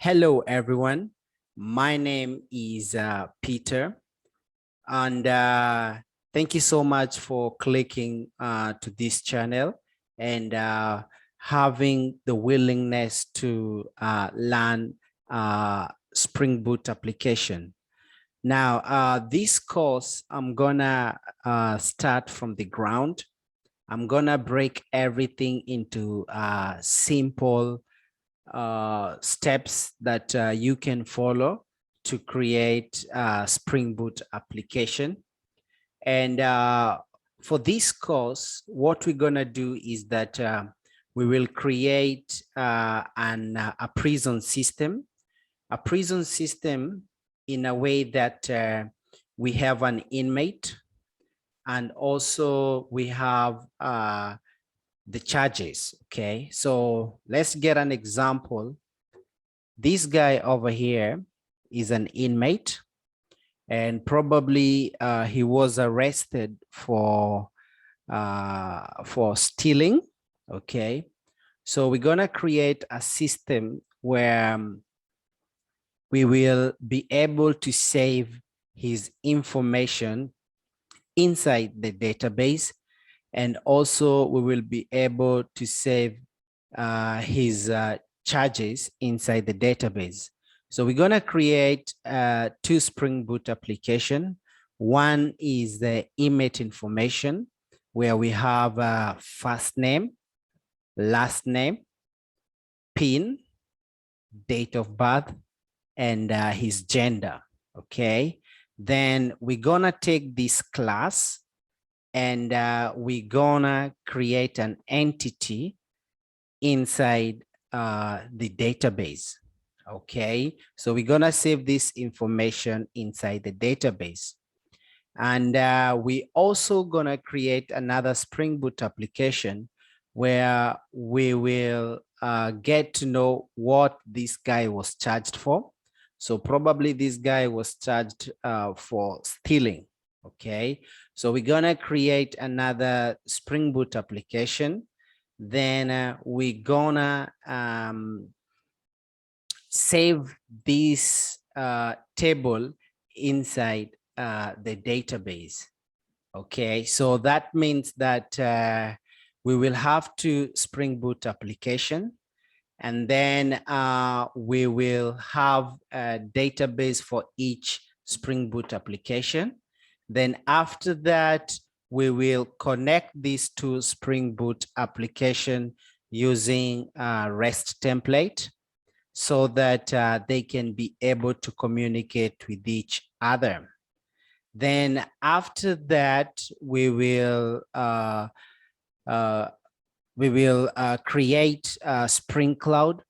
Hello, everyone. My name is Peter, and thank you so much for clicking to this channel and having the willingness to learn Spring Boot application. Now, this course, I'm gonna start from the ground. I'm gonna break everything into simple steps that you can follow to create a Spring Boot application. And for this course, what we're gonna do is that we will create a prison system in a way that we have an inmate, and also we have the charges. Okay, so let's get an example. This guy over here is an inmate, and probably he was arrested for stealing. Okay, so we're gonna create a system where we will be able to save his information inside the database, and also we will be able to save his charges inside the database. So we're gonna create two Spring Boot application. One is the Inmate Information, where we have first name, last name, PIN, date of birth, and his gender. Okay, then we're gonna take this class and we're gonna create an entity inside the database. Okay, so we're gonna save this information inside the database. And we also gonna create another Spring Boot application where we will get to know what this guy was charged for. So probably this guy was charged for stealing. Okay, so we're gonna create another Spring Boot application. Then we're gonna save this table inside the database. Okay, so that means that we will have two Spring Boot application, and then we will have a database for each Spring Boot application. Then after that, we will connect these two Spring Boot application using restTemplate, so that they can be able to communicate with each other. Then after that, we will create a Spring Cloud,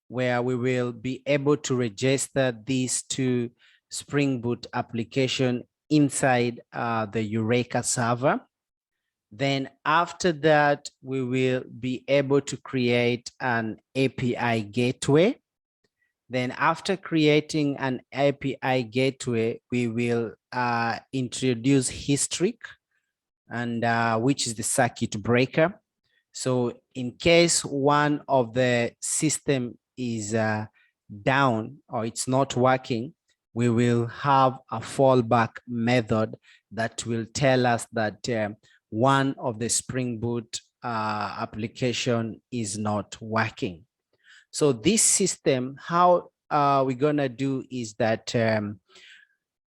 where we will be able to register these two Spring Boot application inside the Eureka Server. Then after that, we will be able to create an API gateway. Then after creating an API gateway, we will introduce Hystrix, and which is the circuit breaker. So in case one of the system is down or it's not working, we will have a fallback method that will tell us that one of the Spring Boot application is not working. So this system, how we're gonna do is that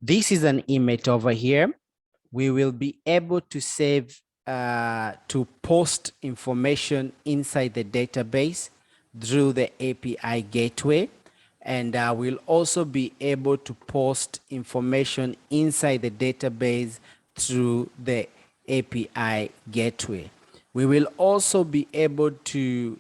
this is an inmate over here. We will be able to save to post information inside the database through the API gateway, and we'll also be able to post information inside the database through the API gateway. We will also be able to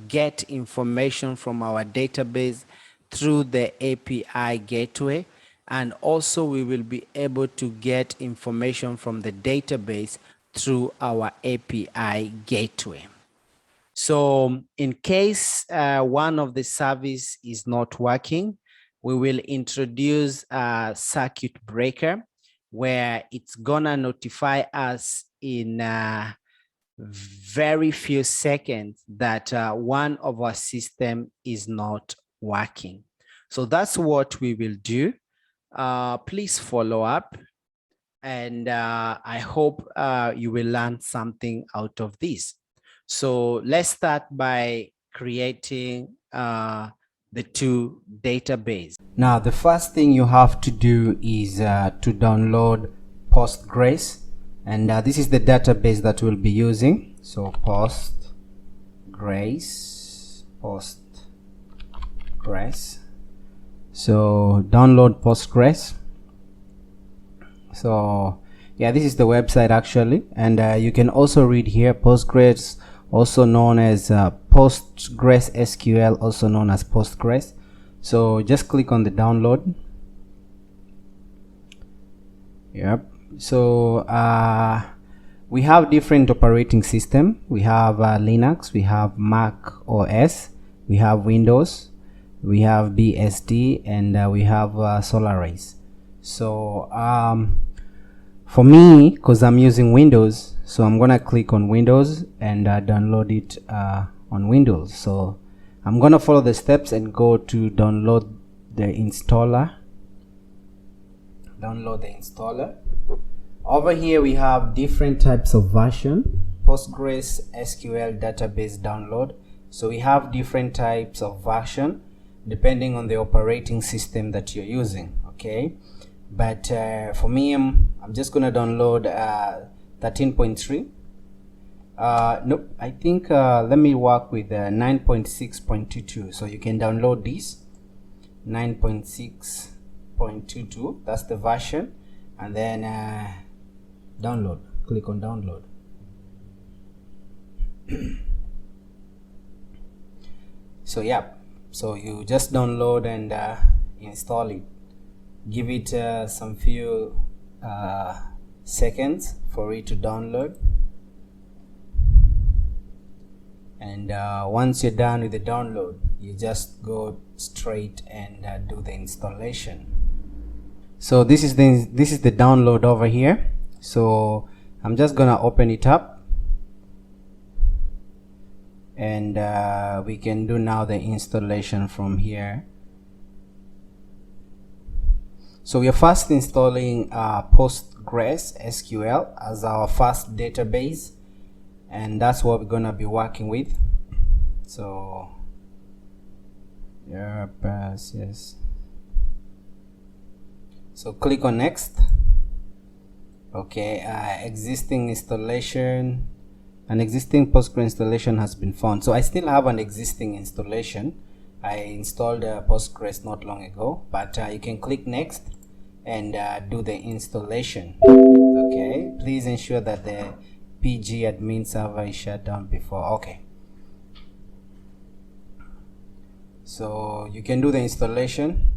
get information from our database through the API gateway, and also we will be able to get information from the database through our API gateway. So in case one of the service is not working, we will introduce a circuit breaker, where it's gonna notify us in very few seconds that one of our system is not working. So that's what we will do. Please follow up, and I hope you will learn something out of this. So let's start by creating the two databases. Now, the first thing you have to do is to download Postgres, and this is the database that we'll be using. So Postgres. So download Postgres. So yeah, this is the website actually, and you can also read here Postgres, also known as Postgres SQL, also known as Postgres. So just click on the download. Yep. So we have different operating system. We have Linux, we have Mac OS, we have Windows, we have BSD, and we have Solaris. So for me, because I'm using Windows, so I'm gonna click on Windows and download it on Windows. So I'm gonna follow the steps and go to download the installer. Download the installer. Over here we have different types of version. Postgres SQL database download. So we have different types of version depending on the operating system that you're using. Okay, but for me, I'm just gonna download 13.3. Nope, I think let me work with 9.6.22. so you can download this 9.6.22. that's the version, and then download. Click on download. So yeah, so you just download and install it. Give it some few seconds for it to download, and once you're done with the download, you just go straight and do the installation. So this is the download over here. So I'm just gonna open it up, and we can do now the installation from here. So we are first installing Postgres SQL as our first database, and that's what we're gonna be working with. So yes. So click on next. Okay, existing installation. An existing Postgres installation has been found. So I still have an existing installation. I installed Postgres not long ago, but you can click next and do the installation. Okay, please ensure that the PG admin server is shut down before. Okay, so you can do the installation.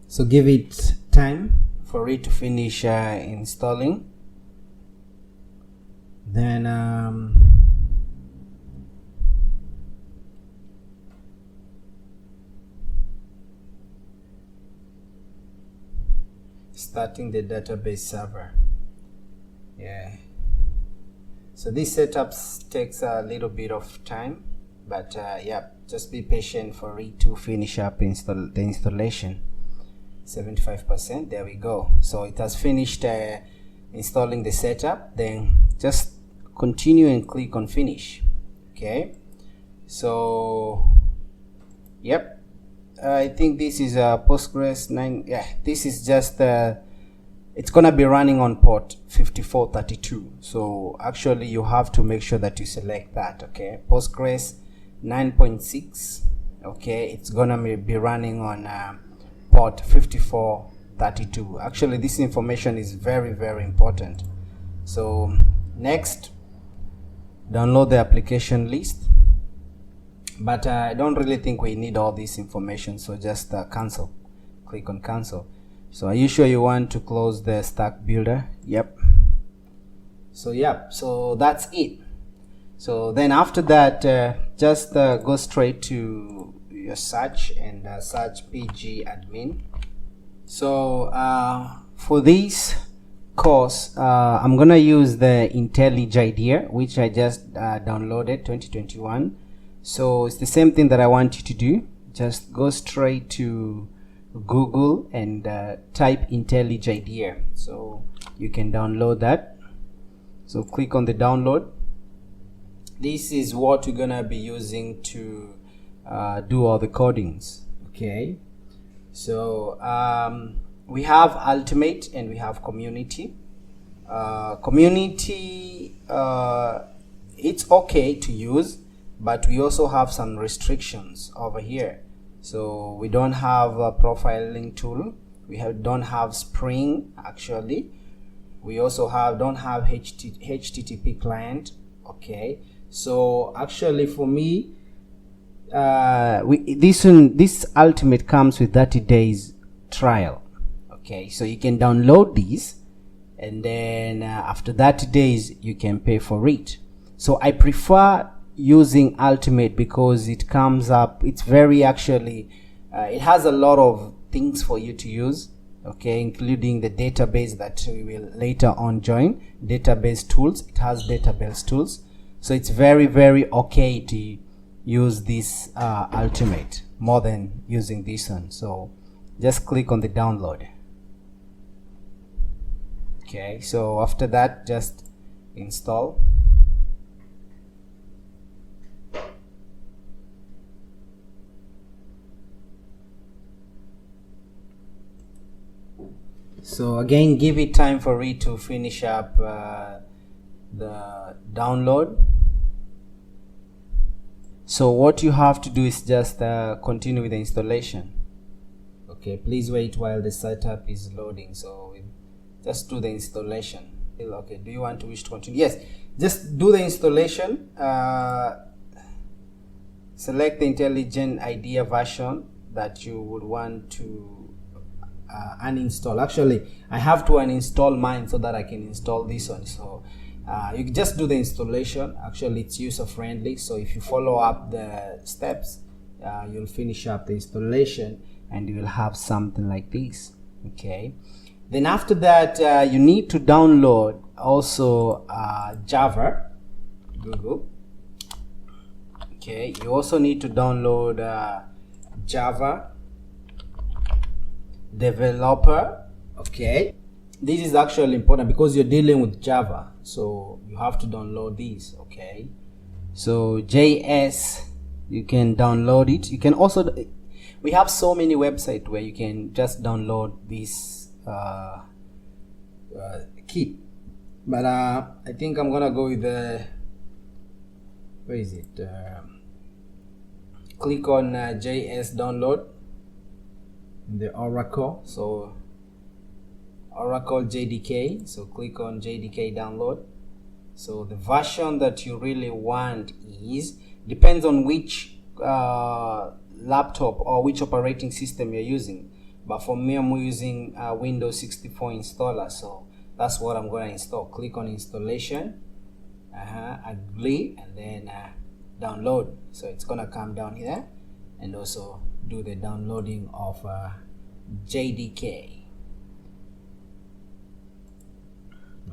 So give it time for it to finish installing. Then starting the database server. Yeah, so this setup takes a little bit of time, but yeah, just be patient for it to finish up the installation. 75%. There we go. So it has finished installing the setup. Then just continue and click on finish. Okay, so yep, I think this is a Postgres 9. Yeah, this is just it's gonna be running on port 5432. So actually you have to make sure that you select that. Okay, Postgres 9.6. okay, it's gonna be running on port 5432. Actually this information is very, very important. So next, download the application list, but I don't really think we need all this information, so just cancel. Click on cancel. So are you sure you want to close the stack builder? Yep. So yep, so that's it. So then after that, just go straight to your search and search PG admin. So for this, course, I'm gonna use the IntelliJ IDEA, which I just downloaded 2021. So it's the same thing that I want you to do. Just go straight to Google and type IntelliJ IDEA, so you can download that. So click on the download. This is what we're gonna be using to do all the codings. Okay, so we have Ultimate and we have Community. Community, it's okay to use, but we also have some restrictions over here. So we don't have a profiling tool. We don't have Spring actually. We also don't have HTTP client. Okay, so actually for me, this Ultimate comes with 30 days trial. Okay, so you can download these, and then after 30 days you can pay for it. So I prefer using Ultimate because it comes up, it's very actually it has a lot of things for you to use, okay, including the database that we will later on join, database tools. It has database tools, so it's very okay to use this Ultimate more than using this one. So just click on the download. Okay, so after that, just install. So again, give it time for it to finish up the download. So what you have to do is just continue with the installation. Okay, please wait while the setup is loading. So just do the installation. Okay, do you want to wish to continue? Yes, just do the installation. Select the IntelliJ IDEA version that you would want to uninstall. Actually, I have to uninstall mine so that I can install this one. So you can just do the installation. Actually, it's user friendly, so if you follow up the steps, you'll finish up the installation and you will have something like this. Okay, then after that, you need to download also Java, Google. Okay, you also need to download Java Developer. Okay, this is actually important because you're dealing with Java, so you have to download these. Okay, so JS, you can download it. You can also, we have so many websites where you can just download this kit, but I think I'm gonna go with the, where is it, click on JS download in the Oracle. So Oracle JDK, so click on JDK download. So the version that you really want is, depends on which laptop or which operating system you're using, but for me I'm using Windows 64 installer, so that's what I'm going to install. Click on installation, agree, and then download. So it's going to come down here, and also do the downloading of JDK.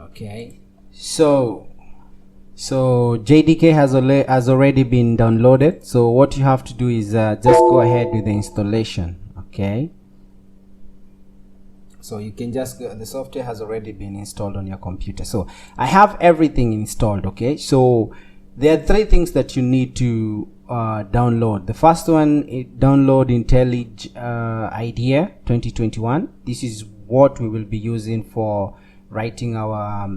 Okay, so JDK has already been downloaded. So what you have to do is just go ahead with the installation. Okay, so you can just the software has already been installed on your computer. So I have everything installed. Okay, so there are three things that you need to download. The first one is download IntelliJ IDEA 2021. This is what we will be using for writing our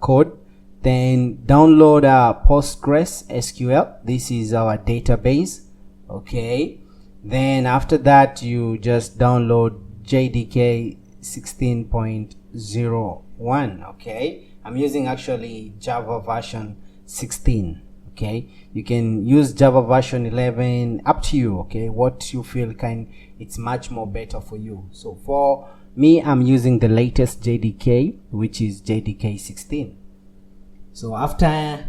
code. Then download PostgreSQL. This is our database. Okay, then after that you just download JDK 16.01. okay, I'm using actually Java version 16. Okay, you can use Java version 11, up to you. Okay, what you feel it's much more better for you. So for me, I'm using the latest JDK, which is JDK 16. So after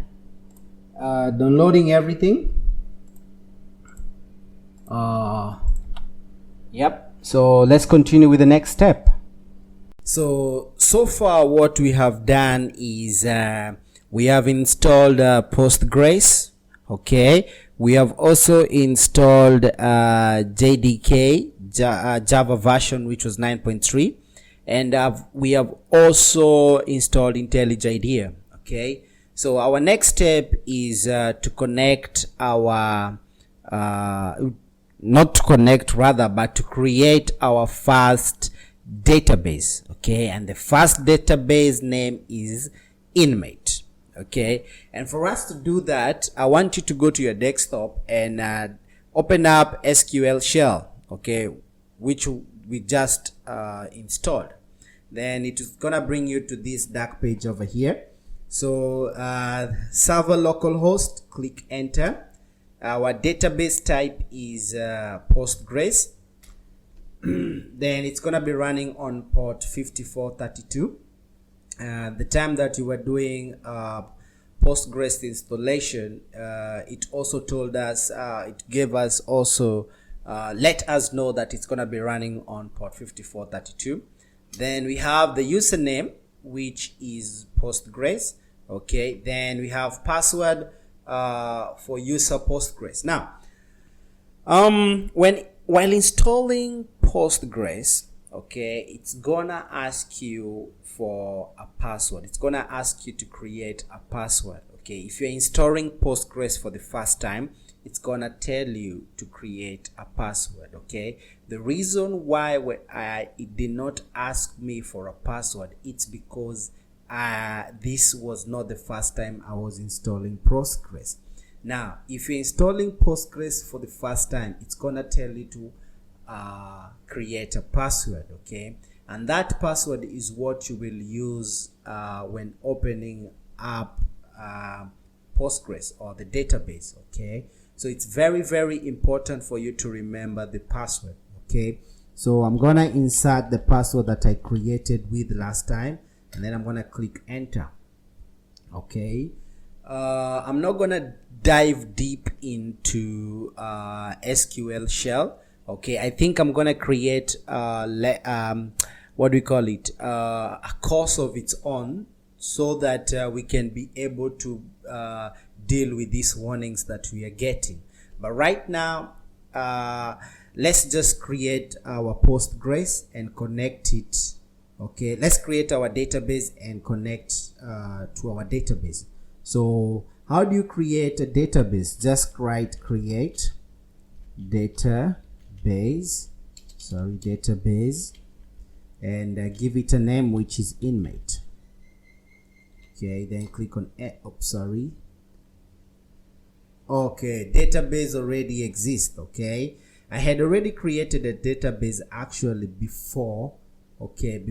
downloading everything, yep, so let's continue with the next step. So far what we have done is we have installed Postgres. Okay, we have also installed JDK Java version, which was 9.3, and we have also installed IntelliJ IDEA. Okay, so our next step is to connect our not to connect rather, but to create our first database. Okay, and the first database name is Inmate. Okay, and for us to do that, I want you to go to your desktop and open up SQL shell, okay, which we just installed. Then it is gonna bring you to this dark page over here. So server localhost, click enter. Our database type is Postgres. Then it's gonna be running on port 5432. The time that you were doing Postgres installation, it also told us, it gave us also let us know that it's gonna be running on port 5432. Then we have the username, which is Postgres. Okay, then we have password for user Postgres. Now while installing Postgres, okay, it's gonna ask you for a password. It's gonna ask you to create a password. Okay, if you're installing Postgres for the first time, it's gonna tell you to create a password. Okay, the reason why it did not ask me for a password, it's because this was not the first time I was installing Postgres. Now if you're installing Postgres for the first time, it's gonna tell you to create a password. Okay, and that password is what you will use when opening up Postgres or the database. Okay, so it's very, very important for you to remember the password. Okay, so I'm gonna insert the password that I created with last time, and then I'm gonna click enter. Okay, I'm not gonna dive deep into SQL shell. Okay, I think I'm gonna create what do we call it, a course of its own, so that we can be able to deal with these warnings that we are getting. But right now, let's just create our Postgres and connect it. Okay, let's create our database and connect to our database. So how do you create a database? Just write create database, and give it a name, which is Inmate. Okay, then click on okay, database already exists. Okay, I had already created a database actually before. Okay,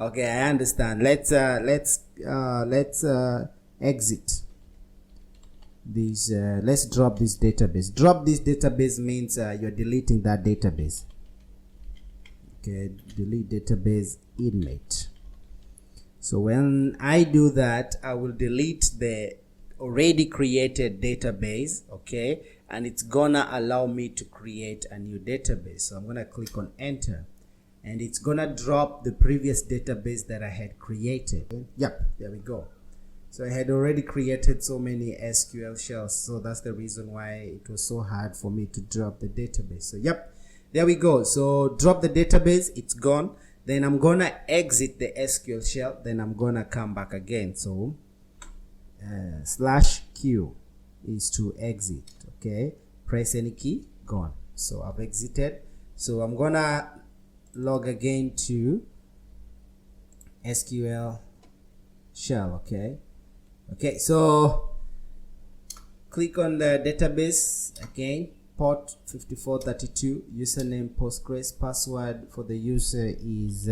okay, I understand. Let's exit this. Let's drop this database. Drop this database means you're deleting that database. Okay, delete database Inmate. So when I do that, I will delete the already created database. Okay, and it's gonna allow me to create a new database. So I'm gonna click on enter, and it's gonna drop the previous database that I had created. Yep, there we go. So I had already created so many SQL shells, so that's the reason why it was so hard for me to drop the database. So yep, there we go. So drop the database, it's gone. Then I'm gonna exit the SQL shell, then I'm gonna come back again. So /q is to exit. Okay, press any key, gone. So I've exited. So I'm gonna log again to SQL shell. Okay, so click on the database again, port 5432, username Postgres, password for the user is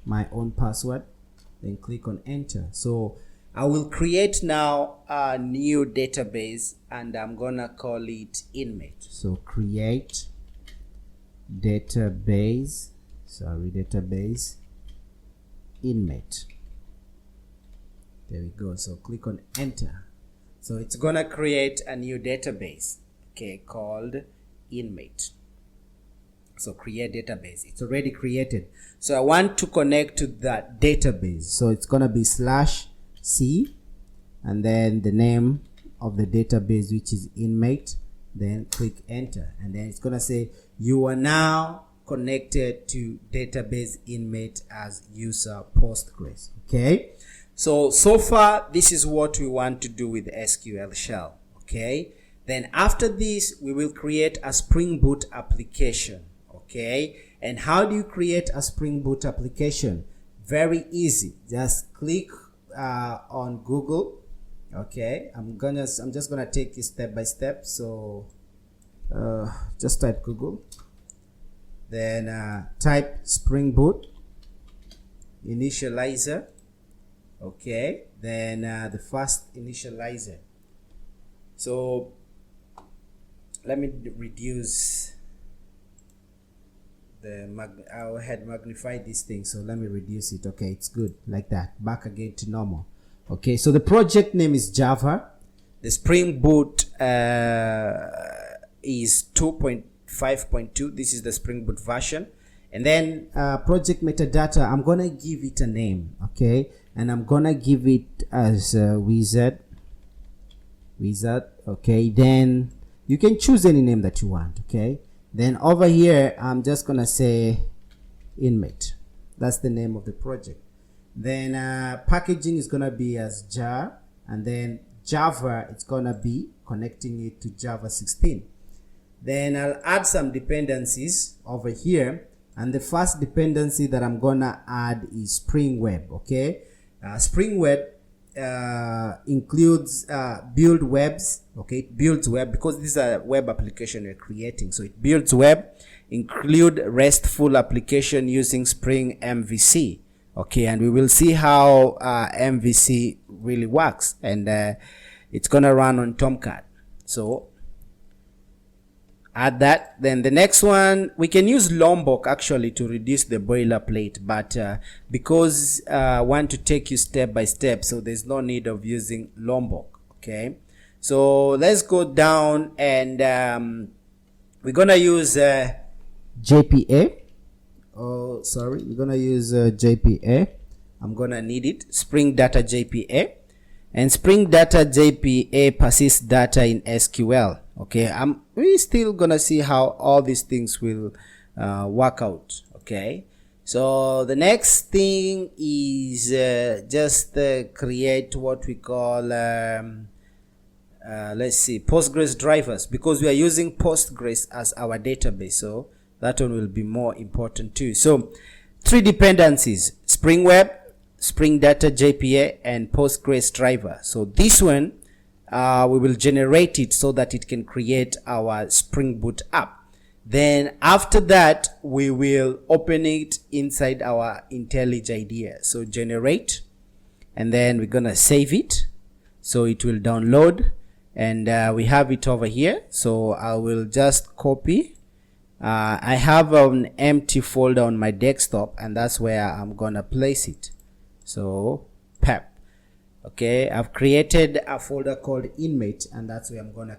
my own password, then click on enter. So I will create now a new database, and I'm gonna call it Inmate. So create database Inmate. There we go. So click on enter. So it's gonna create a new database, okay, called Inmate. So create database, it's already created. So I want to connect to that database, so it's gonna be /c and then the name of the database, which is inmate, then click enter, and then it's gonna say you are now connected to database inmate as user Postgres. Okay, so far this is what we want to do with SQL shell. Okay, then after this we will create a Spring Boot application. Okay, and how do you create a Spring Boot application? Very easy, just click on Google. Okay, I'm just gonna take it step by step. So just type Google, then type Spring Boot initializer. Okay, then the first initializer. So let me reduce I had magnified this thing, so let me reduce it. Okay, it's good like that. Back again to normal. Okay, so the project name is Java. The Spring Boot is 2.5.2. This is the Spring Boot version. And then project metadata, I'm gonna give it a name. Okay, and I'm gonna give it as wizard. Okay, then you can choose any name that you want. Okay, then over here I'm just gonna say inmate. That's the name of the project. Then packaging is gonna be as jar, and then Java, it's gonna be connecting it to Java 16. Then I'll add some dependencies over here, and the first dependency that I'm gonna add is Spring Web. Okay, Spring Web includes build webs. Okay, it builds web because this is a web application we're creating, so it builds web, include RESTful application using Spring MVC. Okay, and we will see how MVC really works, and it's gonna run on Tomcat. So add that. Then the next one, we can use Lombok actually to reduce the boilerplate, but because I want to take you step by step, so there's no need of using Lombok. Okay, so let's go down, and we're gonna use JPA. Oh, sorry, we're gonna use JPA. I'm gonna need it. Spring Data JPA, and Spring Data JPA persists data in SQL. Okay, we're still gonna see how all these things will work out. Okay, so the next thing is just create what we call let's see, Postgres drivers, because we are using Postgres as our database, so that one will be more important too. So 3 dependencies: Spring Web, Spring Data JPA, and Postgres driver. So this one we will generate it so that it can create our Spring Boot app. Then after that we will open it inside our IntelliJ IDEA. So generate, and then we're gonna save it so it will download, and we have it over here. So I will just copy. I have an empty folder on my desktop, and that's where I'm gonna place it. So pep. Okay, I've created a folder called inmate, and that's where I'm gonna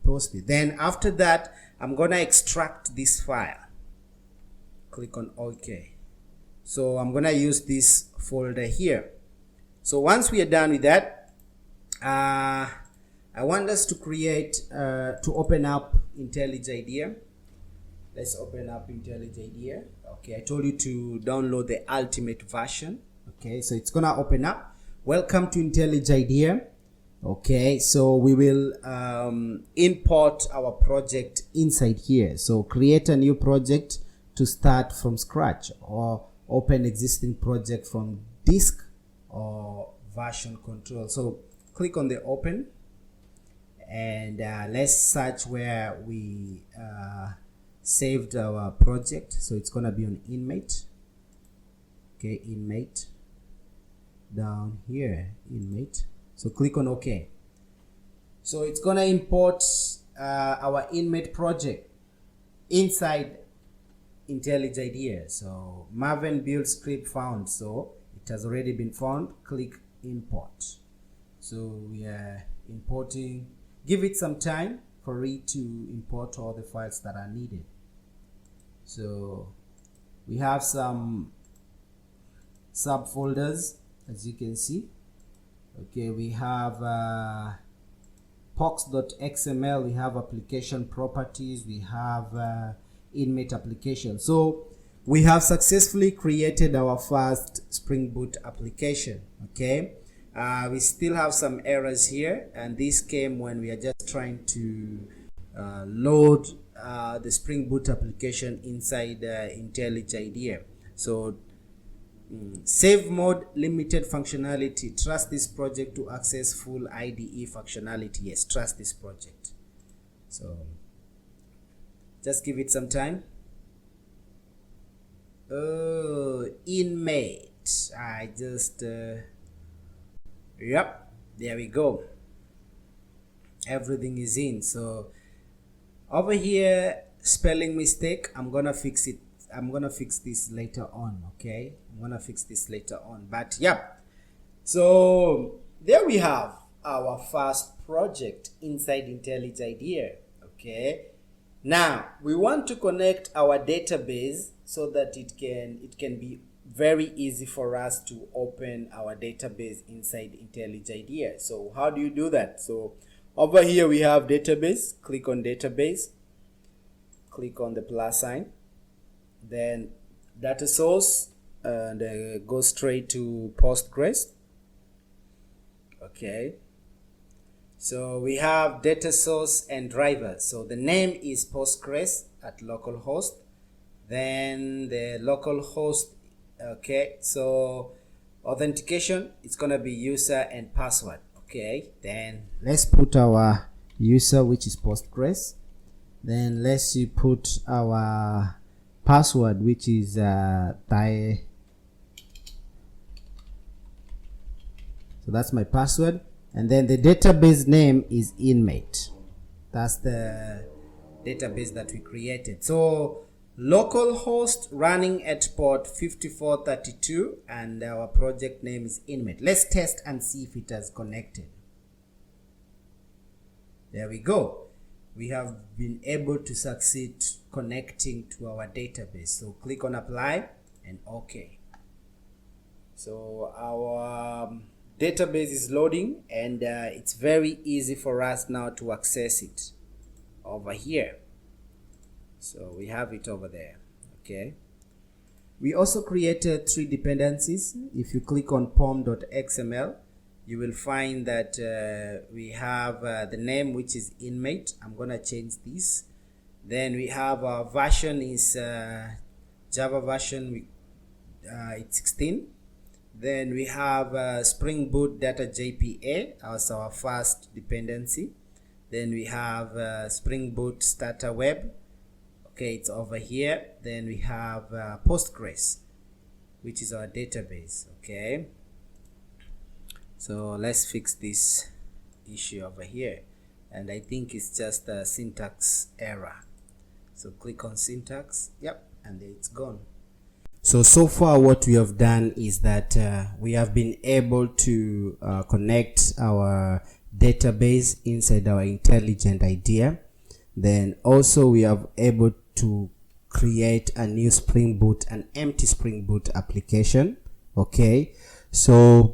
post it. Then after that I'm gonna extract this file. Click on OK. So I'm gonna use this folder here. So once we are done with that, I want us to create to open up IntelliJ IDEA. Let's open up IntelliJ IDEA. Okay, I told you to download the ultimate version. Okay, so it's gonna open up. Welcome to IntelliJ IDEA. Okay, so we will import our project inside here. So create a new project to start from scratch, or open existing project from disk or version control. So click on the open, and let's search where we saved our project. So it's gonna be on inmate. Okay, inmate, down here, inmate. So click on OK. So it's gonna import our inmate project inside IntelliJ IDEA. So Maven build script found, so it has already been found. Click import. So we are importing. Give it some time for it to import all the files that are needed. So we have some subfolders, as you can see. Okay, we have pox.xml, we have application properties, we have inmate application. So we have successfully created our first Spring Boot application. Okay, we still have some errors here, and this came when we are just trying to load the Spring Boot application inside IntelliJ IDEA. So save mode, limited functionality. Trust this project to access full IDE functionality. Yes, trust this project. So just give it some time. Oh, inmate. I just yep, there we go. Everything is in. So over here, spelling mistake, I'm gonna fix it. I'm gonna fix this later on. Okay, I'm gonna fix this later on. But yep, so there we have our first project inside IntelliJ IDEA. Okay, now we want to connect our database so that it can be very easy for us to open our database inside IntelliJ IDEA. So how do you do that? So over here we have database. Click on database, click on the plus sign, then data source, and go straight to Postgres. Okay, so we have data source and driver. So the name is Postgres at localhost, then the localhost. Okay, so authentication, it's gonna be user and password. Okay, then let's put our user, which is Postgres. Then let's put our password, which is so that's my password. And then the database name is inmate. That's the database that we created. So localhost running at port 5432, and our project name is inmate. Let's test and see if it has connected. There we go. We have been able to succeed connecting to our database. So click on apply and OK. So our database is loading, and it's very easy for us now to access it over here. So we have it over there. Okay, we also created 3 dependencies. If you click on pom.xml, you will find that we have the name, which is inmate. I'm gonna change this. Then we have our version is Java version, it's 16. Then we have Spring Boot data JPA as our first dependency. Then we have Spring Boot starter web. Okay, it's over here. Then we have Postgres, which is our database. Okay, so let's fix this issue over here, and I think it's just a syntax error. So click on syntax. Yep, and it's gone. So far what we have done is that we have been able to connect our database inside our intelligent IDEA. Then also we are able to create a new Spring Boot, an empty Spring Boot application. Okay, so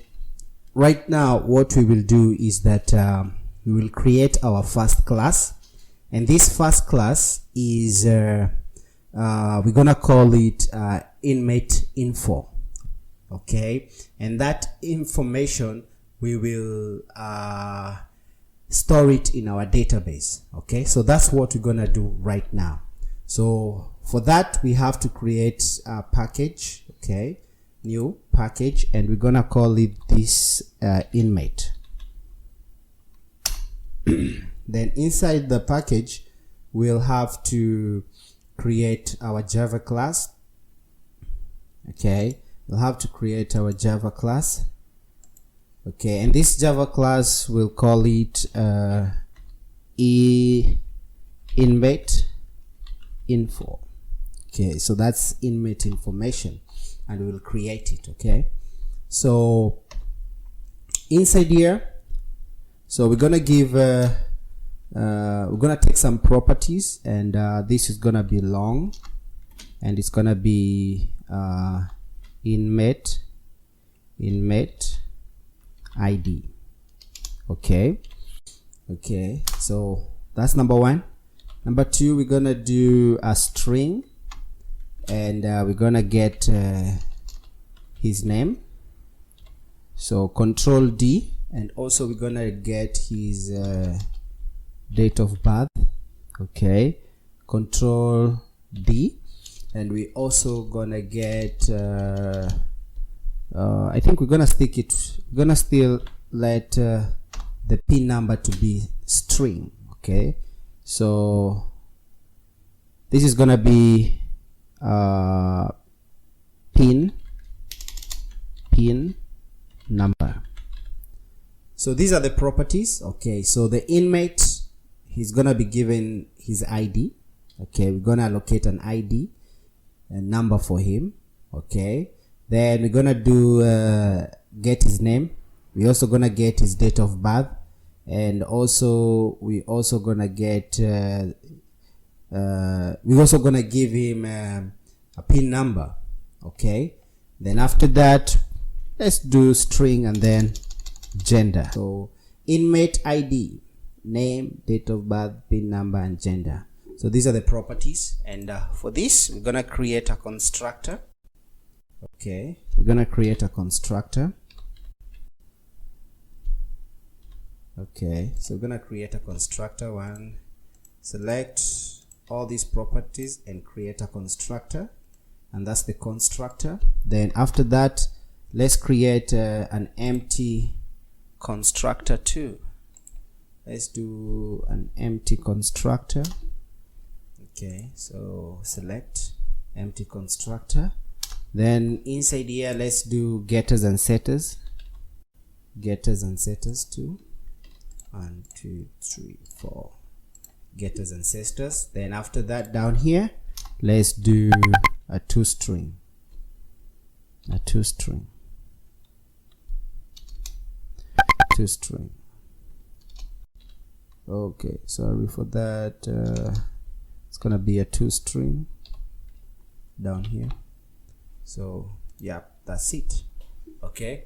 right now what we will do is that we will create our first class, and this first class is we're gonna call it inmate info. Okay, and that information we will store it in our database. Okay, so that's what we're gonna do right now. So for that we have to create a package. Okay, new package, and we're gonna call it this inmate. Then inside the package we'll have to create our Java class. Okay, we'll have to create our Java class. Okay, and this Java class we'll call it inmate info. Okay, so that's inmate information, and we'll create it. Okay, so inside here, so we're gonna give we're gonna take some properties, and this is gonna be long. and it's gonna be inmate ID. Okay, so that's number one. Number two, we're gonna do a string, and we're gonna get his name, so Control D, and also we're gonna get his date of birth. Okay, Control D, and we also gonna get I think we're gonna still let the pin number to be string. Okay, so this is gonna be pin number. So these are the properties. Okay, so the inmate, he's gonna be given his ID. Okay, we're gonna allocate an ID, a number for him. Okay, then we're gonna do get his name. We're also gonna get his date of birth, and also we also gonna get we're also gonna give him a pin number. Okay, then after that, let's do string and then gender. So inmate ID, name, date of birth, pin number, and gender. So these are the properties, and for this we're gonna create a constructor. Okay, we're gonna create a constructor. Okay, so we're gonna create a constructor. One, select all these properties and create a constructor, and that's the constructor. Then after that, let's create an empty constructor too. Let's do an empty constructor. Okay, so select empty constructor. Then inside here, let's do getters and setters. Getters and setters too. 1, 2, 3, 4. Getters and setters. Then after that, down here, let's do a toString. A toString. toString. Okay, sorry for that. It's gonna be a toString down here. So yeah, that's it. Okay,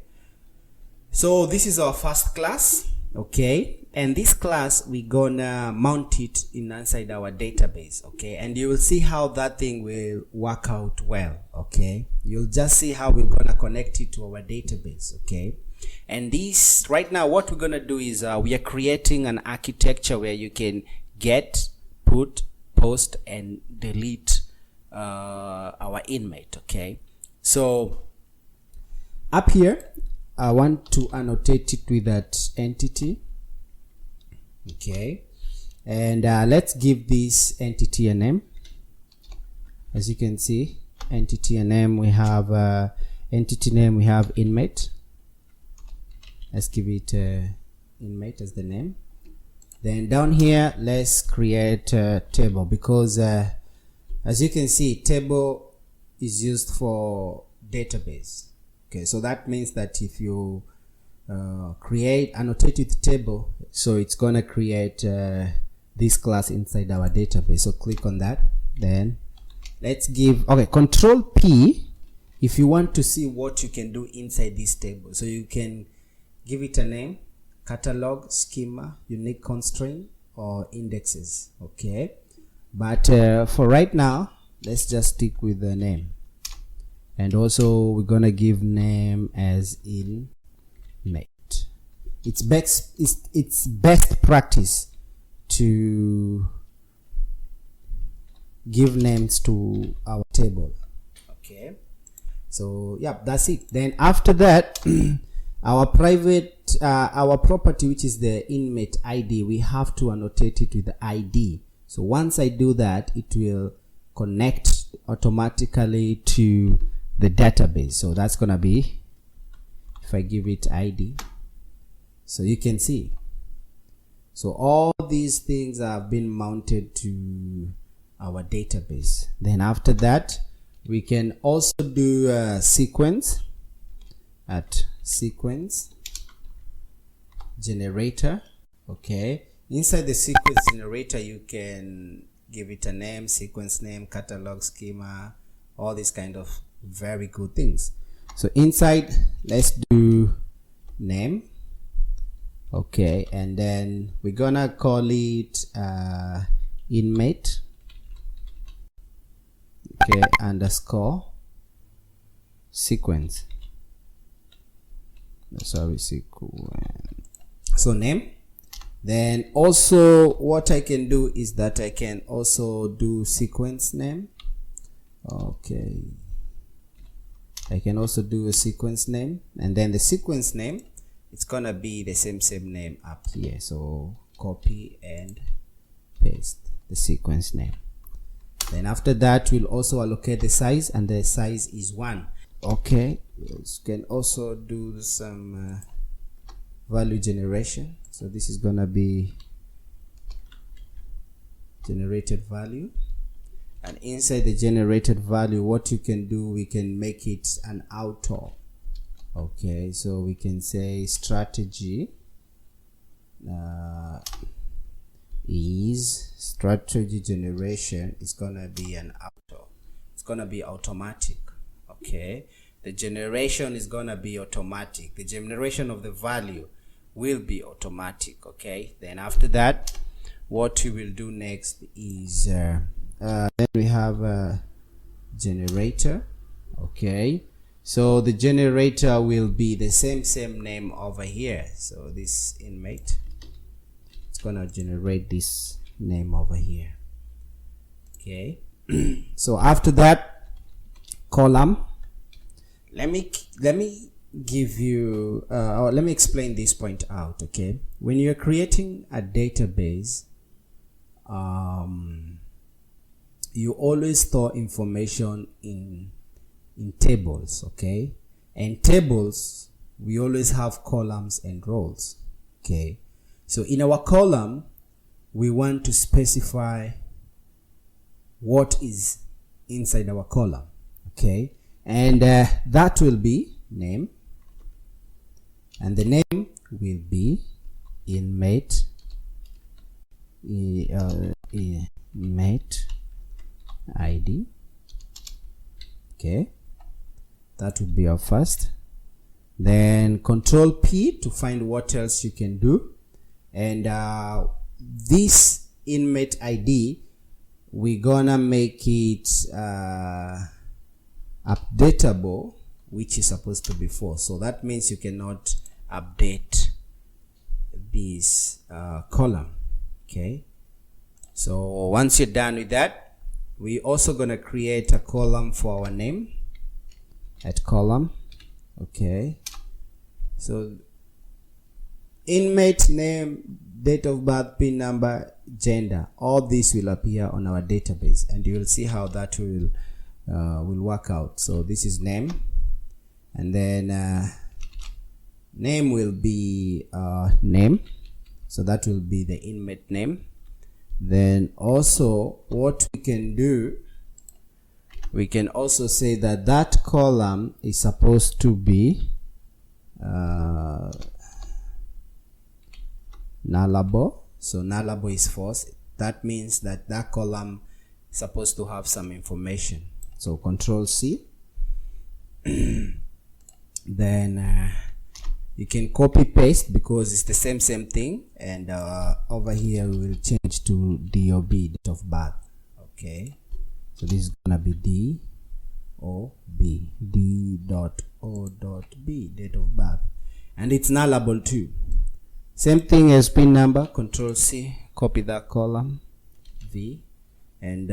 so this is our first class. Okay, and this class we're gonna mount it inside our database. Okay, and you will see how that thing will work out well. Okay, you'll just see how we're gonna connect it to our database. Okay, and this right now what we're gonna do is we are creating an architecture where you can get, put, post, and delete our inmate. Okay, so up here I want to annotate it with that entity. Okay, and let's give this entity a name. As you can see, entity a name, we have entity name, we have inmate. Let's give it inmate as the name. Then down here, let's create a table, because as you can see, table is used for database. Okay, so that means that if you create annotate with table, so it's gonna create this class inside our database. So click on that. Then let's give, okay, Control P if you want to see what you can do inside this table. So you can give it a name, catalog, schema, unique constraint, or indexes. Okay, but for right now, let's just stick with the name. And also we're gonna give name as inmate. It's best practice to give names to our table. Okay, so yeah, that's it. Then after that, our private our property, which is the inmate ID, we have to annotate it with the ID. So once I do that, it will connect automatically to the database. So that's gonna be, if I give it ID, so you can see, so all these things have been mounted to our database. Then after that, we can also do a sequence at sequence generator. Okay, inside the sequence generator, you can give it a name, sequence name, catalog, schema, all these kind of very good things. So inside, let's do name. Okay, and then we're gonna call it inmate, okay, underscore sequence. Sorry, sequence. So name. Then also what I can do is that I can also do sequence name. Okay, I can also do a sequence name, and then the sequence name, it's gonna be the same name up here. So copy and paste the sequence name. Then after that, we'll also allocate the size, and the size is 1. Okay, you can also do some value generation. So this is gonna be generated value, and inside the generated value, what you can do, we can make it an auto. Okay, so we can say strategy is strategy generation is gonna be an auto. It's gonna be automatic. Okay, the generation is gonna be automatic. The generation of the value will be automatic. Okay, then after that, what we will do next is then we have a generator. Okay, so the generator will be the same name over here. So this inmate, it's gonna generate this name over here. Okay, so after that, column. Let me give you or let me explain this point out. Okay, when you're creating a database, you always store information in tables. Okay, and tables, we always have columns and rows. Okay, so in our column, we want to specify what is inside our column. Okay, and that will be name, and the name will be inmate ID. Okay, that would be our first. Then Control P to find what else you can do, and this inmate ID, we're gonna make it updatable, which is supposed to be 4. So that means you cannot update this column. Okay, so once you're done with that, we also gonna create a column for our name at column. Okay, so inmate name, date of birth, PIN number, gender, all this will appear on our database, and you will see how that will work out. So this is name, and then name will be name, so that will be the inmate name. Then also what we can do, we can also say that that column is supposed to be nullable. So nullable is false. That means that that column is supposed to have some information. So Control C. Then you can copy paste because it's the same thing, and over here we will change to DOB, date of birth. Okay, so this is gonna be DOB, D.O.B, date of birth, and it's nullable too. Same thing as PIN number. Control C, copy that column, V, and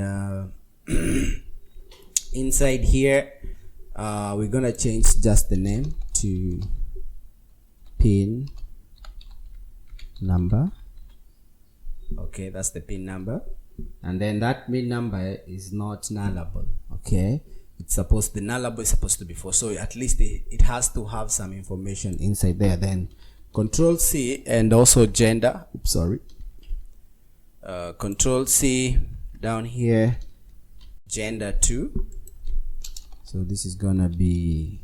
inside here we're gonna change just the name to PIN number. Okay, that's the PIN number, and then that PIN number is not nullable. Okay, it's supposed, the nullable is supposed to be 4, so at least it has to have some information inside there. Then Control C, and also gender. Oops, sorry. Control C down here, gender 2. So this is gonna be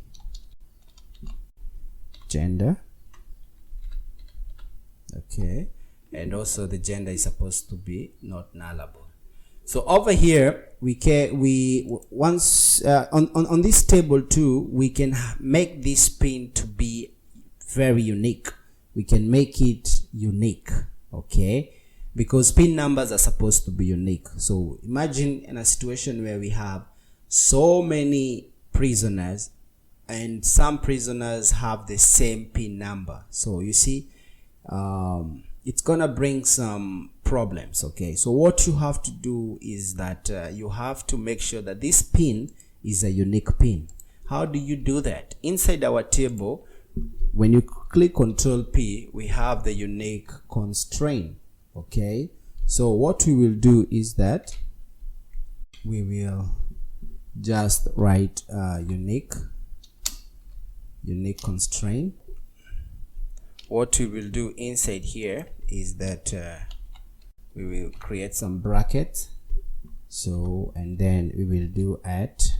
gender. Okay, and also the gender is supposed to be not nullable. So over here, once on this table too, we can make this pin to be very unique. We can make it unique, okay? Because pin numbers are supposed to be unique. So imagine in a situation where we have so many prisoners and some prisoners have the same pin number. So you see, it's gonna bring some problems, okay? So what you have to do is that you have to make sure that this pin is a unique pin. How do you do that? Inside our table, when you click Control P, we have the unique constraint, okay? So what we will do is that we will just write unique constraint. What we will do inside here is that we will create some brackets. So, and then we will do at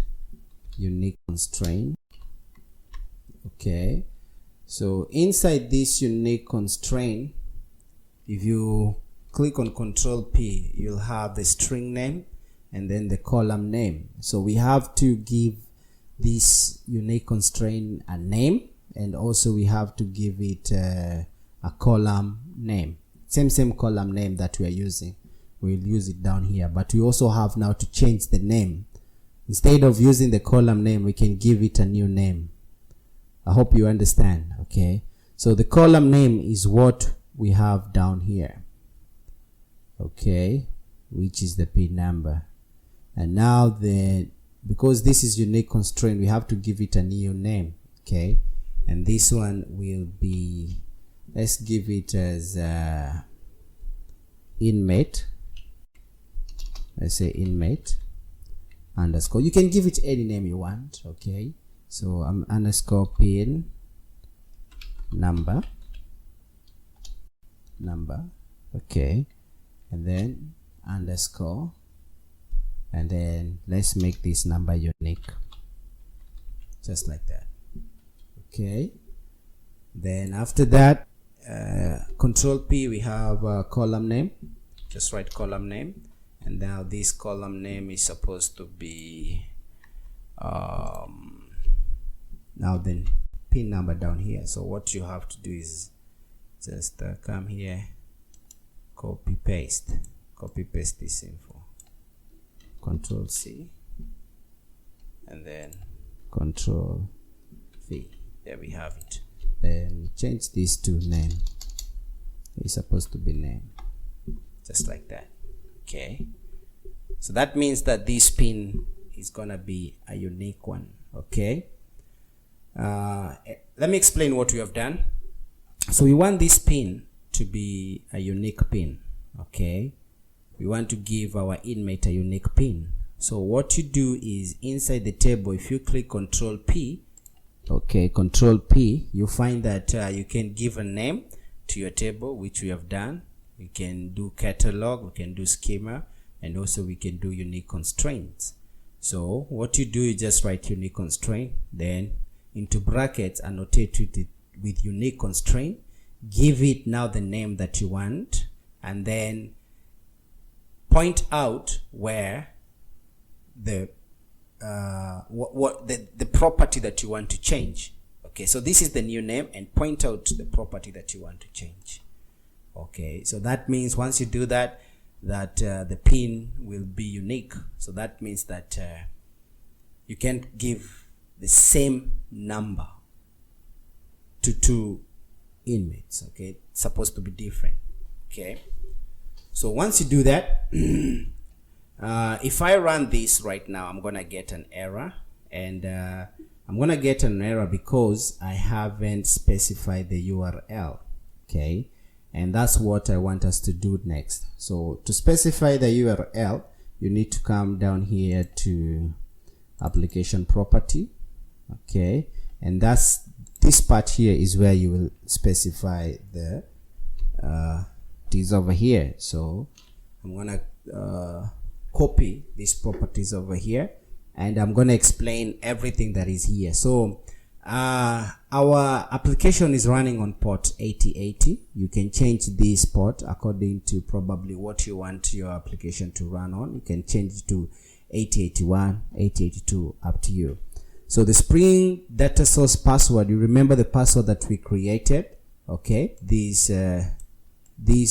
unique constraint. Okay. So inside this unique constraint, if you click on Control P, you'll have the string name and then the column name. So we have to give this unique constraint a name, and also we have to give it a column name, same column name that we are using. We'll use it down here, but we also have now to change the name. Instead of using the column name, we can give it a new name. I hope you understand, okay? So the column name is what we have down here, okay, which is the pin number. And now because this is unique constraint, we have to give it a new name, okay? And this one will be, let's give it as inmate. Let's say inmate underscore. You can give it any name you want, okay? So underscore pin number, okay, and then underscore, and then let's make this number unique, just like that, okay? Then after that, Control P, we have a column name. Just write column name, and now this column name is supposed to be now then pin number down here. So what you have to do is just come here, copy paste this info, Control C, and then Control V. There we have it. Then change this to name. It's supposed to be name, just like that, okay? So that means that this pin is gonna be a unique one, okay? Let me explain what we have done. So we want this pin to be a unique pin, okay? We want to give our inmate a unique pin. So what you do is inside the table, if you click Control P, okay, Control P, you find that you can give a name to your table, which we have done. We can do catalog, we can do schema, and also we can do unique constraints. So what you do is just write unique constraint, then into brackets annotate it with unique constraint, give it now the name that you want, and then point out where the the property that you want to change. Okay, so this is the new name, and point out the property that you want to change. Okay, so that means once you do that, the pin will be unique. So that means that you can't give the same number to two inmates. Okay, it's supposed to be different. Okay, so once you do that, if I run this right now, I'm gonna get an error, and I'm gonna get an error because I haven't specified the URL. Okay, and that's what I want us to do next. So to specify the URL, you need to come down here to application property. Okay, and that's this part here is where you will specify the these over here. So I'm gonna copy these properties over here, and I'm gonna explain everything that is here. So our application is running on port 8080. You can change this port according to probably what you want your application to run on. You can change it to 8081, 8082, up to you. So the Spring data source password, you remember the password that we created. Okay, this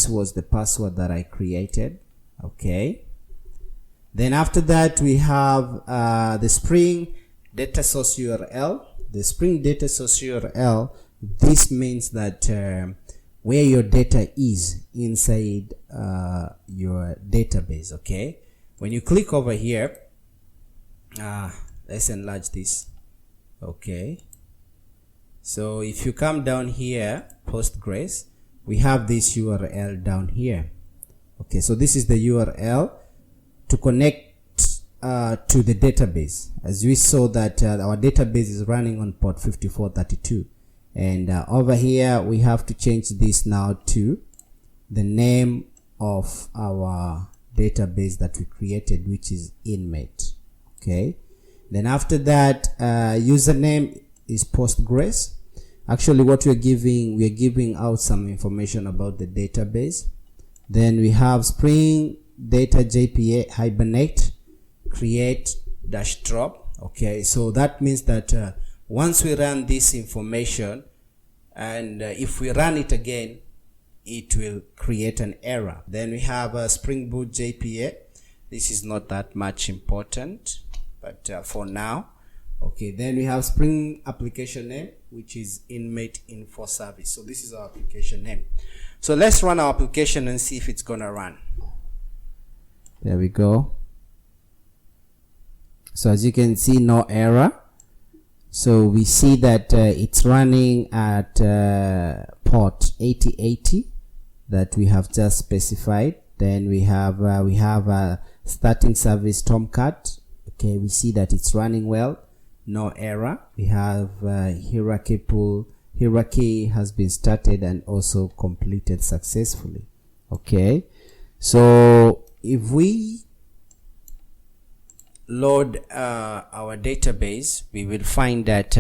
was the password that I created. Okay, then after that we have the Spring data source URL. The Spring data source URL, this means that where your data is inside your database. Okay, when you click over here, let's enlarge this. Okay, so if you come down here, Postgres, we have this URL down here. Okay, so this is the URL to connect to the database. As we saw that our database is running on port 5432, and over here we have to change this now to the name of our database that we created, which is Inmate. Okay, then after that, username is Postgres. Actually, what we're giving out some information about the database. Then we have Spring Data JPA Hibernate create dash drop. Okay, so that means that once we run this information, and if we run it again, it will create an error. Then we have Springbooked JPA. This is not that much important, but for now. Okay, then we have Spring application name, which is Inmate Info Service. So this is our application name. So let's run our application and see if it's gonna run. There we go. So as you can see, no error. So we see that it's running at port 8080 that we have just specified. Then we have a starting service Tomcat. Okay, we see that it's running well, no error. We have hierarchy has been started and also completed successfully. Okay, so if we load our database, we will find that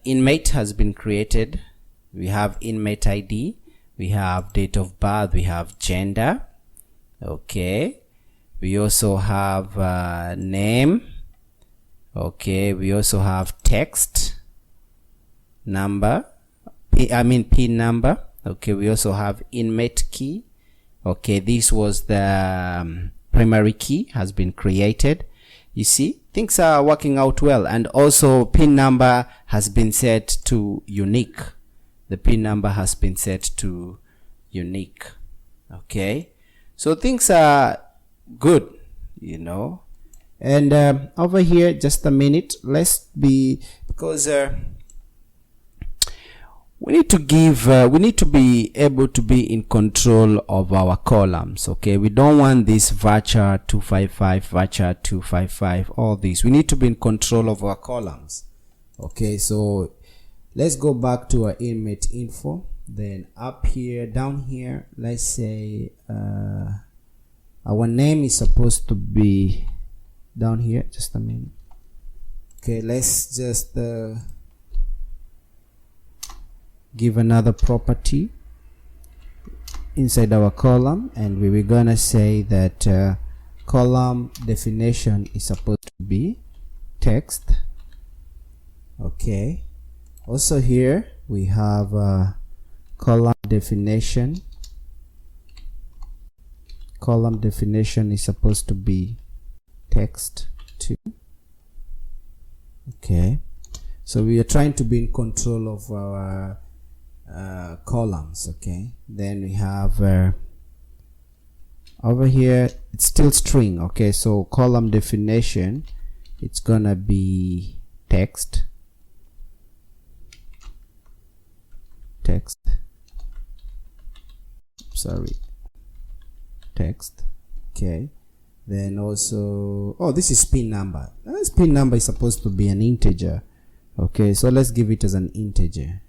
inmate has been created. We have inmate ID, we have date of birth, we have gender. Okay, we also have name. Okay, we also have text number, PIN number. Okay, we also have inmate key. Okay, this was the primary key has been created. You see, things are working out well, and also PIN number has been set to unique. The PIN number has been set to unique. Okay, so things are good, you know. And over here, just a minute, let's be, because we need to be able to be in control of our columns. Okay, we don't want this varchar 255, varchar 255, all this. We need to be in control of our columns. Okay, so let's go back to our inmate info. Then up here, down here, let's say our name is supposed to be down here. Just a minute. Okay, let's just give another property inside our column, and we were gonna say that column definition is supposed to be text. Okay, also here we have column definition. Column definition is supposed to be text too. Okay, so we are trying to be in control of our columns. Okay, then we have over here, it's still string. Okay, so column definition, it's gonna be text. Text. Okay, then also, oh, this is PIN number. This PIN number is supposed to be an integer. Okay, so let's give it as an integer,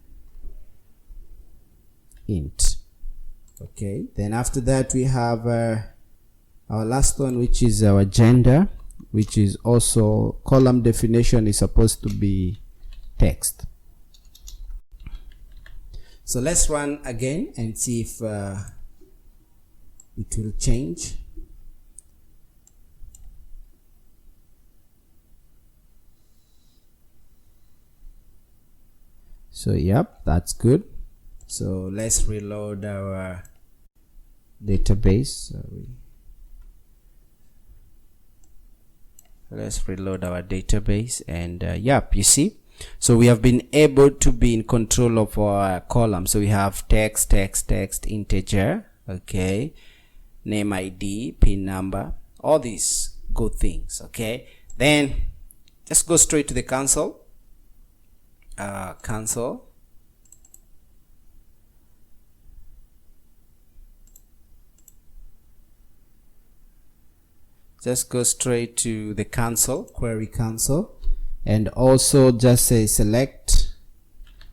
int. Okay, then after that we have our last one, which is our gender, which is also column definition is supposed to be text. So let's run again and see if it will change. So yep, that's good. So let's reload our database. Let's reload our database, and yep, you see, so we have been able to be in control of our column. So we have text, integer, okay, name, ID, pin number, all these good things. Okay, then just go straight to the console. Just go straight to the console, query console, and also just say select.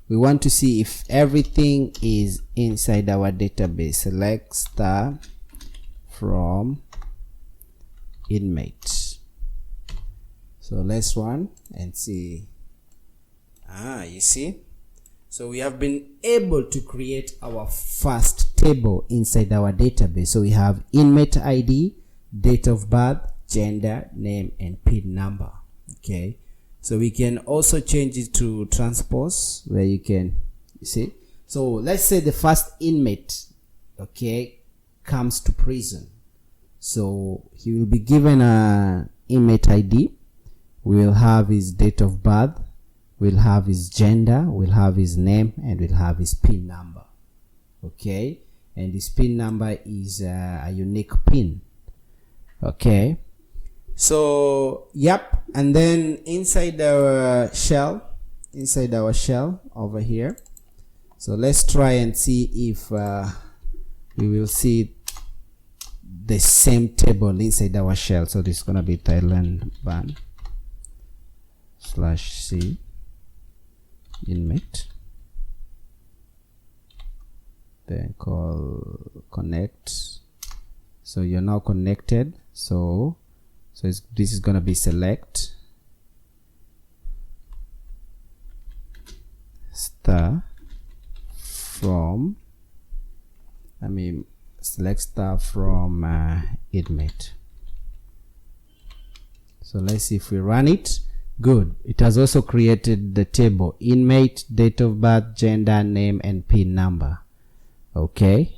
We want to see if everything is inside our database. Select star from inmate. So let's run and see. You see, so we have been able to create our first table inside our database. So we have inmate ID, date of birth, gender, name, and PIN number. Okay, so we can also change it to transpose, where you can, you see, so let's say the first inmate, okay, comes to prison. So he will be given a inmate ID. We'll have his date of birth, we'll have his gender, we'll have his name, and we'll have his PIN number. Okay, and his PIN number is a unique PIN. Okay, so yep, and then inside our shell over here, so let's try and see if we will see the same table inside our shell. So this is gonna be Thailand ban /c inmate, then call connect. So you're now connected. So this is gonna be select star from, select star from inmate. So let's see if we run it. Good, it has also created the table inmate, date of birth, gender, name, and PIN number. Okay,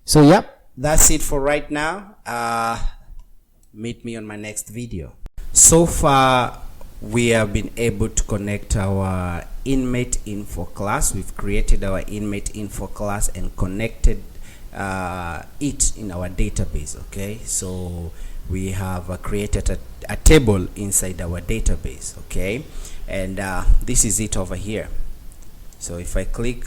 so yep, that's it for right now. Meet me on my next video. So far we have been able to connect our inmate info class. We've created our inmate info class and connected it in our database. Okay, so we have created a table inside our database. Okay, and this is it over here. So if I click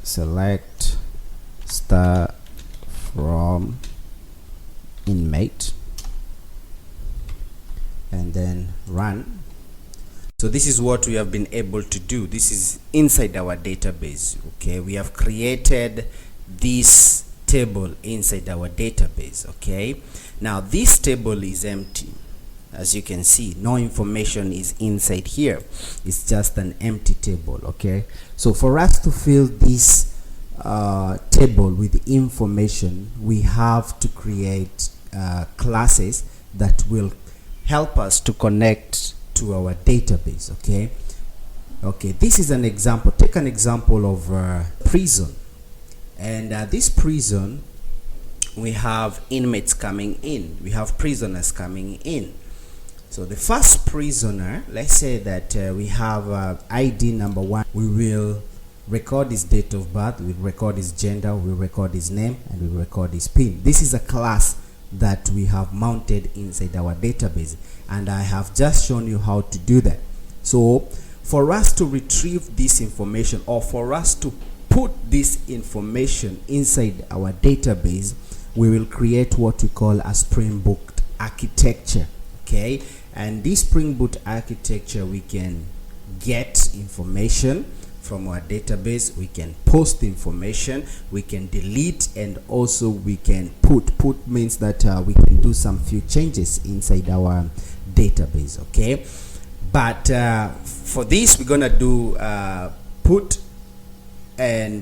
select star from inmate and then run, so this is what we have been able to do. This is inside our database. Okay, we have created this table inside our database. Okay, now this table is empty. As you can see, no information is inside here. It's just an empty table. Okay, so for us to fill this table with information, we have to create classes that will help us to connect to our database. Okay, this is an example. Take an example of prison, and this prison, we have inmates coming in, we have prisoners coming in. So the first prisoner, let's say that we have ID number 1. We will record his date of birth, we'll record his gender, we'll record his name, and we'll record his PIN. This is a class that we have mounted inside our database, and I have just shown you how to do that. So for us to retrieve this information, or for us to put this information inside our database, we will create what we call a Springbooked architecture. Okay, and this Springbooked architecture, we can get information from our database. We can post information, we can delete, and also we can put. Put means that we can do some few changes inside our database. Okay, but for this we're gonna do put and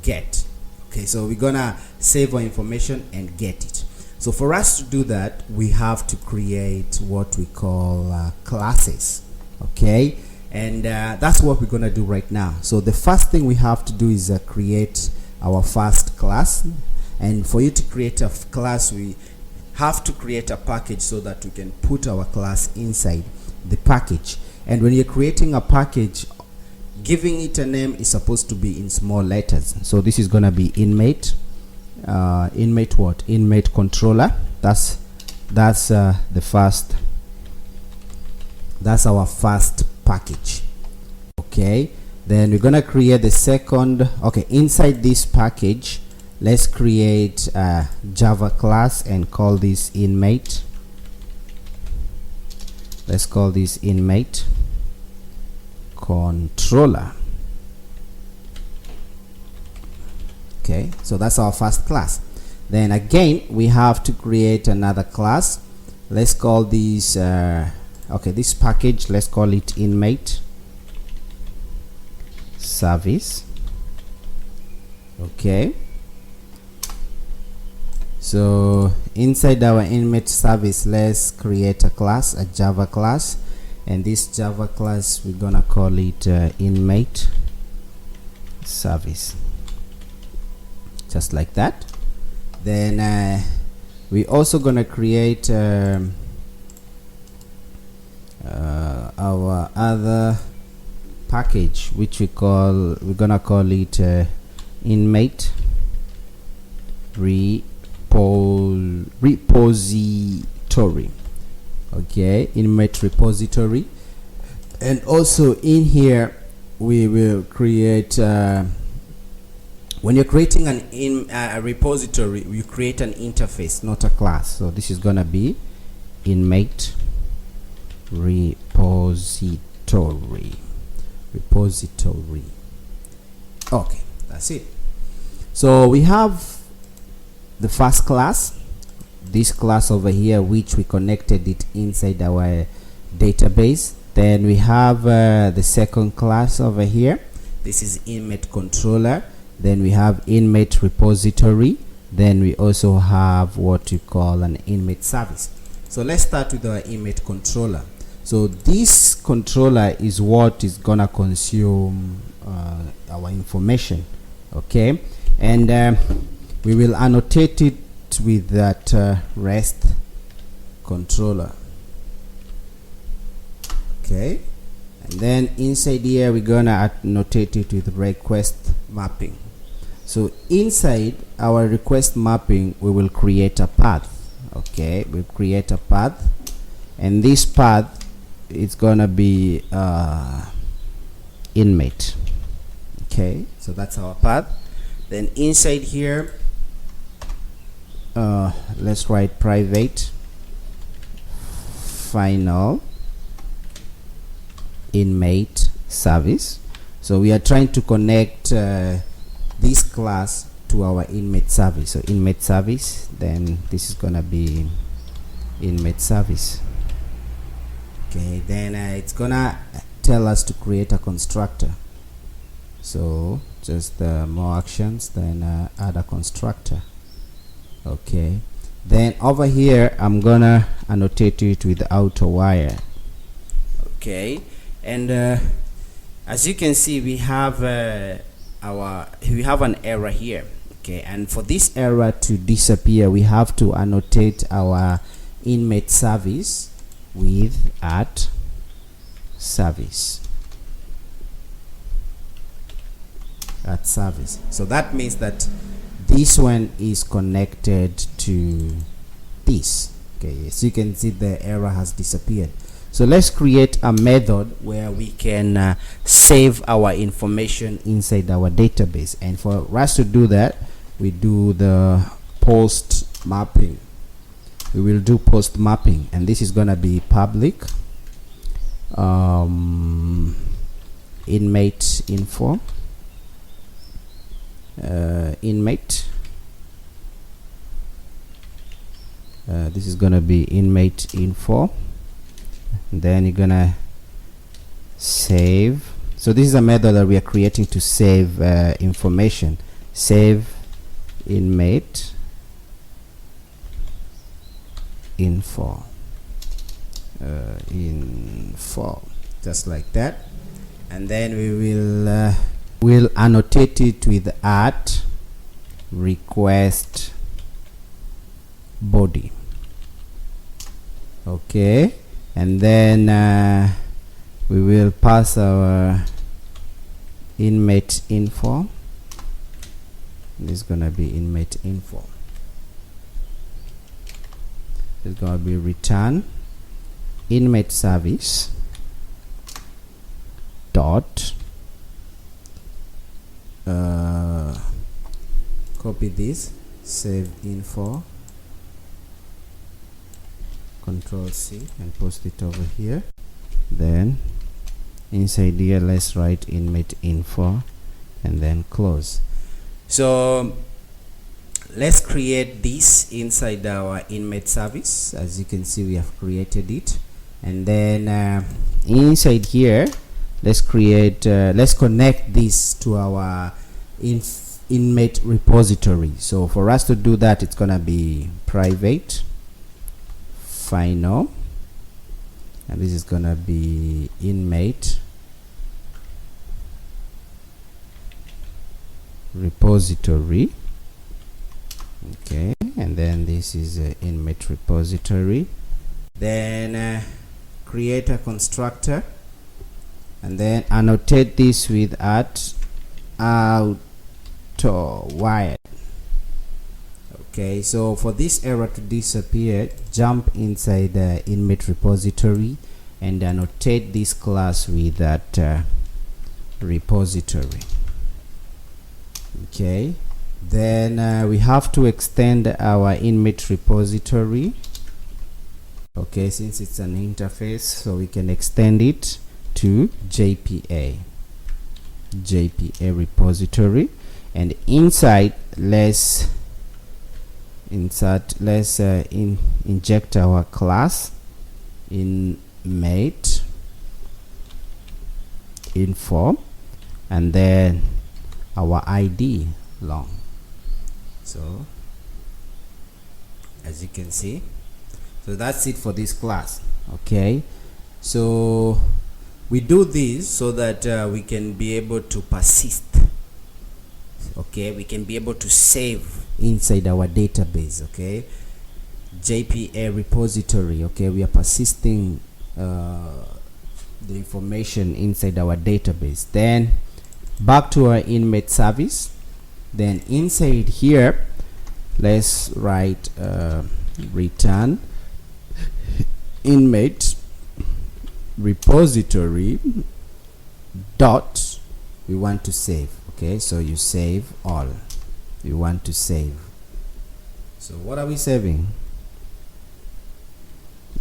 get. Okay, so we're gonna save our information and get it. So for us to do that, we have to create what we call classes. Okay, and that's what we're gonna do right now. So the first thing we have to do is create our first class, and for you to create a class, we have to create a package so that we can put our class inside the package. And when you're creating a package, giving it a name is supposed to be in small letters. So this is gonna be inmate, inmate what? Inmate controller. That's the first. That's our first package. Okay, then we're gonna create the second. Okay, inside this package, let's create a Java class and call this inmate. Let's call this inmate controller. Okay, so that's our first class. Then again we have to create another class. Let's call this okay, this package, let's call it inmate service. Okay, so inside our inmate service, let's create a class, a Java class, and this Java class we're gonna call it inmate service, just like that. Then we also gonna create our other package, which we're gonna call it inmate repository. Okay, inmate repository. And also in here we will create when you're creating a repository, you create an interface, not a class. So this is gonna be inmate repository. Okay, that's it. So we have the first class, this class over here, which we connected it inside our database. Then we have the second class over here. This is inmate controller. Then we have inmate repository. Then we also have what you call an inmate service. So let's start with our inmate controller. So this controller is what is gonna consume our information. Okay, and we will annotate it with that rest controller. Okay, and then inside here we're gonna annotate it with request mapping. So inside our request mapping we will create a path. Okay, we'll create a path, and this path it's gonna be inmate. Okay, so that's our path. Then inside here let's write private final inmate service. So we are trying to connect this class to our inmate service. So inmate service, then this is gonna be inmate service. Okay, then it's gonna tell us to create a constructor. So just more actions, then add a constructor. Okay, then over here I'm gonna annotate it with outer wire. Okay, and as you can see we have an error here. Okay, and for this error to disappear we have to annotate our inmate service with @service. @service. So that means that this one is connected to this. Okay, so you can see the error has disappeared. So let's create a method where we can save our information inside our database, and for us to do that we do the post mapping. We will do post mapping, and this is gonna be public inmate info, inmate. This is gonna be inmate info, and then you're gonna save. So this is a method that we are creating to save information. Save inmate info, info, just like that. And then we will annotate it with @request body. Okay, and then we will pass our inmate info. This is gonna be inmate info. It's gonna be return inmate service dot copy this, save info, Control-C and post it over here. Then inside here let's write inmate info and then close. So let's create this inside our inmate service. As you can see, we have created it, and then inside here let's create let's connect this to our inmate repository. So for us to do that, it's gonna be private final, and this is gonna be inmate repository. Okay, and then this is inmate repository. Then create a constructor, and then annotate this with @auto_wired. Okay, so for this error to disappear, jump inside the inmate repository and annotate this class with that repository. Okay, then we have to extend our inmate repository. Okay, since it's an interface, so we can extend it to JPA repository, and inside let's inject our class inmate info, and then our ID long. So as you can see, so that's it for this class. Okay, so we do this so that we can be able to persist. Okay, we can be able to save inside our database. Okay, JPA repository. Okay, we are persisting the information inside our database. Then back to our inmate service. Then inside here let's write return inmate repository dot we want to save. Okay, so you save all you want to save. So what are we saving?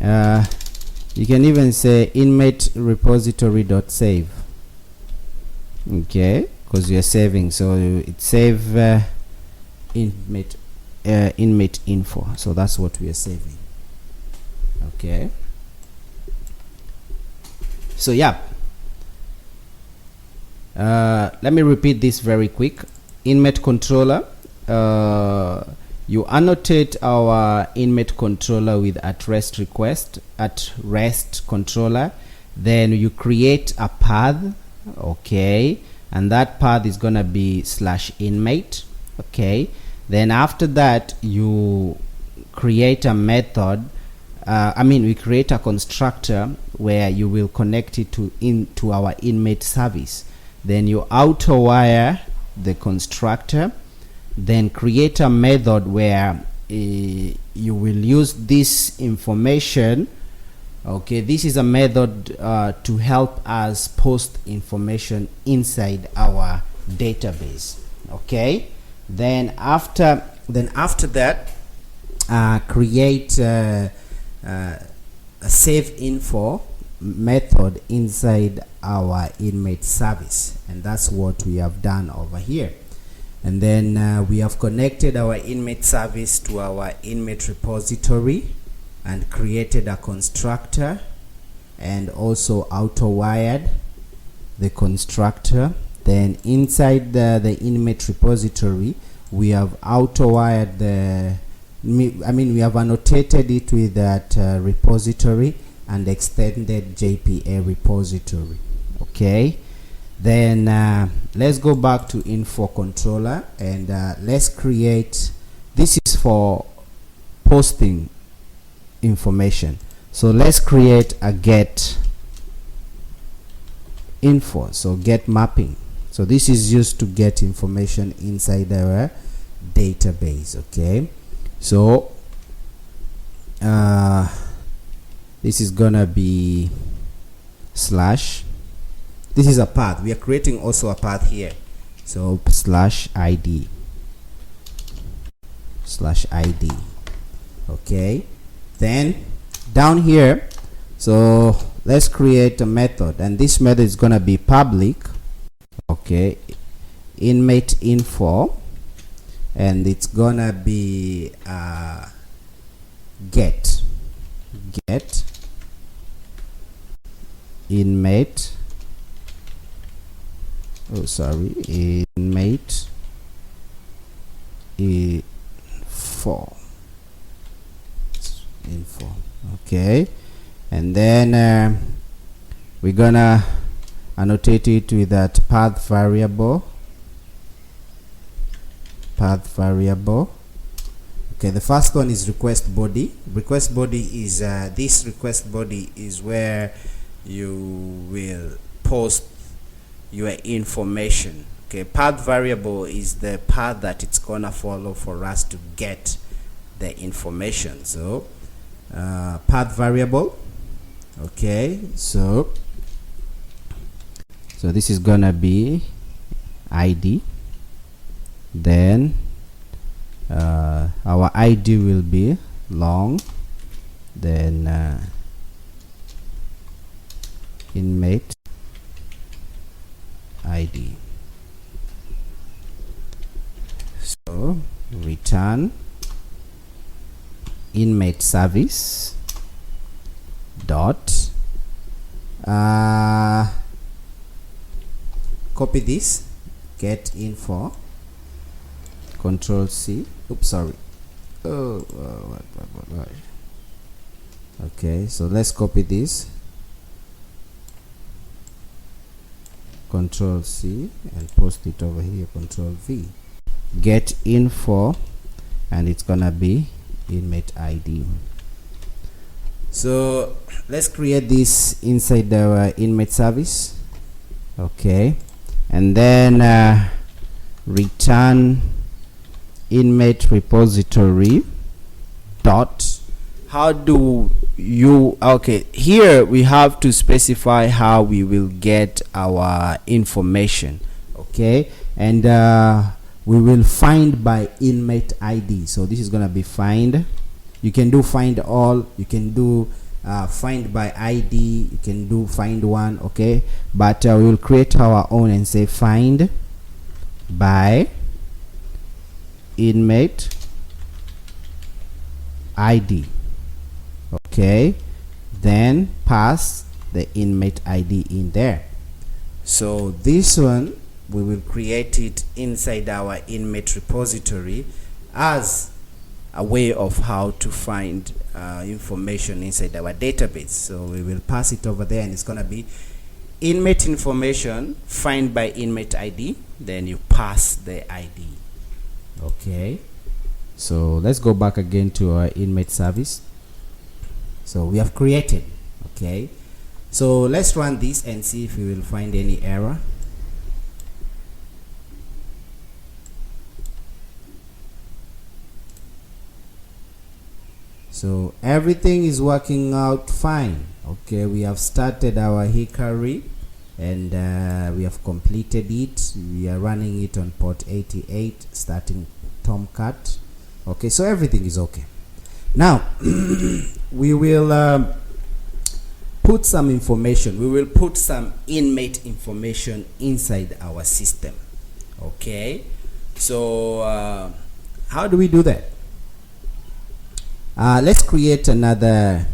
You can even say inmate repository dot save. Okay, because we are saving, so it save inmate info. So that's what we are saving. Okay, so yeah, let me repeat this very quick. Inmate controller, you annotate our inmate controller with @rest request @rest controller. Then you create a path. Okay, and that path is gonna be /inmate. Okay, then after that you create a method. We create a constructor where you will connect it to our inmate service. Then you auto wire the constructor, then create a method where you will use this information. Okay, this is a method to help us post information inside our database. Okay, then after that create a save info method inside our inmate service, and that's what we have done over here. And then we have connected our inmate service to our inmate repository and created a constructor, and also auto wired the constructor. Then inside the inmate repository, we have auto wired we have annotated it with that repository and extended JPA repository. Okay, then let's go back to info controller, and let's create, this is for posting information, so let's create a get info, so get mapping. So this is used to get information inside our database. Okay, so this is gonna be slash, this is a path, we are creating also a path here, so /id. Okay, then down here, so let's create a method, and this method is gonna be public. Okay, inmate info, and it's gonna be get inmate, inmate info. Okay, and then we're gonna annotate it with that path variable. Okay, the first one is request body. Request body is this request body is where you will post your information. Okay, path variable is the path that it's gonna follow for us to get the information. So path variable. Okay, so this is gonna be ID, then our ID will be long, then inmate ID. So return inmate service dot copy this, get info, control C, oops, sorry, okay, so let's copy this, control C, and post it over here, control V, get info, and it's gonna be inmate ID. So let's create this inside our inmate service. Okay, and then return inmate repository dot, how do you, okay, here we have to specify how we will get our information. Okay, and we will find by inmate ID. So this is gonna be find. You can do find all, you can do find by ID, you can do find one. Okay, but we will create our own and say find by inmate ID. Okay, then pass the inmate ID in there. So this one we will create it inside our inmate repository as a way of how to find information inside our database. So we will pass it over there, and it's gonna be inmate information find by inmate ID, then you pass the ID. Okay, so let's go back again to our inmate service. So we have created. Okay, so let's run this and see if we will find any error. So everything is working out fine. Okay, we have started our hickory, and we have completed it. We are running it on port 88, starting Tomcat. Okay, so everything is okay. Now we will put some information. We will put some inmate information inside our system. Okay, so how do we do that? Let's create another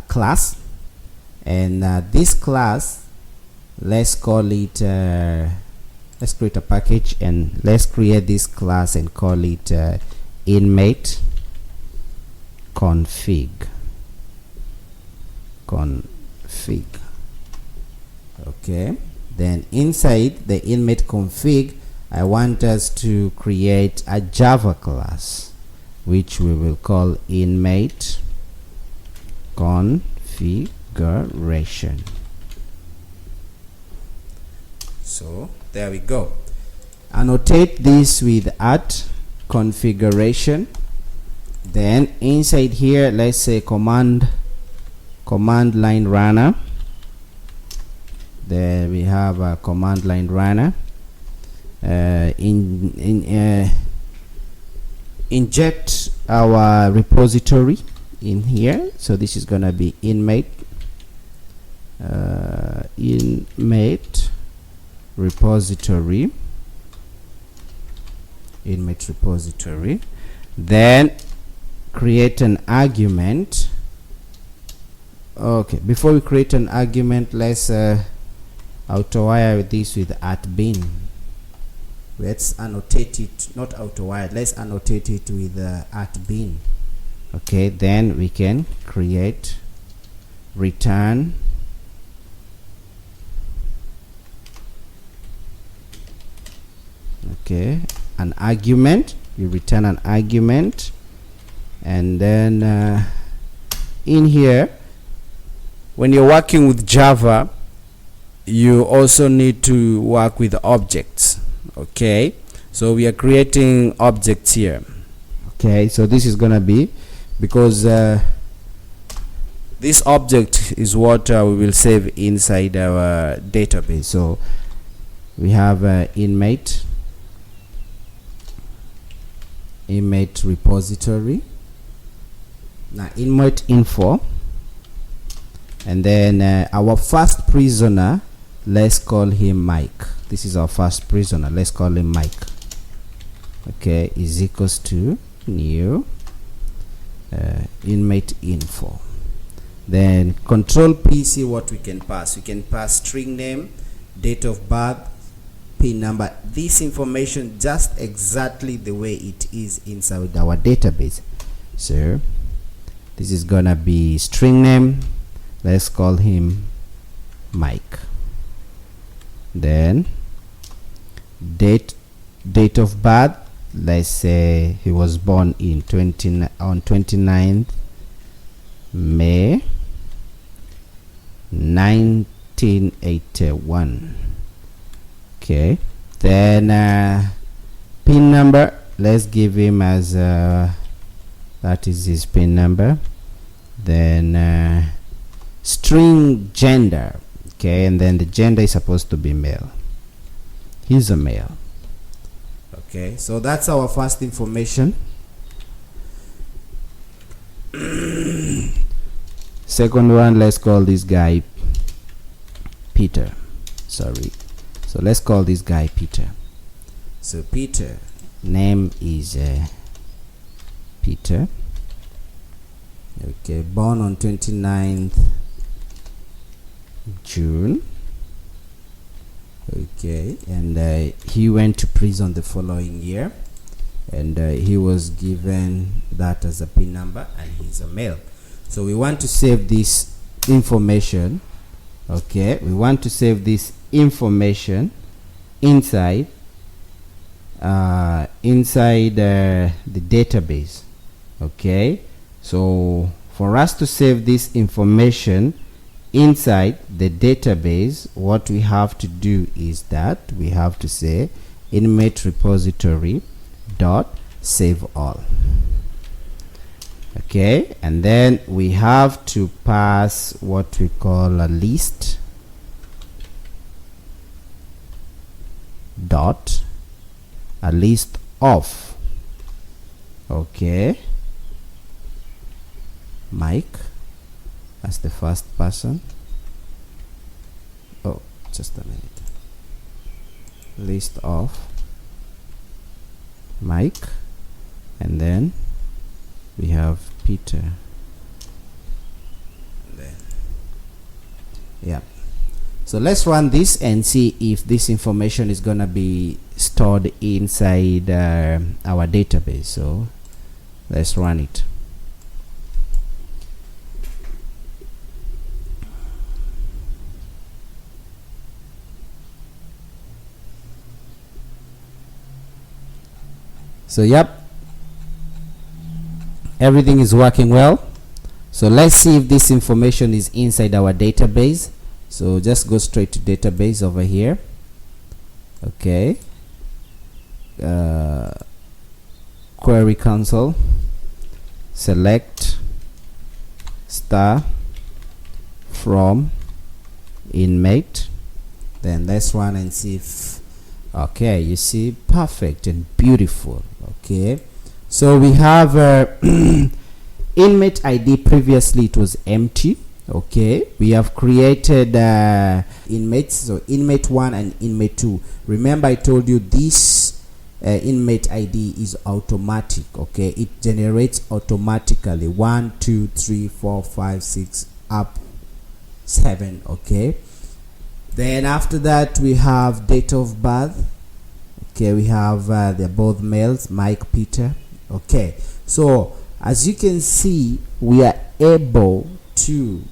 class, and this class, let's call it let's create a package, and let's create this class and call it inmate config. Okay, then inside the inmate config, I want us to create a Java class which we will call inmate configuration. So there we go. Annotate this with @configuration. Then inside here, let's say command line runner. There we have a command line runner. Inject our repository in here. So this is gonna be inmate repository. Then create an argument. Okay, before we create an argument, let's auto-wire this with @bin. Let's annotate it, not auto-wire, let's annotate it with @bin. Okay, then we can create return an argument. You return an argument, and then in here, when you're working with Java, you also need to work with objects. Okay, so we are creating objects here. Okay, so this is gonna be, because this object is what we will save inside our database. So we have inmate repository, now inmate info, and then our first prisoner, let's call him Mike. This is our first prisoner, let's call him Mike. Okay, is equals to new inmate info. Then control P, see what we can pass. We can pass string name, date of birth, PIN number. This information just exactly the way it is inside our database. So this is gonna be string name, let's call him Mike. Then date of birth, let's say he was born in 29th May 1981. Okay, then PIN number, let's give him as that is his PIN number. Then string gender. Okay, and then the gender is supposed to be male. He's a male. Okay, so that's our first information. Second one, let's call this guy Peter. Sorry, so let's call this guy Peter. So Peter, name is Peter. Okay, born on 29th June. Okay, and he went to prison the following year, and he was given that as a PIN number, and he's a male. So we want to save this information. Okay, we want to save this information inside the database. Okay, so for us to save this information inside the database, what we have to do is that we have to say inmate repository dot save all. Okay, and then we have to pass what we call a list of. Okay, Mike as the first person. Oh, just a minute. List of Mike, and then we have Peter. Then, yeah. So let's run this and see if this information is gonna be stored inside our database. So let's run it. So yep, everything is working well. So let's see if this information is inside our database. So just go straight to database over here. Okay, query console, select star from inmate, then let's run and see if, okay, you see, perfect and beautiful. Okay, so we have inmate ID. Previously it was empty. Okay, we have created inmates, so inmate 1 and inmate 2. Remember I told you this inmate ID is automatic. Okay, it generates automatically 1 2 3 4 5 6 up 7. Okay, then after that we have date of birth. Okay, we have they're both males, Mike, Peter. Okay, so as you can see, we are able to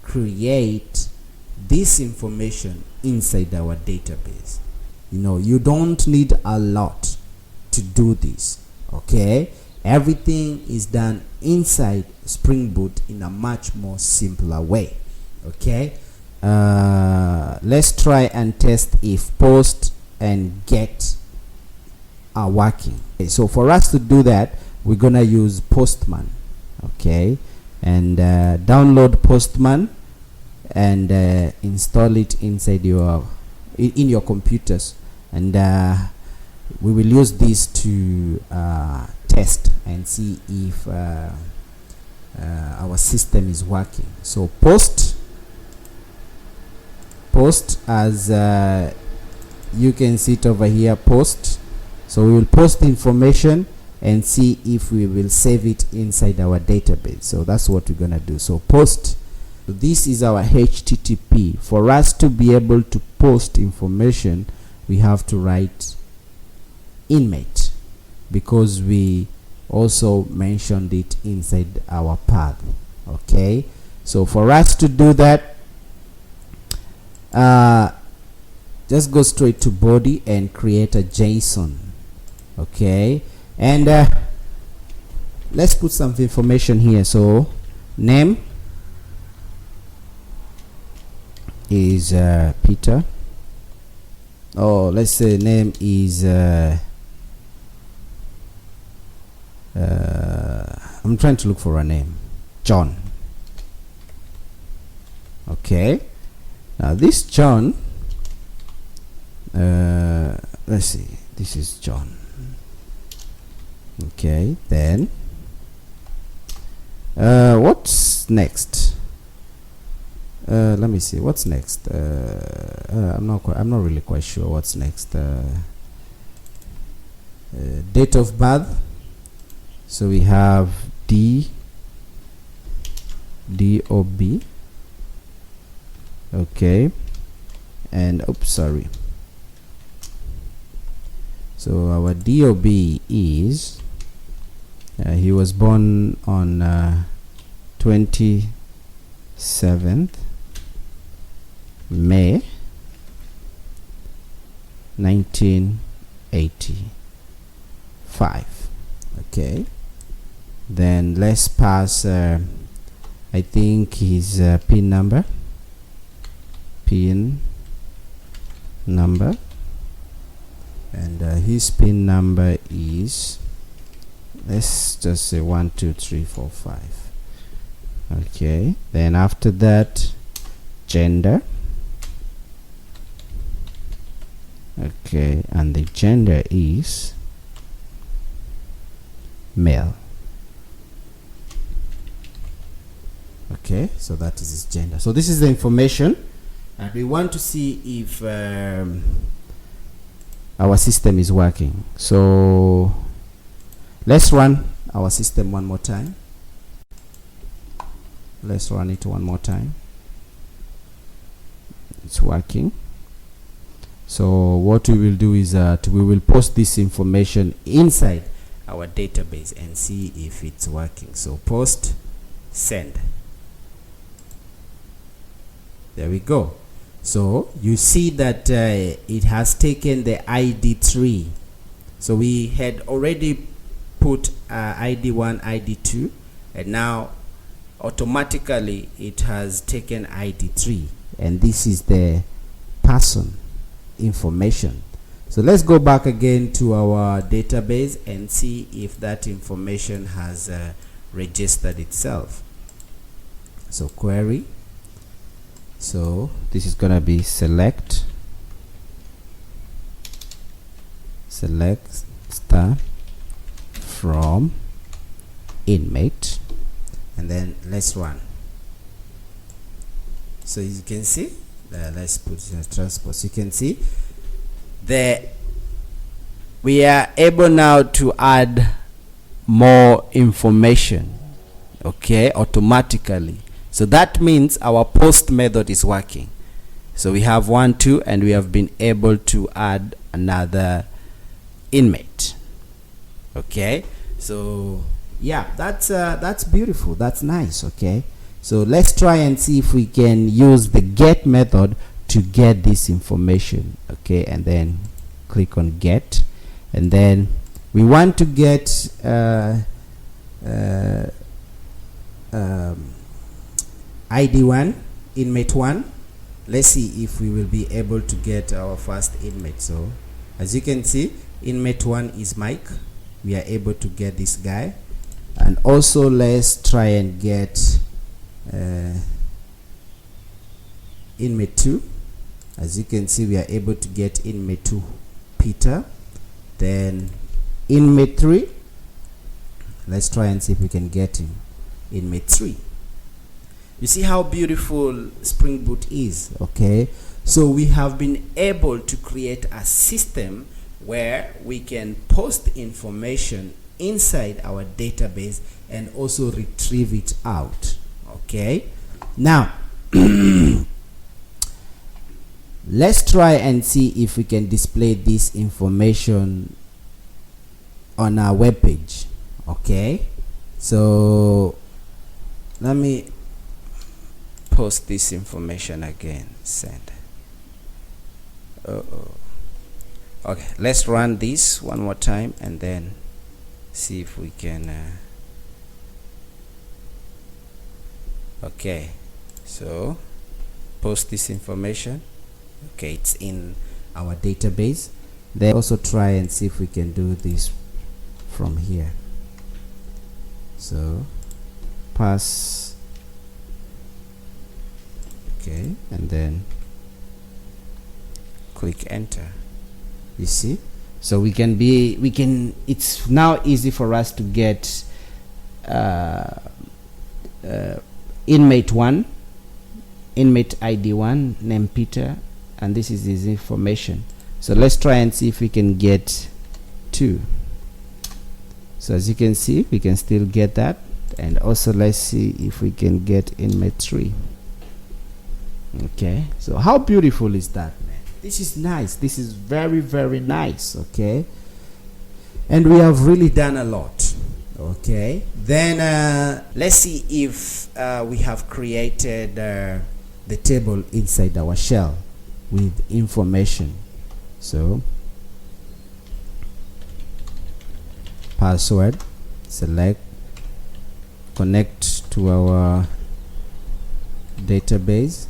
create this information inside our database. You know, you don't need a lot to do this. Okay, everything is done inside Spring Boot in a much more simpler way. Okay, let's try and test if post and get are working. Okay, so for us to do that, we're gonna use Postman. Okay, and download Postman and install it inside your in your computers, and we will use this to test and see if our system is working. So post as you can see it over here, post. So we will post the information and see if we will save it inside our database. So that's what we're gonna do. So post. So this is our HTTP. For us to be able to post information, we have to write inmate, because we also mentioned it inside our path. Okay, so for us to do that, just go straight to body and create a JSON. Okay, and let's put some information here. So name is Peter. Oh, let's say name is I'm trying to look for a name, John. Okay, now this John, let's see, this is John. Okay, then what's next? Let me see what's next. I'm not really quite sure what's next. Date of birth. So we have DOB. Okay, and oops, sorry. So our DOB is he was born on 27th May 1985. Okay, then let's pass I think his PIN number, and his PIN number is, let's just say 1 2 3 4 5. Okay, then after that, gender. Okay, and the gender is male. Okay, so that is his gender. So this is the information, and we want to see if our system is working. So let's run our system one more time. Let's run it one more time. It's working. So what we will do is that we will post this information inside our database and see if it's working. So post, send. There we go. So you see that it has taken the ID 3. So we had already put ID 1, ID 2, and now automatically it has taken ID 3, and this is the person information. So let's go back again to our database and see if that information has registered itself. So query. So this is gonna be select star from inmate, and then let's run. So as you can see, let's put in a transport. So you can see we are able now to add more information, okay, automatically. So that means our post method is working. So we have 1, 2, and we have been able to add another inmate. Okay, so yeah, that's beautiful. That's nice. Okay, so let's try and see if we can use the get method to get this information. Okay, and then click on get, and then we want to get ID 1, inmate 1. Let's see if we will be able to get our first inmate. So as you can see, inmate 1 is Mike. We are able to get this guy, and also let's try and get inmate 2. As you can see, we are able to get inmate 2 Peter. Then inmate 3, let's try and see if we can get him, inmate 3. You see how beautiful Spring Boot is. Okay, so we have been able to create a system where we can post information inside our database and also retrieve it out. Okay, now let's try and see if we can display this information on our web page. Okay, so let me post this information again. Send. Okay, let's run this one more time and then see if we can okay, so post this information. Okay, it's in our database. Then also try and see if we can do this from here. So pass, okay, and then click enter. You see, so it's now easy for us to get inmate 1, inmate ID 1, name Peter, and this is his information. So let's try and see if we can get 2. So as you can see, we can still get that, and also let's see if we can get inmate 3. Okay, so how beautiful is that, man? This is nice. This is very, very nice. Okay, and we have really done a lot. Okay, then let's see if we have created the table inside our shell with information. So password, select, connect to our database.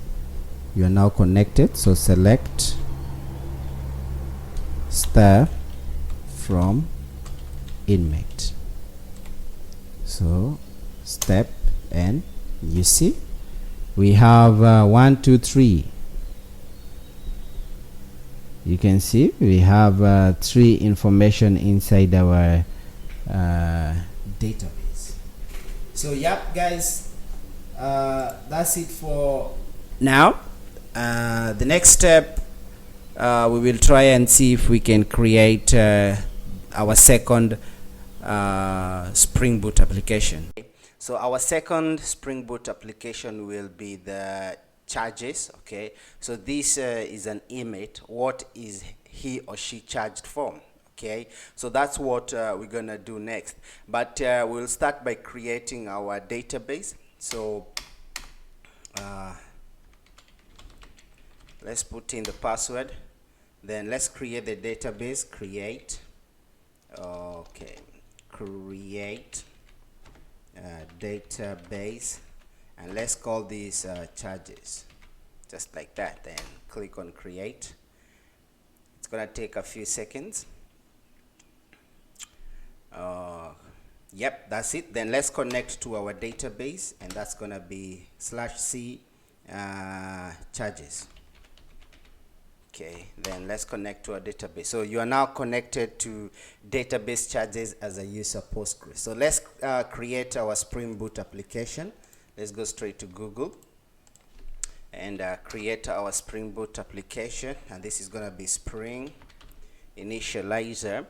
You are now connected, so select star from inmate. So step, and you see we have 1, 2, 3. You can see we have 3 information inside our database. So yep, guys, That's it for now. The next step, we will try and see if we can create our second Spring Boot application. So our second Spring Boot application will be the charges. Okay, so this is an inmate. What is he or she charged for? Okay, so that's what we're gonna do next, but we'll start by creating our database. So let's put in the password, then let's create the database. Create, okay, create database, and let's call these charges, just like that. Then click on create. It's gonna take a few seconds. Yep, that's it. Then let's connect to our database, and that's gonna be /c charges. Okay, then let's connect to our database. So you are now connected to database charges as a user Postgres. So let's create our Spring Boot application. Let's go straight to Google and create our Spring Boot application, and this is gonna be Spring Initializer.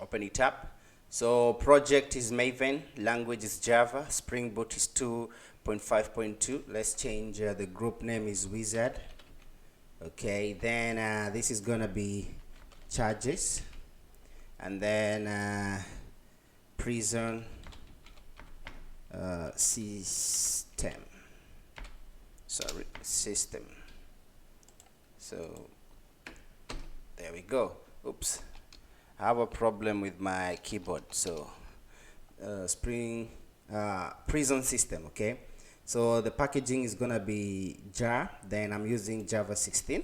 Open it up. So project is Maven, language is Java, Spring Boot is 2.5.2. Let's change the group name is Wizard. Okay, then this is gonna be charges, and then prison system. Sorry, system. So there we go. Oops, I have a problem with my keyboard. So Spring prison system. Okay, so the packaging is gonna be jar, then I'm using Java 16.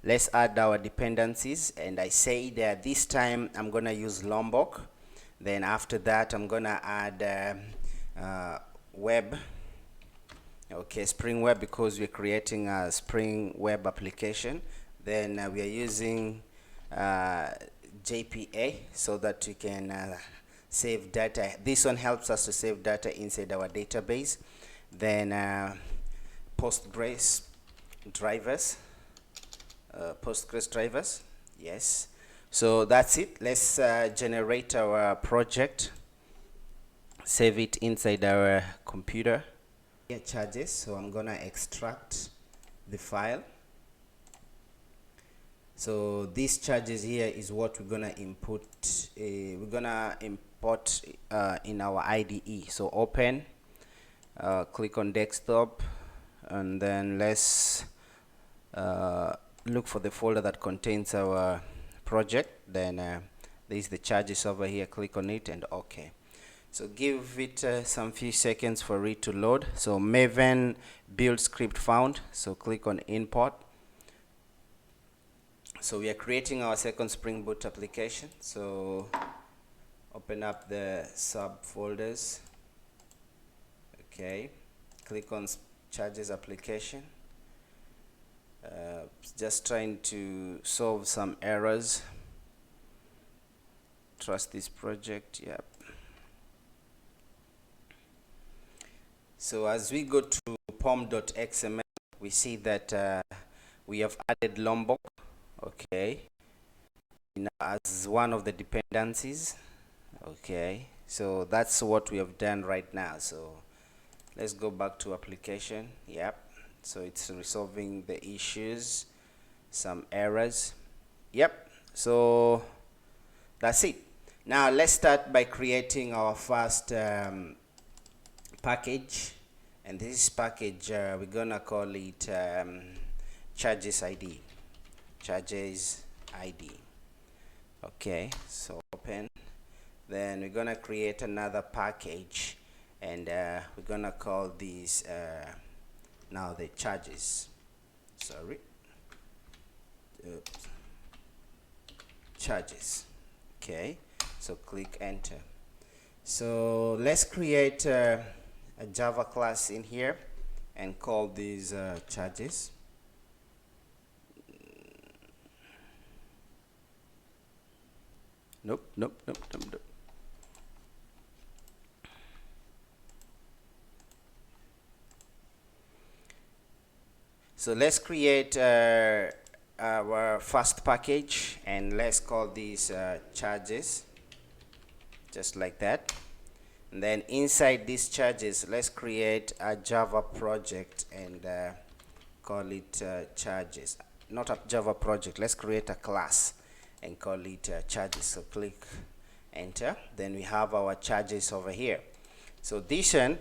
Let's add our dependencies, and I say that this time I'm gonna use Lombok. Then after that I'm gonna add web. Okay, Spring Web, because we're creating a Spring Web application. Then we are using JPA so that we can save data. This one helps us to save data inside our database. Then Postgres drivers, yes. So that's it. Let's generate our project, save it inside our computer. Here, charges. So I'm gonna extract the file. So these charges here is what we're gonna input. We're gonna import in our IDE. So open, click on desktop, and then let's look for the folder that contains our project. Then there's the charges over here. Click on it and okay. So give it some few seconds for it to load. So Maven build script found. So click on import. So we are creating our second Spring Boot application. So open up the subfolders. Okay, click on charges application. Just trying to solve some errors. Trust this project. Yep. So as we go to pom.xml, we see that we have added Lombok, okay, as one of the dependencies. Okay, so that's what we have done right now. So let's go back to application. Yep, so it's resolving the issues, some errors. Yep, so that's it. Now let's start by creating our first package, and this package we're gonna call it charges ID. Charges ID. Okay, so open. Then we're gonna create another package, and we're gonna call this now the charges. Sorry. Oops. Charges. Okay, so click enter. So let's create a Java class in here and call these charges. Nope. So let's create our first package, and let's call these charges, just like that. And then inside these charges, let's create a Java project and call it charges. Not a Java project, let's create a class and call it charges. So click enter, then we have our charges over here. So this one,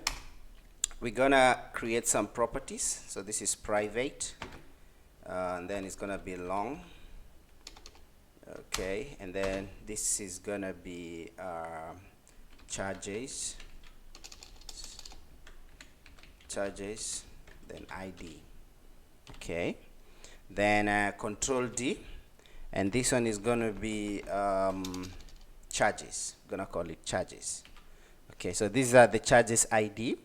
we're gonna create some properties. So this is private, and then it's gonna be long, okay, and then this is gonna be charges, then ID, okay, then control D, and this one is gonna be charges. I'm gonna call it charges. Okay, so these are the charges ID,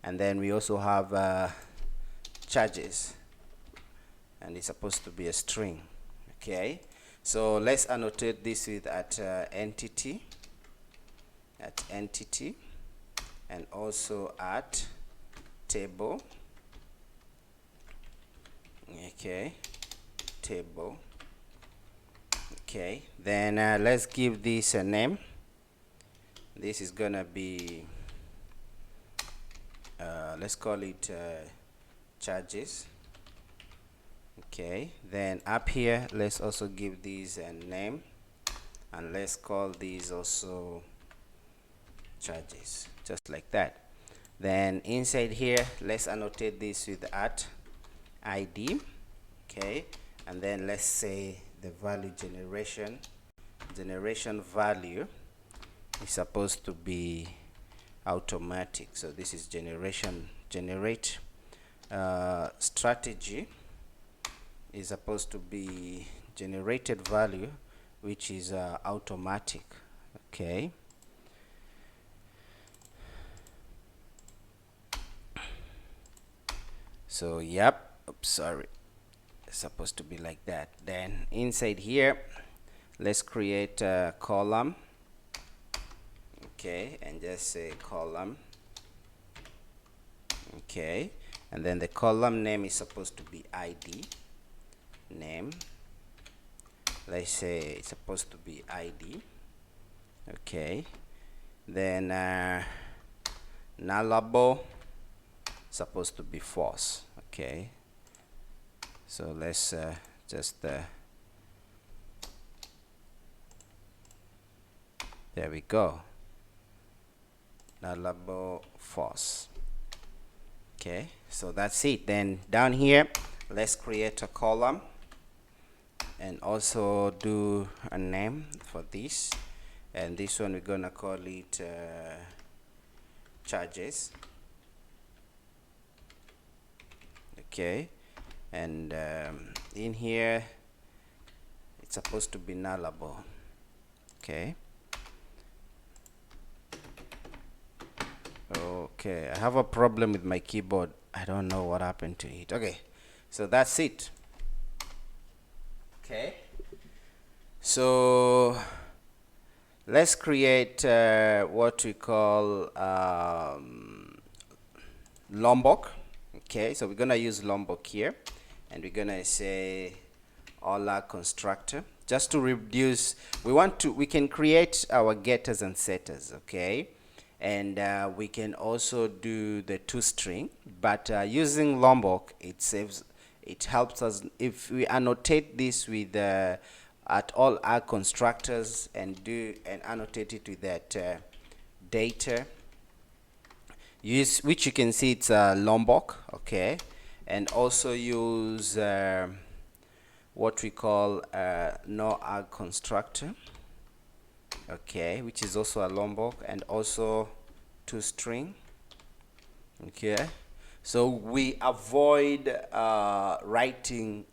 and then we also have charges, and it's supposed to be a string. Okay, so let's annotate this with at entity, and also at table. Okay, table. Okay, then let's give this a name. This is gonna be let's call it charges. Okay, then up here let's also give these a name, and let's call these also charges, just like that. Then inside here, let's annotate this with at ID. Okay, and then let's say the value generation value is supposed to be automatic. So this is generate strategy is supposed to be generated value, which is automatic. Okay, so yep, oops, sorry, it's supposed to be like that. Then inside here, let's create a column. Okay, and just say column. Okay, and then the column name is supposed to be ID name. Let's say it's supposed to be ID. Okay, then nullable supposed to be false. Okay, so let's just there we go, nullable false. Okay, so that's it. Then down here, let's create a column and also do a name for this, and this one we're gonna call it charges. Okay, and in here it's supposed to be nullable. Okay, okay, I have a problem with my keyboard. I don't know what happened to it. Okay, so that's it. Okay, so let's create what we call Lombok. Okay, so we're gonna use Lombok here, and we're gonna say Ola constructor, just to reduce. We can create our getters and setters. Okay, and we can also do the toString, but using Lombok, it helps us if we annotate this with at all our constructors and annotate it with that data, which you can see it's Lombok. Okay, and also use what we call no arg constructor. Okay, which is also a Lombok, and also toString. Okay, so we avoid writing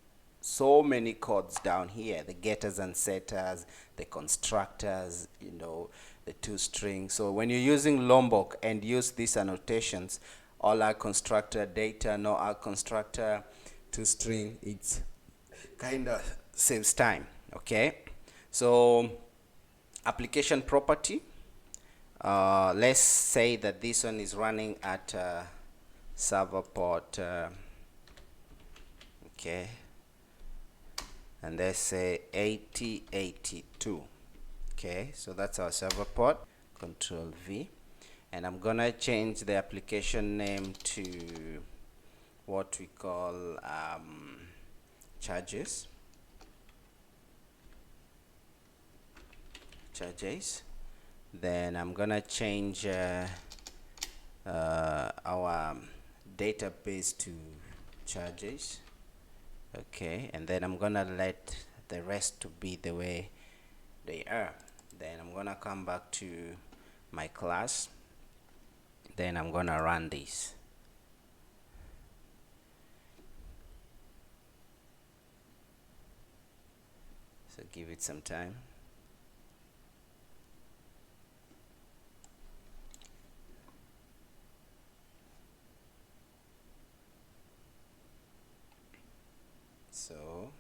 so many codes down here, the getters and setters, the constructors, you know, the toString. So when you're using Lombok and use these annotations, all our constructor, data, no our constructor, toString, it's kind of saves time. Okay, so application property, let's say that this one is running at server port Okay, and let's say 8082. Okay, so that's our server port. Control V, and I'm gonna change the application name to what we call charges. Then I'm gonna change our database to charges. Okay, and then I'm gonna let the rest to be the way they are. Then I'm gonna come back to my class, then I'm gonna run this. So give it some time. So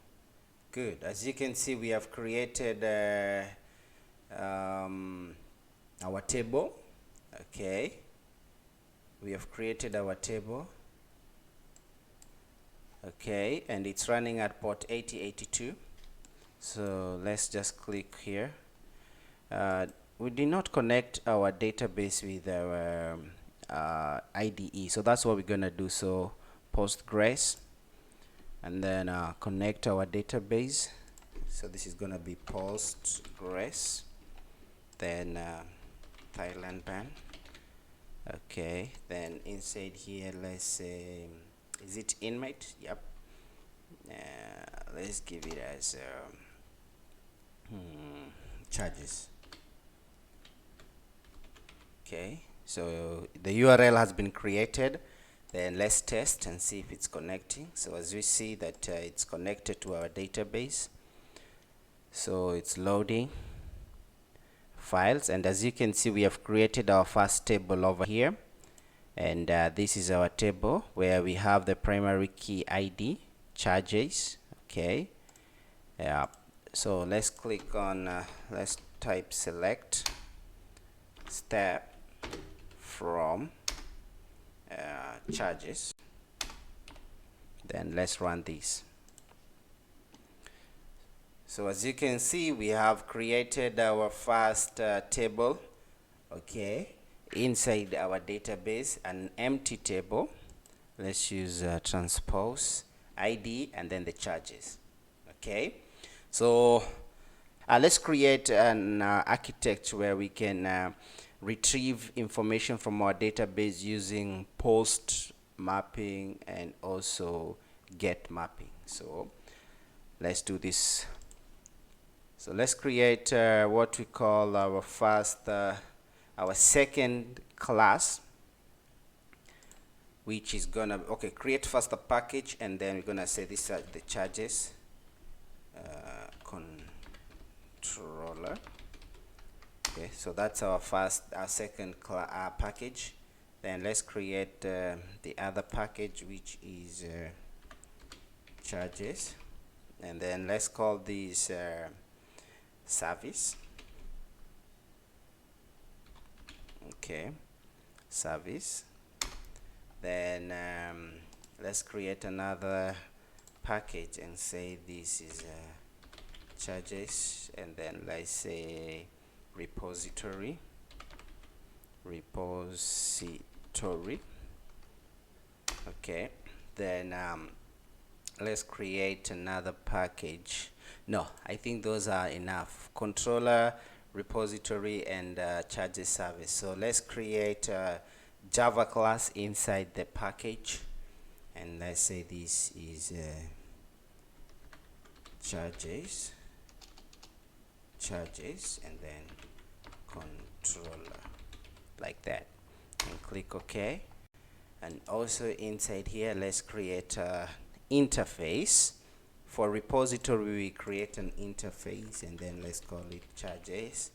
good, as you can see, we have created our table. Okay, we have created our table. Okay, and it's running at port 8082. So let's just click here. We did not connect our database with our IDE, so that's what we're gonna do. So Postgres, and then connect our database. So this is gonna be Postgres, then Thailand ban. Okay, then inside here, let's say, is it inmate? Yep. Let's give it as charges. Okay, so the URL has been created. Then let's test and see if it's connecting. So as we see that it's connected to our database, so it's loading files, and as you can see, we have created our first table over here, and this is our table where we have the primary key ID charges. Okay, yeah, so let's click on let's type select step from charges, then let's run this. So as you can see, we have created our first table, okay, inside our database, an empty table. Let's use transpose ID and then the charges. Okay, so let's create an architecture where we can retrieve information from our database using post mapping and also get mapping. So let's do this. So let's create what we call our first, our second class, which is gonna, okay, create first a package, and then we're gonna say these are the charges, controller. Okay, so that's our second package. Then let's create the other package, which is charges, and then let's call this service. Okay, service. Then let's create another package and say this is charges, and then let's say repository. Okay, then let's create another package. No, I think those are enough. Controller, repository, and charges service. So let's create a Java class inside the package, and let's say this is charges, and then controller, like that, and click OK. And also inside here, let's create a interface. For repository, we create an interface, and then let's call it charges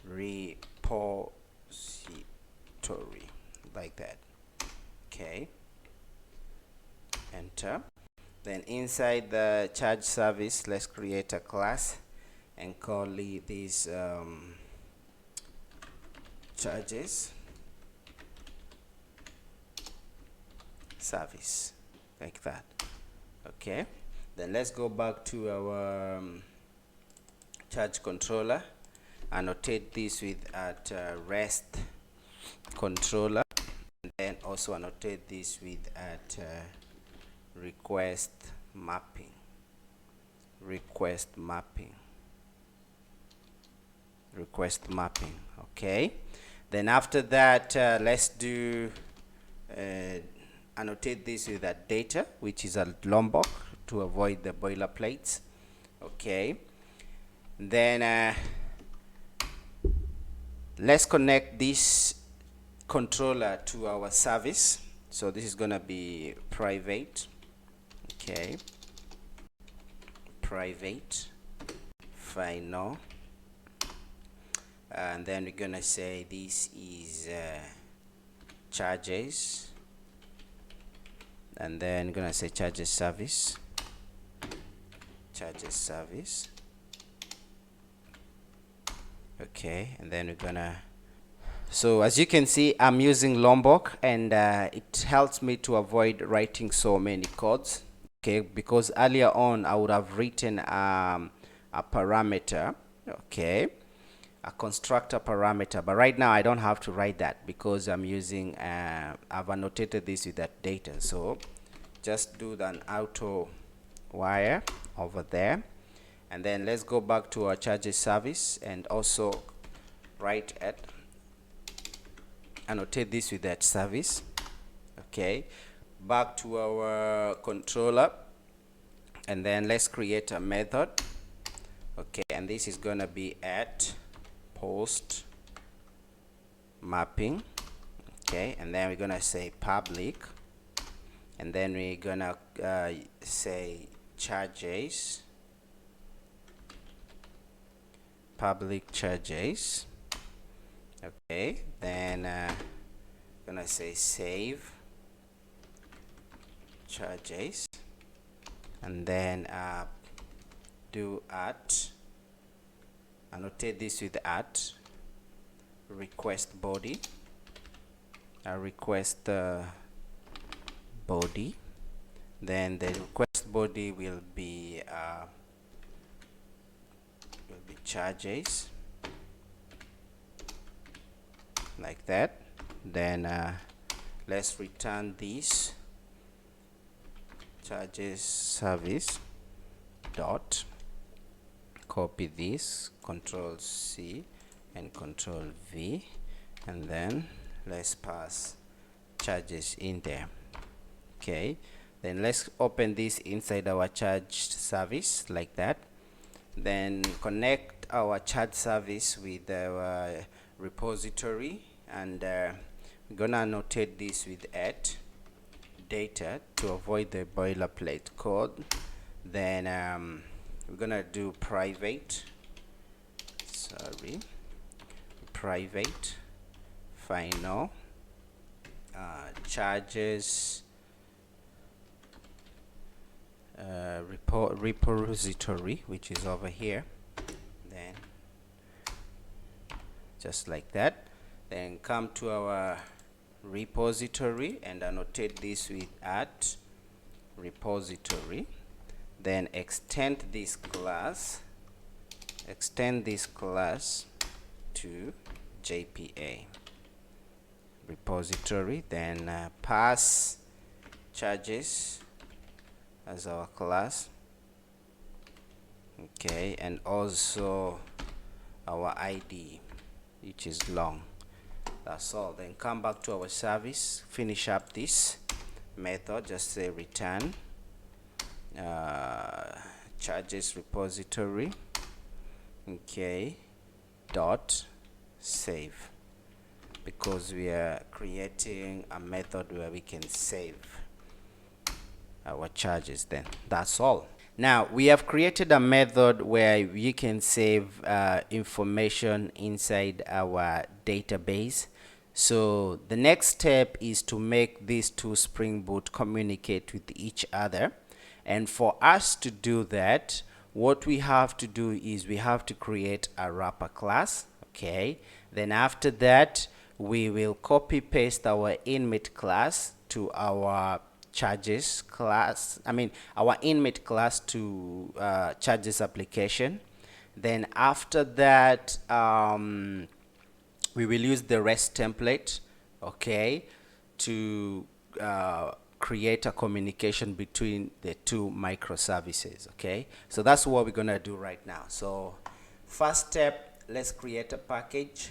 repository, like that. Okay, enter. Then inside the charge service, let's create a class and call it this charges service. like that. Okay, then let's go back to our charge controller, annotate this with at rest controller, and then also annotate this with at request mapping. Okay, then after that let's do annotate this with that data, which is a Lombok, to avoid the boilerplates. Okay, then let's connect this controller to our service. So this is gonna be private. Okay, private final, and then we're gonna say this is charges, and then we're gonna say charges service. Okay, and then we're gonna, so as you can see, I'm using Lombok, and it helps me to avoid writing so many codes. Okay, because earlier on I would have written a parameter, okay, a constructor parameter, but right now I don't have to write that because I'm using I've annotated this with that data. So just do an auto wire over there, and then let's go back to our charges service and also write it, annotate this with that service. Okay, back to our controller, and then let's create a method. Okay, and this is gonna be at post mapping. Okay, and then we're gonna say public, and then we're gonna say charges, public charges. Okay, then gonna say save charges, and then do at, annotate this with at request body, body. Then the request body will be charges, like that. Then let's return this charges service dot, copy this, Control C and Control V, and then let's pass charges in there. Okay, then let's open this inside our charge service like that. Then connect our charge service with our repository, and we're gonna annotate this with at data to avoid the boilerplate code. Then we're gonna do private final charges repository, which is over here. Then just like that. Then come to our repository and annotate this with at repository. Then extend this class to JPA repository. Then pass charges as our class. Okay, and also our ID, which is long. That's all. Then come back to our service, finish up this method, just say return charges repository, okay, dot save, because we are creating a method where we can save our charges. Then that's all. Now we have created a method where you can save information inside our database. So the next step is to make these two Spring Boot communicate with each other. And for us to do that, what we have to do is we have to create a wrapper class. Okay, then after that we will copy paste our inmate class to our charges class, our inmate class to charges application. Then after that, we will use the REST template, okay, to create a communication between the two microservices, okay? So that's what we're gonna do right now. So first step, let's create a package,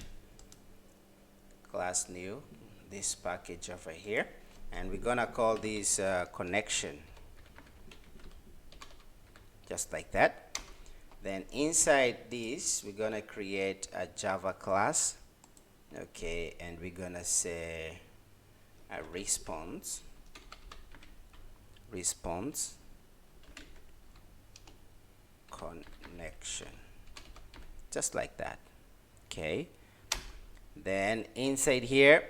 class new, this package over here, and we're gonna call this connection, just like that. Then inside this, we're gonna create a Java class, okay, and we're gonna say a response connection, just like that, okay. Then inside here,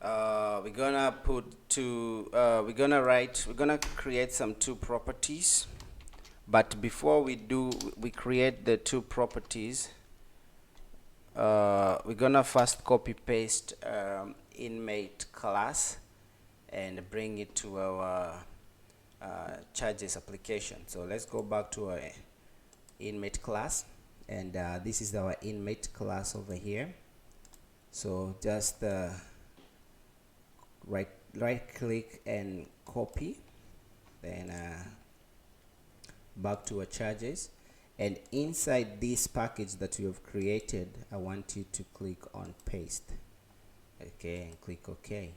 we're gonna create some two properties. But before we create the two properties, we're gonna first copy paste inmate class and bring it to our charges application. So let's go back to our inmate class, and this is our inmate class over here. So just right click and copy, then back to our charges, and inside this package that you have created, I want you to click on paste, okay, and click OK.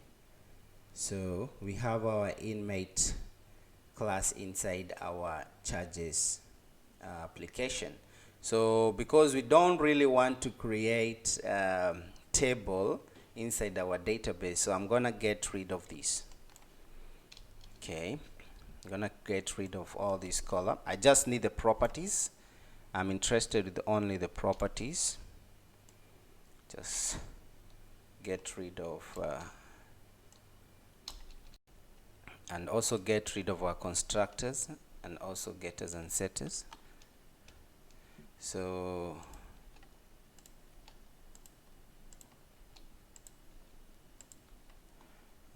So we have our inmate class inside our charges application. So because we don't really want to create table inside our database, so I'm gonna get rid of this, okay. I'm gonna get rid of all these column. I just need the properties. I'm interested with only the properties. Just get rid of and also get rid of our constructors and also getters and setters. So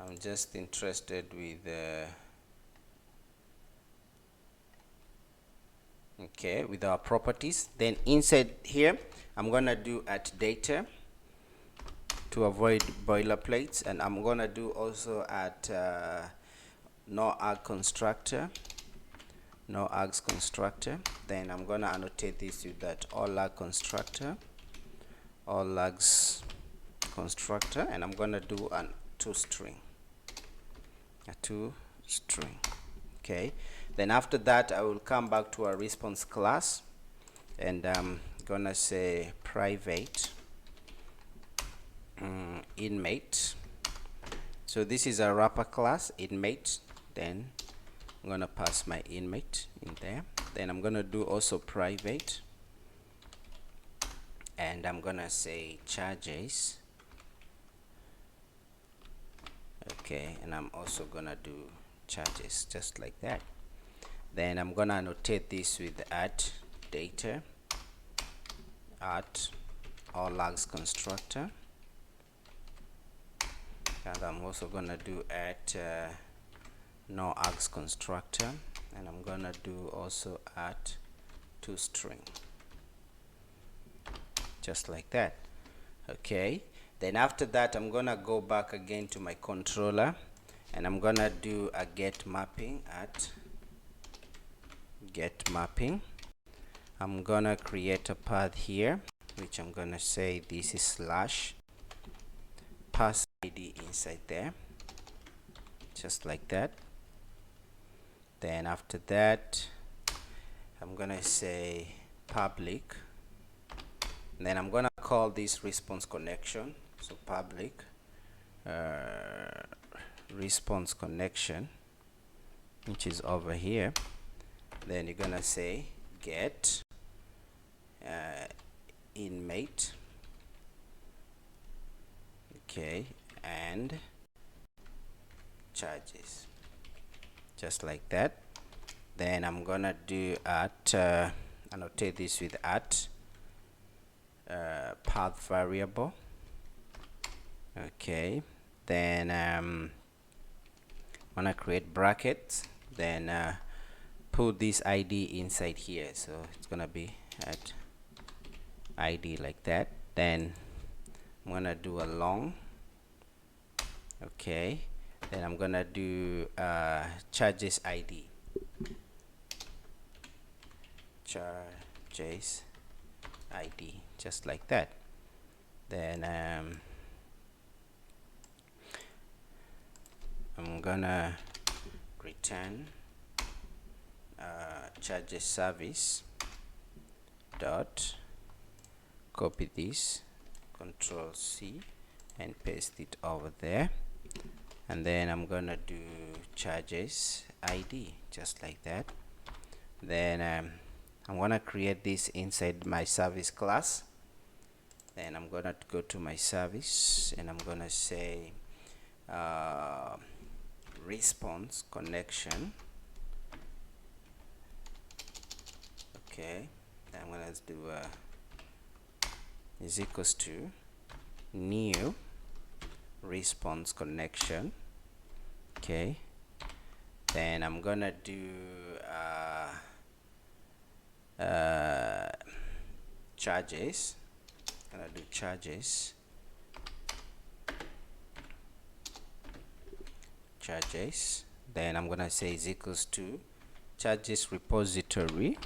I'm just interested with okay, with our properties. Then inside here, I'm gonna do at data to avoid boilerplates, and I'm gonna do also at no arg constructor. Then I'm gonna annotate this with that all arg constructor, and I'm gonna do a toString. Okay. Then after that, I will come back to our response class, and I'm gonna say private inmate. So this is a wrapper class, inmate. Then I'm gonna pass my inmate in there. Then I'm gonna do also private, and I'm gonna say charges, okay, and I'm also gonna do charges, just like that. Then I'm gonna annotate this with at data at all args constructor, and I'm also gonna do at no args constructor, and I'm gonna do also at toString, just like that, okay. Then after that, I'm gonna go back again to my controller, and I'm gonna do a get mapping at get mapping. I'm gonna create a path here, which I'm gonna say this is slash pass ID inside there, just like that. Then after that, I'm gonna say public, and then I'm gonna call this response connection. So public response connection, which is over here. Then you're gonna say get inmate, okay, and charges, just like that. Then I'm gonna do at annotate this with at path variable, okay. Then want to create brackets, then put this ID inside here. So it's gonna be at ID like that. Then I'm gonna do a long. Okay, then I'm gonna do charges ID. Charges ID, just like that. Then I'm gonna return charges service dot, copy this, Control C and paste it over there, and then I'm gonna do charges ID just like that. Then I'm gonna create this inside my service class. Then I'm gonna go to my service and I'm gonna say response connection. Okay, then I'm gonna do is equals to new response connection. Okay, then I'm gonna do charges. I'm gonna do charges then I'm gonna say is equals to charges repository.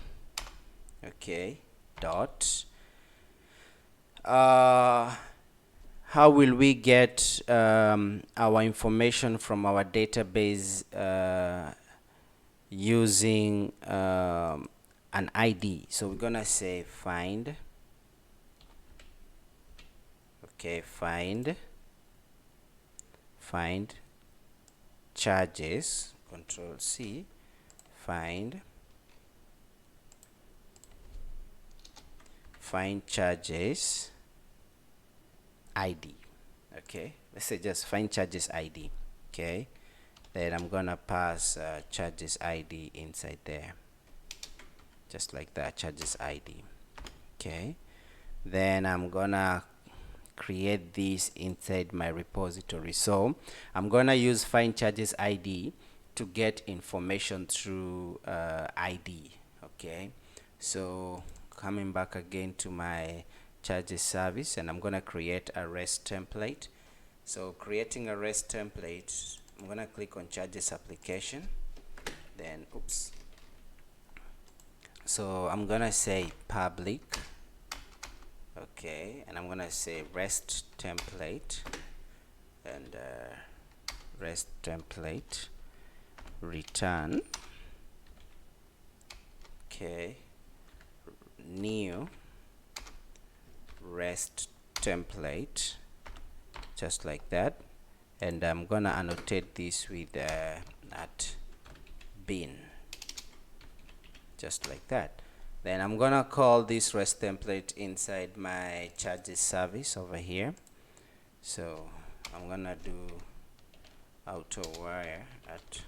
Okay, dot how will we get our information from our database using an ID? So we're gonna say find. Okay, find charges, Control C, find charges ID. Okay, let's say just find charges ID. Okay, then I'm gonna pass charges ID inside there, just like that, charges ID. Okay, then I'm gonna create this inside my repository. So I'm gonna use find charges ID to get information through ID. Okay, so coming back again to my charges service, and I'm gonna create a REST template. So creating a REST template, I'm gonna click on charges application, then so I'm gonna say public. Okay, and I'm gonna say REST template, and REST template return. Okay, new REST template, just like that, and I'm gonna annotate this with at bin, just like that. Then I'm gonna call this REST template inside my charges service over here. So I'm gonna do auto wire at,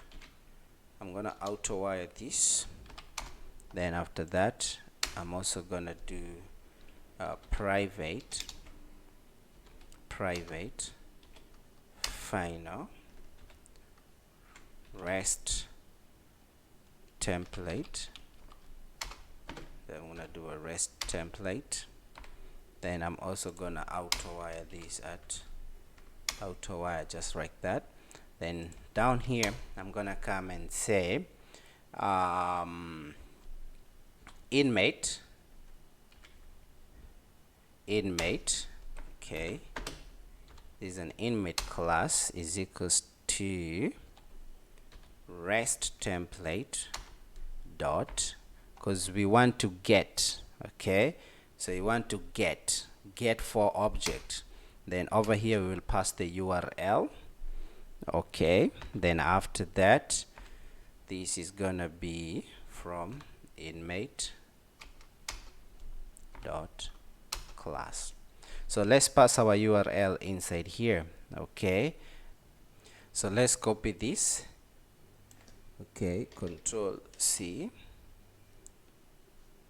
I'm gonna auto wire this. Then after that, I'm also gonna do private final REST template. Then I'm gonna do a REST template. Then I'm also gonna auto wire this at auto wire, just like that. Then down here I'm gonna come and say inmate. Okay, this is an inmate class, is equals to REST template dot, because we want to get. Okay, so you want to get for object. Then over here we will pass the URL. Okay, then after that, this is gonna be from inmate dot class. So let's pass our URL inside here. Okay, so let's copy this. Okay, Control C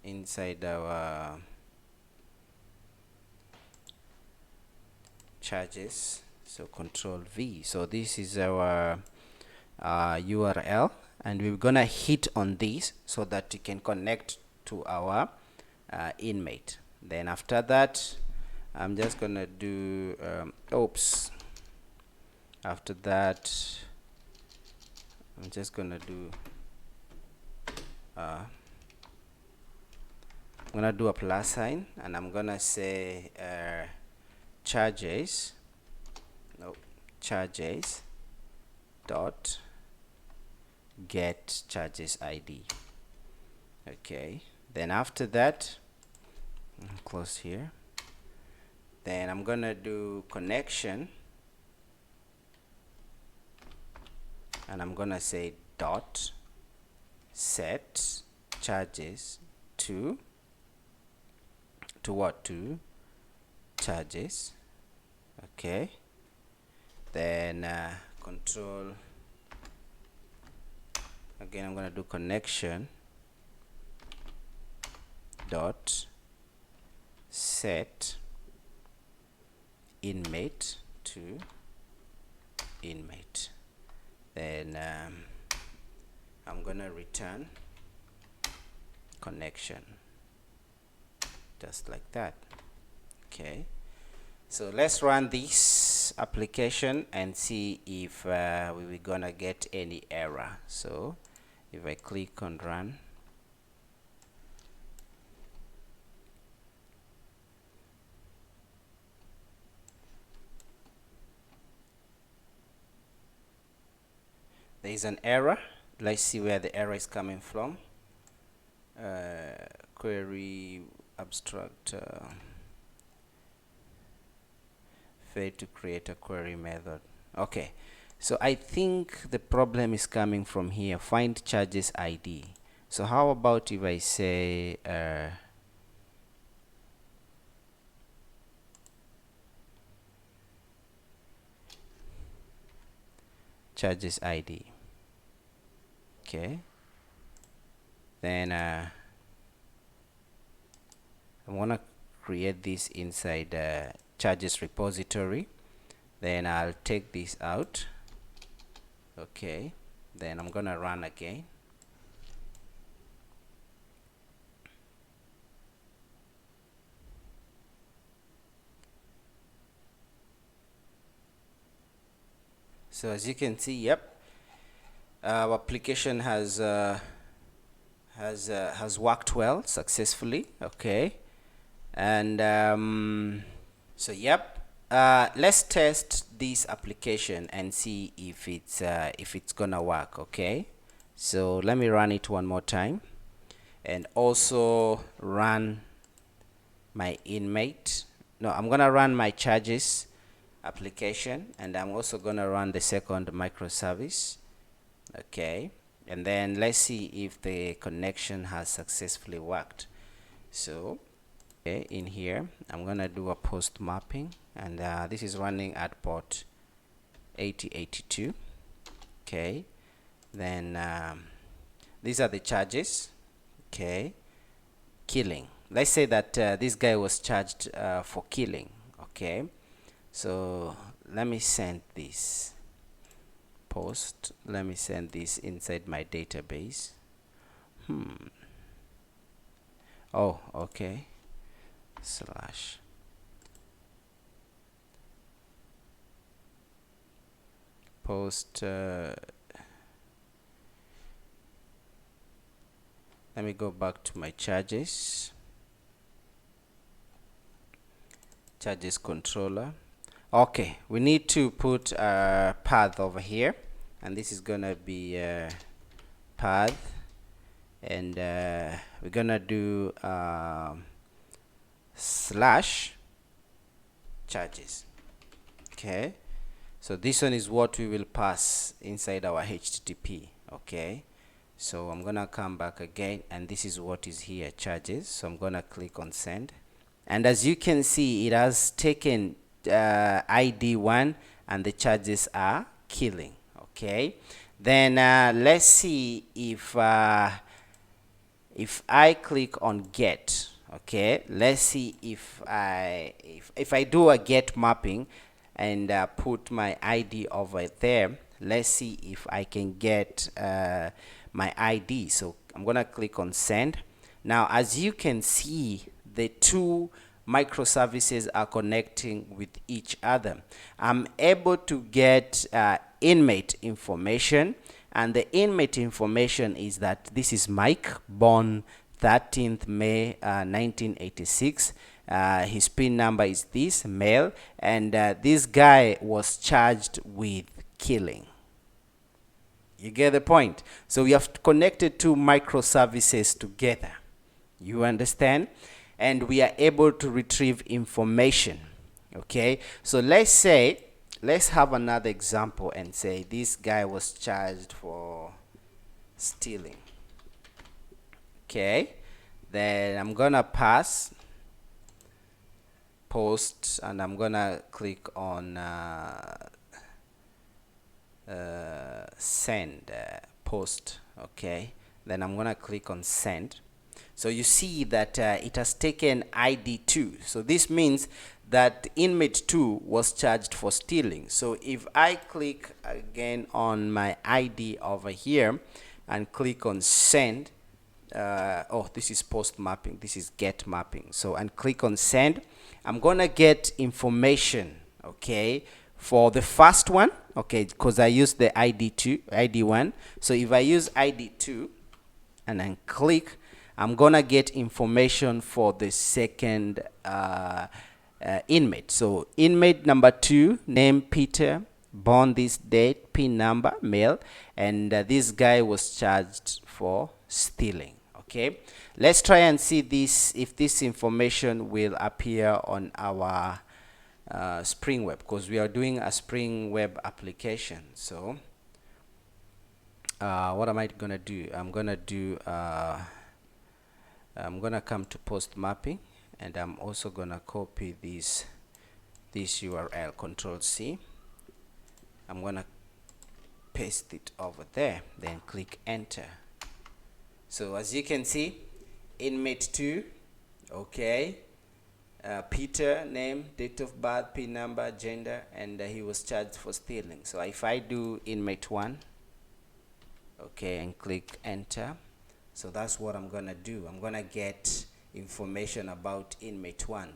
inside our charges, so Control V. So this is our URL, and we're gonna hit on this so that you can connect to our inmate. Then after that, I'm just gonna do after that I'm just gonna do I'm gonna do a plus sign, and I'm gonna say charges dot get charges ID. Okay, then after that, close here. Then I'm gonna do connection, and I'm gonna say dot set charges to what? To charges. Okay, then control again, I'm gonna do connection dot set inmate to inmate. Then I'm gonna return connection, just like that. Okay, so let's run this application and see if we're gonna get any error. So if I click on run, there is an error. Let's see where the error is coming from. Query abstract failed to create a query method. Okay, so I think the problem is coming from here, find charges ID. So how about if I say charges ID. Okay, then I'm gonna create this inside charges repository. Then I'll take this out. Okay, then I'm gonna run again. So as you can see, yep, our application has worked well successfully. Okay, and so yep, let's test this application and see if it's gonna work. Okay, so let me run it one more time, and also run my inmate. No, I'm gonna run my charges application, and I'm also gonna run the second microservice. Okay, and then let's see if the connection has successfully worked. So okay, in here I'm gonna do a post mapping, and this is running at port 8082. Okay, then these are the charges. Okay, killing. Let's say that this guy was charged for killing. Okay, so let me send this post. Let me send this inside my database. Oh, okay. Slash post. Let me go back to my charges controller. Okay, we need to put a path over here, and this is gonna be path, and we're gonna do slash charges. Okay, so this one is what we will pass inside our HTTP. Okay, so I'm gonna come back again, and this is what is here, charges. So I'm gonna click on send, and as you can see, it has taken ID 1, and the charges are killing. Okay, then let's see if I click on get. Okay, let's see if I do a get mapping and put my ID over there, let's see if I can get my ID. So I'm gonna click on send. Now, as you can see, the two microservices are connecting with each other. I'm able to get inmate information, and the inmate information is that this is Mike, born 13th May 1986. His PIN number is this, male, and this guy was charged with killing. You get the point? So we have connected two microservices together. You understand? And we are able to retrieve information. Okay, so let's have another example and say this guy was charged for stealing. Okay, then I'm gonna pass post, and I'm gonna click on send post. Okay, then I'm gonna click on send. So you see that it has taken ID 2. So this means that inmate 2 was charged for stealing. So if I click again on my ID over here and click on send, oh, this is post mapping, this is get mapping. So and click on send, I'm gonna get information, okay, for the first one, okay, because I used the ID 1. So if I use ID 2 and then click, I'm gonna get information for the second inmate. So inmate number 2, name Peter, born this date, PIN number, male, and this guy was charged for stealing. Okay, let's try and see this, if this information will appear on our Spring Web, because we are doing a Spring Web application. So what am I gonna do? I'm gonna come to post mapping, and I'm also gonna copy this URL, Control C. I'm gonna paste it over there, then click enter. So as you can see, inmate 2, okay, Peter, name, date of birth, PIN number, gender, and he was charged for stealing. So if I do inmate 1, okay, and click enter, so that's what I'm gonna do. I'm gonna get information about inmate 1.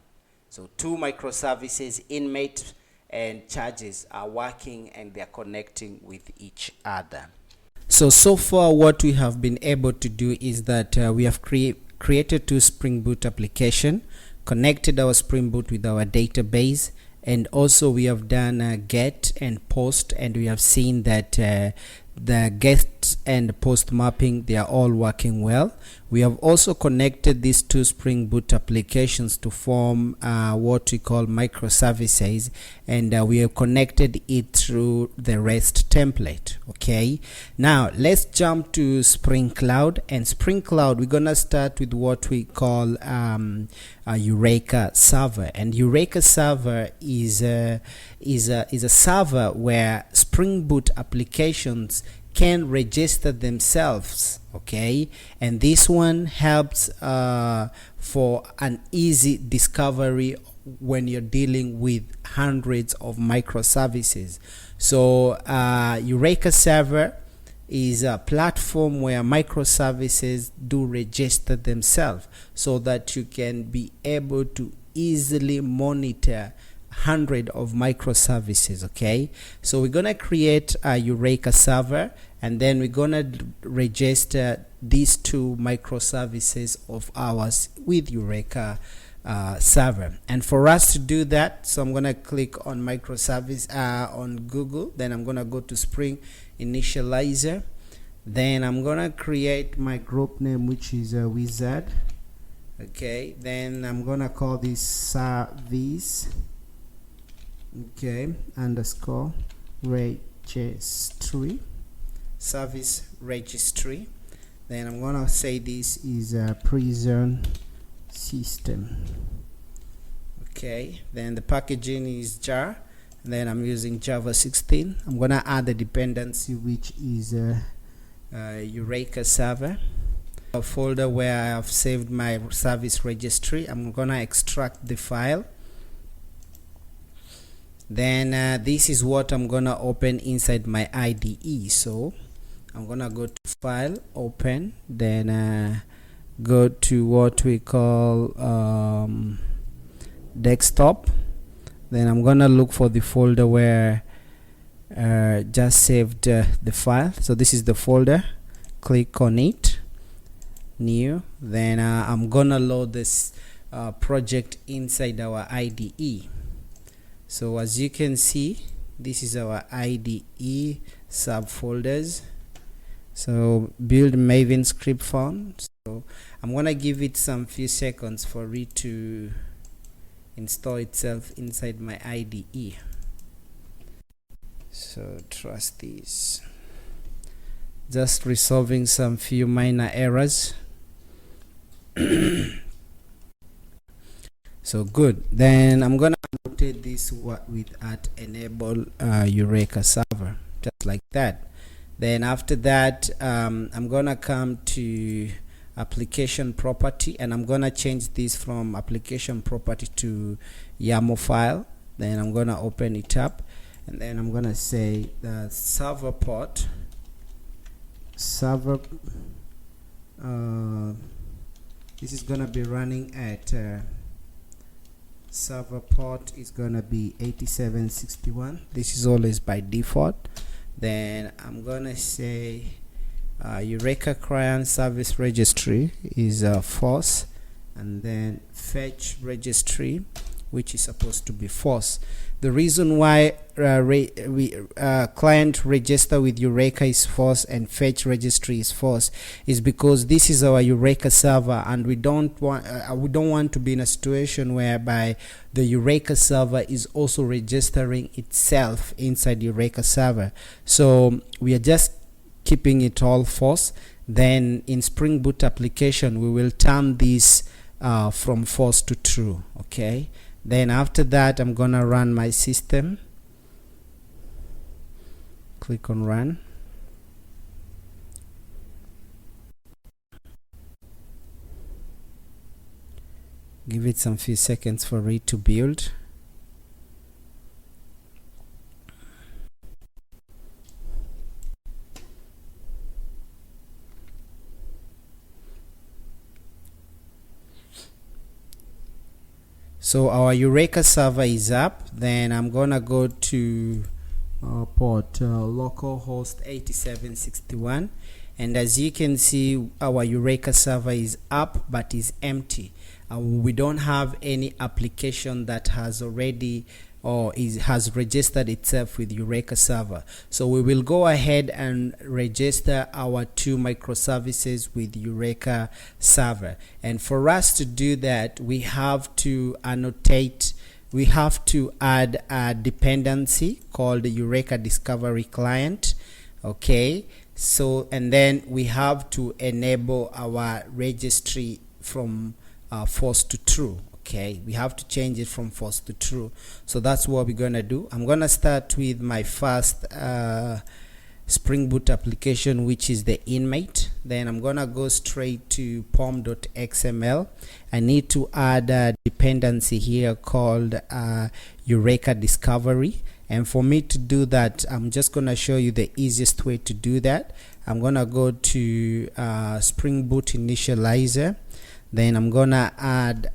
So two microservices, inmate and charges, are working and they're connecting with each other. So far what we have been able to do is that we have created two Spring Boot application, connected our Spring Boot with our database, and also we have done get and post, and we have seen that the get and post mapping, they are all working well. We have also connected these two Spring Boot applications to form what we call microservices, and we have connected it through the REST template. Okay, now let's jump to Spring Cloud. And Spring Cloud, we're gonna start with what we call a Eureka Server. And Eureka Server is a server where Spring Boot applications can register themselves, okay, and this one helps for an easy discovery when you're dealing with hundreds of microservices. So Eureka Server is a platform where microservices do register themselves, so that you can be able to easily monitor hundred of microservices. Okay, so we're gonna create a Eureka Server, and then we're gonna register these two microservices of ours with Eureka Server. And for us to do that, so I'm gonna click on microservice on Google, then I'm gonna go to Spring Initializer, then I'm gonna create my group name, which is a wizard. Okay, then I'm gonna call this service, okay, underscore registry, service registry. Then I'm gonna say this is a prison system. Okay, then the packaging is jar, and then I'm using Java 16. I'm gonna add the dependency, which is Eureka Server, a folder where I have saved my service registry. I'm gonna extract the file, Then this is what I'm gonna open inside my IDE. So I'm gonna go to File, Open, then go to what we call Desktop. Then I'm gonna look for the folder where just saved the file. So this is the folder. Click on it, New. Then I'm gonna load this project inside our IDE. So as you can see, this is our IDE subfolders. So build Maven script form. So I'm gonna give it some few seconds for it to install itself inside my IDE. So trust this. Just resolving some few minor errors. So good. Then I'm gonna annotate this with @enable Eureka Server, just like that. Then after that, I'm gonna come to application property, and I'm gonna change this from application property to YAML file. Then I'm gonna open it up, and then I'm gonna say the server port. This is gonna be running at server port is gonna be 8761. This is always by default. Then I'm gonna say Eureka client service registry is false, and then fetch registry, which is supposed to be false. The reason why client register with Eureka is false and fetch registry is false is because this is our Eureka server, and we don't want to be in a situation whereby the Eureka server is also registering itself inside Eureka server. So we are just keeping it all false. Then in Spring Boot application, we will turn this from false to true. Okay. Then after that, I'm gonna run my system. Click on run. Give it some few seconds for it to build. So our Eureka server is up. Then I'm gonna go to port localhost 8761, and as you can see, our Eureka server is up but is empty. We don't have any application that has already has registered itself with Eureka server. So we will go ahead and register our 2 microservices with Eureka server. And for us to do that, we have to annotate, we have to add a dependency called the Eureka Discovery Client. Okay, so and then we have to enable our registry from false to true. Okay, we have to change it from false to true. So that's what we're gonna do. I'm gonna start with my first Spring Boot application, which is the Inmate. Then I'm gonna go straight to pom.xml. I need to add a dependency here called Eureka Discovery. And for me to do that, I'm just gonna show you the easiest way to do that. I'm gonna go to Spring Boot Initializer. Then I'm gonna add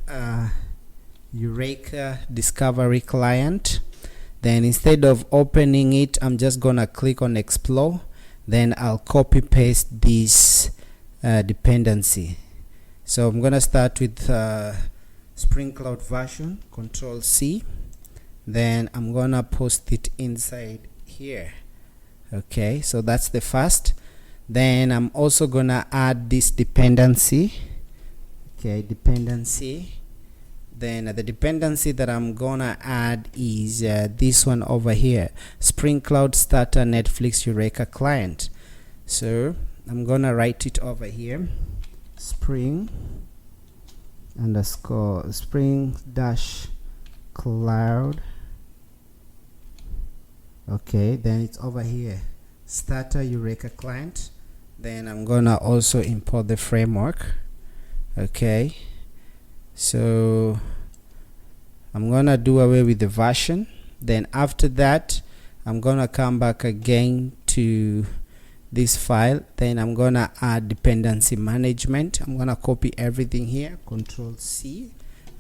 Eureka Discovery Client. Then instead of opening it, I'm just gonna click on Explore. Then I'll copy paste this dependency. So I'm gonna start with Spring Cloud version, Control C. Then I'm gonna post it inside here. Okay, so that's the first. Then I'm also gonna add this dependency. Okay, dependency. Then the dependency that I'm gonna add is this one over here, Spring Cloud Starter Netflix Eureka Client. So I'm gonna write it over here, Spring _ Spring dash Cloud. Okay, then it's over here, Starter Eureka Client. Then I'm gonna also import the framework. Okay, so I'm gonna do away with the version. Then after that, I'm gonna come back again to this file. Then I'm gonna add dependency management. I'm gonna copy everything here, Control C.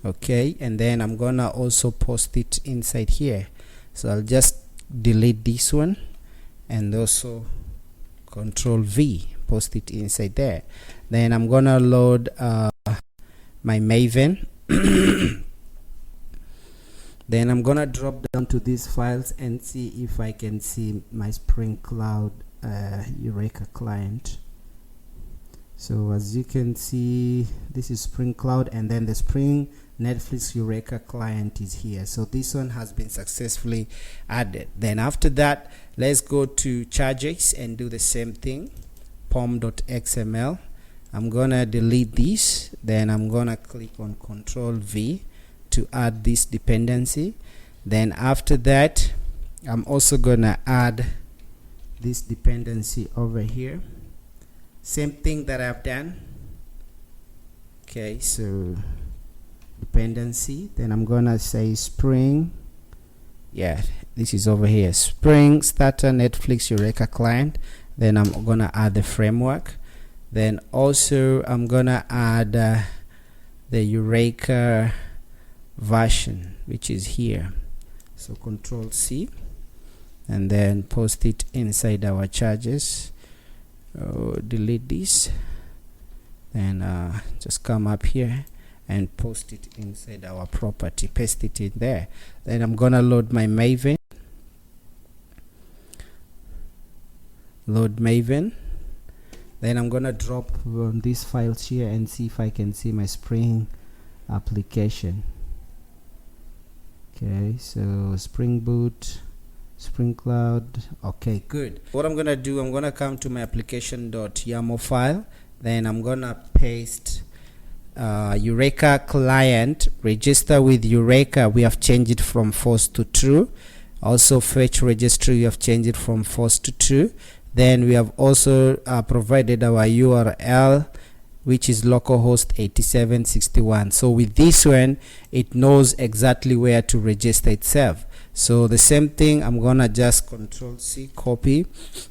Okay, and then I'm gonna also post it inside here. So I'll just delete this one and also Control V, post it inside there. Then I'm gonna load my Maven. Then I'm gonna drop down to these files and see if I can see my Spring Cloud Eureka client. So as you can see, this is Spring Cloud, and then the Spring Netflix Eureka client is here. So this one has been successfully added. Then after that, let's go to charges and do the same thing. pom.xml. I'm gonna delete this. Then I'm gonna click on Control V to add this dependency. Then after that, I'm also gonna add this dependency over here. Same thing that I've done. Okay, so dependency, then I'm gonna say Spring, yeah, this is over here, Spring Starter Netflix Eureka client. Then I'm gonna add the framework. Then also I'm gonna add the Eureka version, which is here. So Control C, and then post it inside our charges. Delete this, and just come up here and post it inside our property, paste it in there. Then I'm gonna load my Maven, then I'm gonna drop on these files here and see if I can see my Spring application. Okay, so Spring Boot, Spring Cloud. Okay, good. What I'm gonna do, I'm gonna come to my application.yaml file. Then I'm gonna paste Eureka client, register with Eureka. We have changed it from false to true. Also fetch registry, we have changed it from false to true. Then we have also provided our URL, which is localhost 8761. So with this one, it knows exactly where to register itself. So the same thing, I'm gonna just Control C, copy,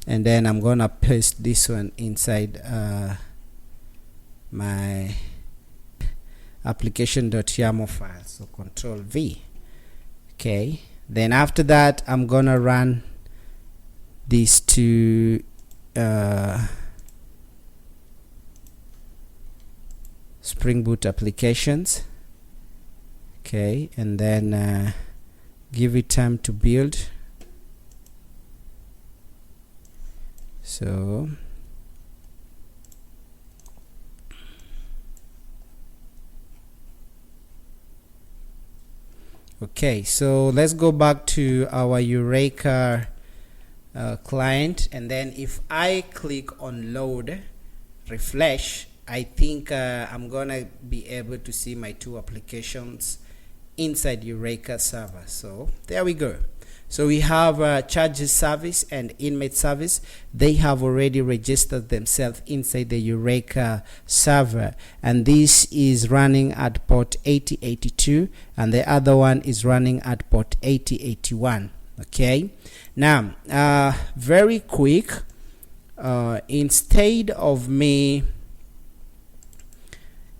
and then I'm gonna paste this one inside my application.yaml file. So Control V. Okay, then after that, I'm gonna run these two Spring Boot applications. Okay, and then give it time to build. So okay, so let's go back to our Eureka client, and then if I click on load, refresh, I think I'm gonna be able to see my two applications inside Eureka Server. So there we go. So we have charges service and inmate service. They have already registered themselves inside the Eureka Server, and this is running at port 8082, and the other one is running at port 8081. Okay, now very quick, instead of me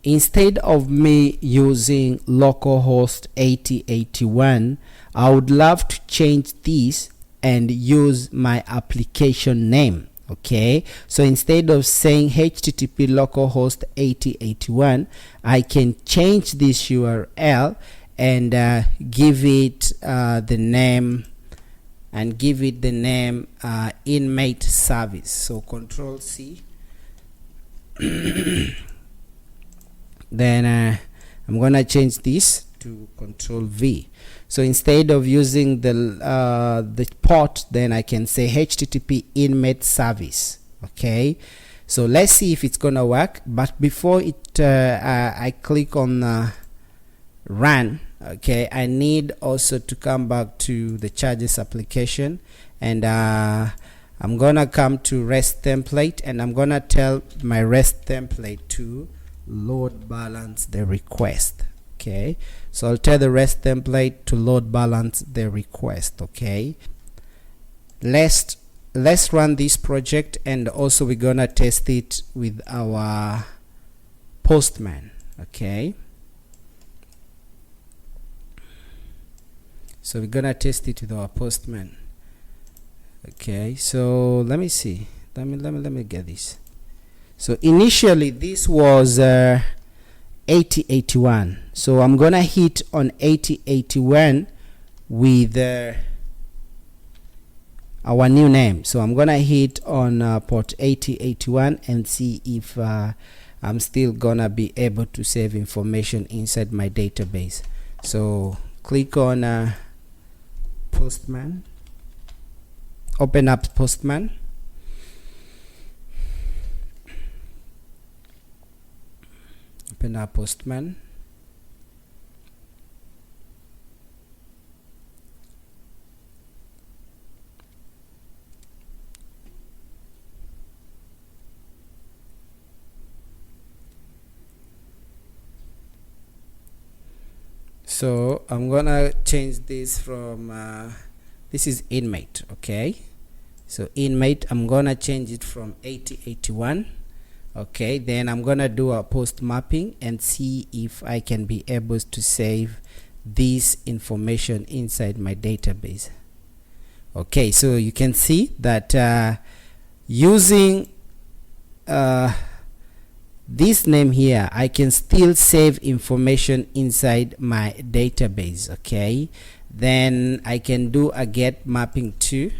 using localhost 8081, I would love to change this and use my application name. Okay, so instead of saying http localhost 8081, I can change this URL and give it the name, inmate service. So Control C. Then I'm gonna change this to Control V. So instead of using the port, then I can say http inmate service. Okay, so let's see if it's gonna work. But before it I click on run, okay, I need also to come back to the charges application, and I'm gonna come to restTemplate, and I'm gonna tell my restTemplate to load balance the request. Okay, so I'll tell the REST template to load balance the request. Okay, let's run this project, and also we're gonna test it with our Postman. Okay, so we're gonna test it with our Postman. Okay, so let me see, let me get this. So initially this was 8081, so I'm gonna hit on 8081 with our new name. So I'm gonna hit on port 8081 and see if I'm still gonna be able to save information inside my database. So click on Postman, open up Postman. Open up Postman. So I'm gonna change this from this is inmate. Okay, so inmate, I'm gonna change it from 8081. Okay, then I'm gonna do a post mapping and see if I can be able to save this information inside my database. Okay, so you can see that using this name here, I can still save information inside my database. Okay, then I can do a get mapping to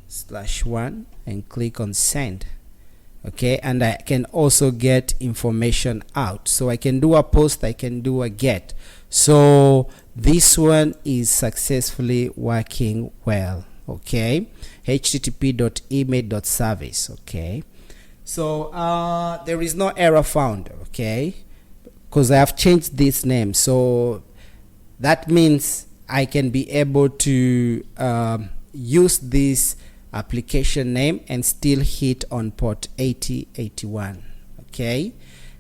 /1 and click on send. Okay, and I can also get information out. So I can do a post, I can do a get. So this one is successfully working well. Okay, http://inmate.service. Okay, so there is no error found. Okay, because I have changed this name, so that means I can be able to use this application name and still hit on port 8081. Okay,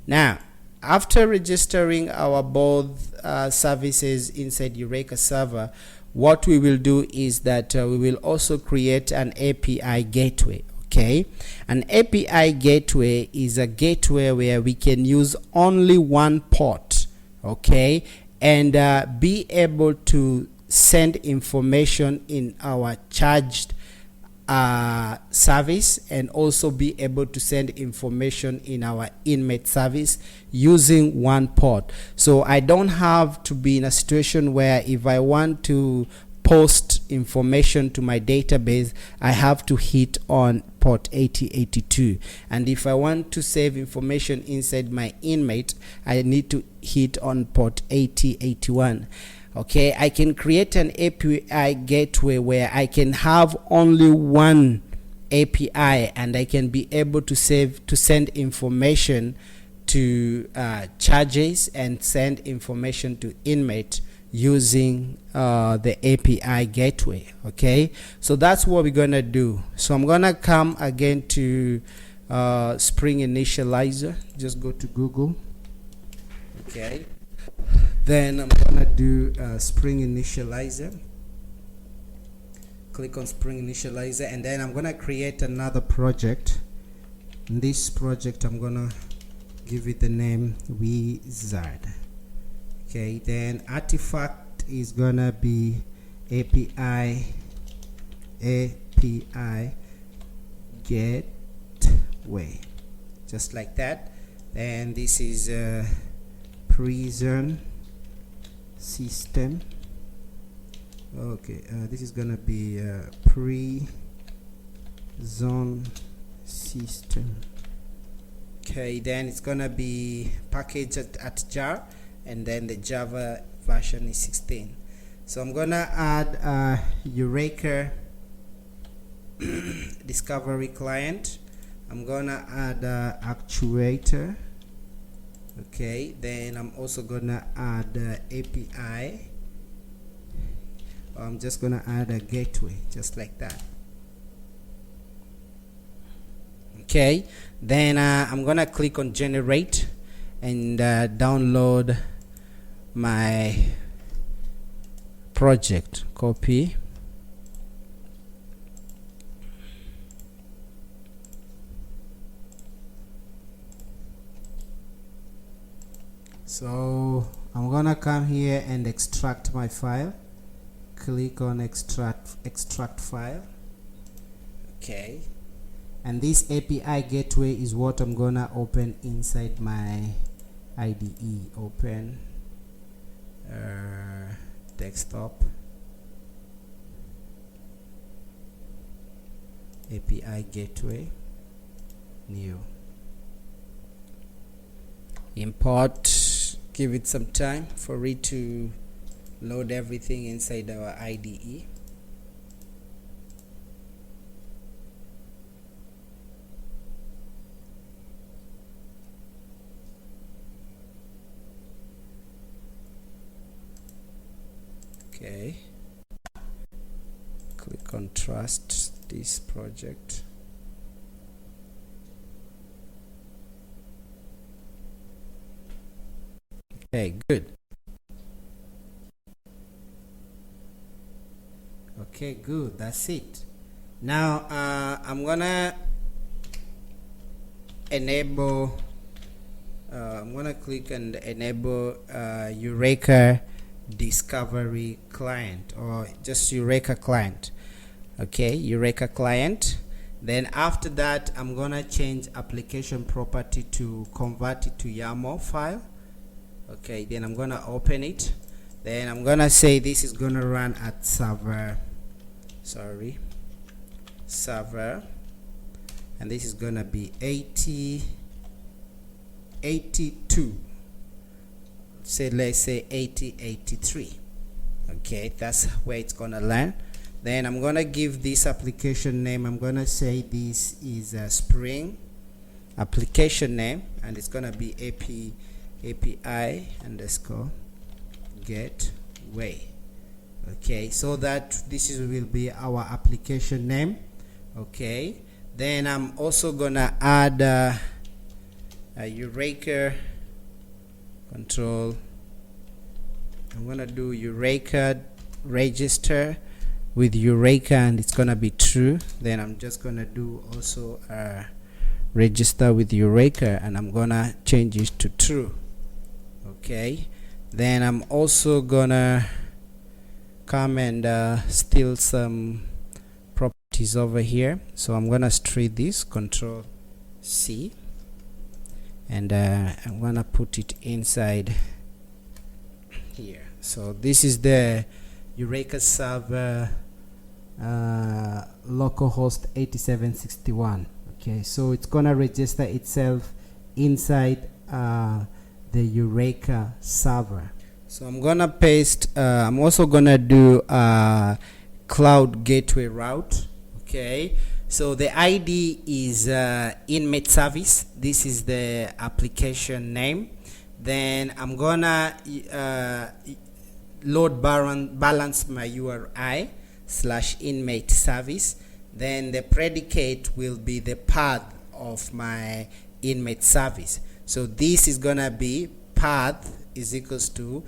now after registering our both services inside Eureka Server, what we will do is that we will also create an API gateway. Okay, an API gateway is a gateway where we can use only one port. Okay, and be able to send information in our charged service, and also be able to send information in our inmate service using one port. So I don't have to be in a situation where if I want to post information to my database, I have to hit on port 8082, and if I want to save information inside my inmate, I need to hit on port 8081. Okay, I can create an API gateway where I can have only one API, and I can be able to send information to charges and send information to inmate using the API gateway. Okay, so that's what we're gonna do. So I'm gonna come again to Spring Initializer. Just go to Google. Okay, then I'm gonna do Spring Initializer. Click on Spring Initializer, and then I'm gonna create another project. In this project, I'm gonna give it the name Wizard. Okay, then artifact is gonna be API gateway, just like that. Then this is prison system. Okay, this is gonna be prison system. Okay, then it's gonna be packaged at jar, and then the Java version is 16. So I'm gonna add Eureka discovery client. I'm gonna add actuator. Okay, then I'm also gonna add API. I'm just gonna add a gateway, just like that. Okay, then I'm gonna click on generate and download my project, copy, so I'm gonna come here and extract my file. Click on extract file. okay, and this API gateway is what I'm gonna open inside my IDE. Open desktop, API gateway, new, import, give it some time for it to load everything inside our IDE. Okay, click on trust this project. Okay, good. okay, good, that's it. Now I'm gonna enable I'm gonna click and enable Eureka Discovery Client, or just Eureka Client. Okay, Eureka Client. Then after that, I'm gonna change application property to convert it to YAML file. Okay, then I'm gonna open it. Then I'm gonna say this is gonna run at server, and this is gonna be 82. Let's say 8083. Okay, that's where it's gonna land. Then I'm gonna give this application name. I'm gonna say this is a Spring application name, and it's gonna be API underscore gateway. Okay, so that this will be our application name. Okay, then I'm also gonna add a Eureka control. I'm gonna do Eureka register with Eureka, and it's gonna be true. Then I'm just gonna do also register with Eureka, and I'm gonna change it to true. Okay, then I'm also gonna come and steal some properties over here. So I'm gonna street this, Control C, and I'm gonna put it inside here. So this is the Eureka Server localhost 8761. Okay, so it's gonna register itself inside the Eureka Server. So I'm gonna paste, I'm also gonna do a cloud gateway route. Okay, so the ID is Inmate Service. This is the application name. Then I'm gonna load balance my URI / inmate service. Then the predicate will be the path of my inmate service. So this is gonna be path is equals to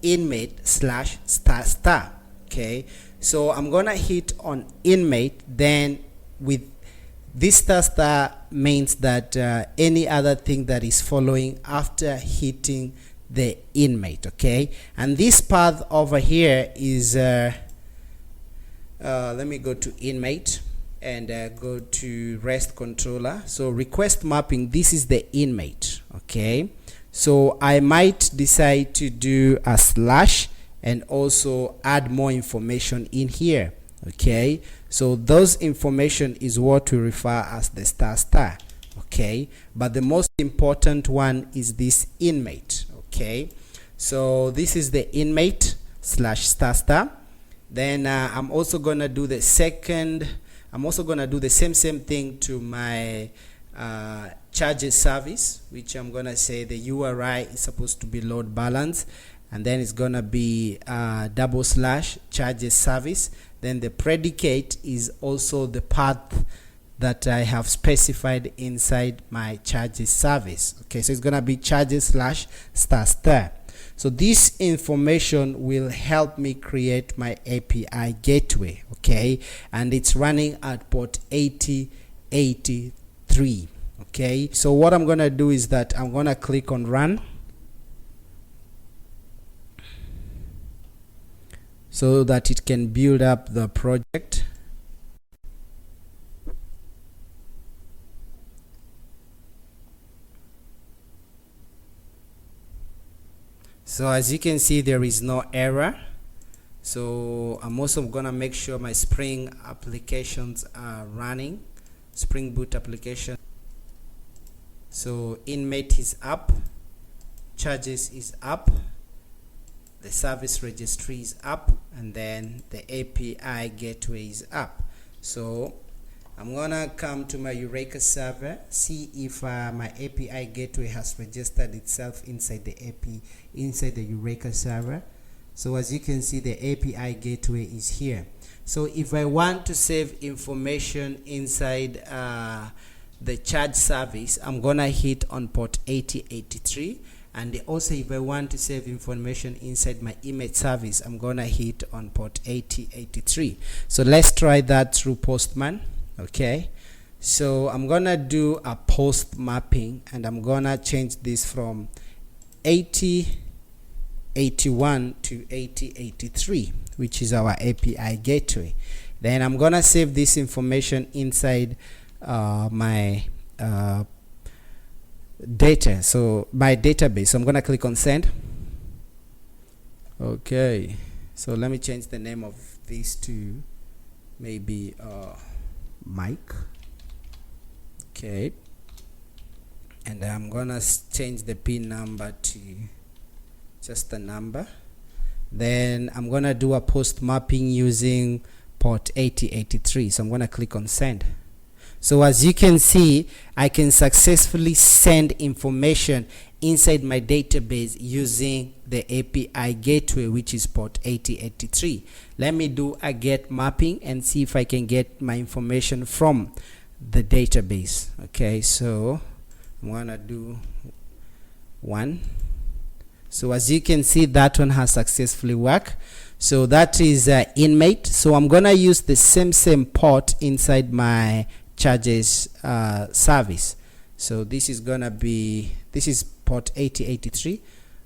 inmate /**. Okay, so I'm gonna hit on inmate. Then with this * means that any other thing that is following after hitting the inmate. Okay, and this path over here is let me go to inmate and go to REST controller. So request mapping, this is the inmate. Okay, so I might decide to do a / and also add more information in here. Okay, so those information is what we refer as the ***. Okay, but the most important one is this inmate. Okay, so this is the inmate /**. Then I'm also gonna do the same thing to my charges service, which I'm gonna say the URI is supposed to be load balance, and then it's gonna be / charges service. Then the predicate is also the path that I have specified inside my charges service. Okay, so it's gonna be charges /**. So this information will help me create my API gateway, okay? And it's running at port 8083, okay? So what I'm gonna do is that I'm gonna click on run, so that it can build up the project. So as you can see, there is no error. So I'm also gonna make sure my Spring applications are running, Spring Boot application. So inmate is up, charges is up, the service registry is up, and then the API gateway is up. So I'm gonna come to my Eureka server, see if my API gateway has registered itself inside the Eureka server. So as you can see, the API gateway is here. So if I want to save information inside the charge service, I'm gonna hit on port 8083. And also, if I want to save information inside my image service, I'm gonna hit on port 8083. So let's try that through Postman. Okay, so I'm gonna do a post mapping, and I'm gonna change this from 8081 to 8083, which is our API gateway. Then I'm gonna save this information inside my data, so my database. So I'm gonna click on send. Okay, so let me change the name of this to maybe Mike. Okay, and I'm gonna change the pin number to just the number. Then I'm gonna do a post mapping using port 8083. So I'm gonna click on send. So as you can see, I can successfully send information inside my database using the API gateway, which is port 8083. Let me do a get mapping and see if I can get my information from the database. Okay, so I'm gonna do one. So as you can see, that one has successfully worked. So that is inmate. So I'm gonna use the same port inside my charges service. So this is gonna be, this is port 8083.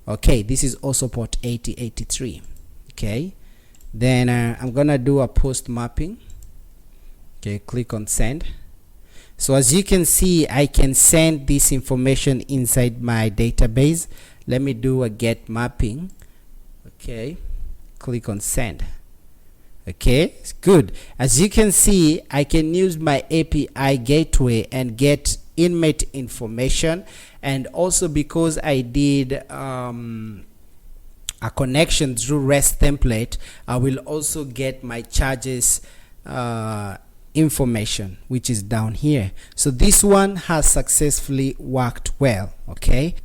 Okay, this is also port 8083. Okay, then I'm gonna do a post mapping. Okay, click on send. So as you can see, I can send this information inside my database. Let me do a get mapping. Okay, click on send. Okay, it's good. As you can see, I can use my API gateway and get inmate information, and also because I did a connection through restTemplate, I will also get my charges information, which is down here. So this one has successfully worked well. Okay,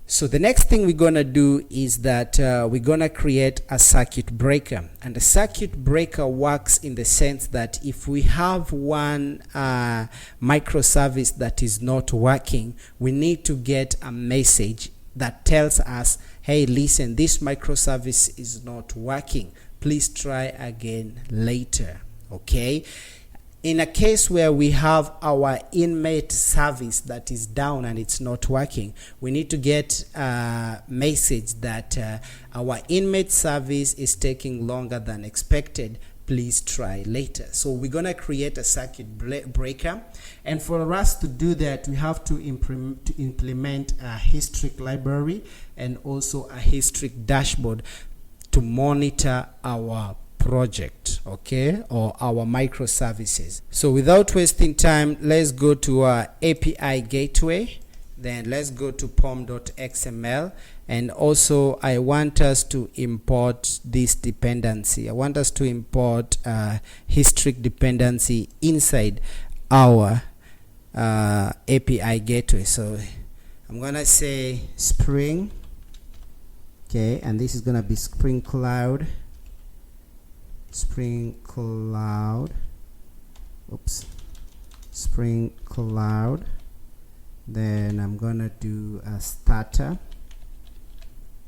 so the next thing we're gonna do is that we're gonna create a circuit breaker. And the circuit breaker works in the sense that if we have one microservice that is not working, we need to get a message that tells us, hey, listen, this microservice is not working, please try again later. Okay, in a case where we have our inmate service that is down and it's not working, we need to get a message that our inmate service is taking longer than expected, please try later. So we're gonna create a circuit breaker, and for us to do that, we have to implement a Hystrix library and also a Hystrix dashboard to monitor our project, okay, or our microservices. So without wasting time, let's go to our API gateway. Then let's go to pom.xml, and also I want us to import this dependency. I want us to import Hystrix dependency inside our API gateway. So I'm gonna say Spring, okay, and this is gonna be Spring Cloud, Spring Cloud, then I'm gonna do a starter,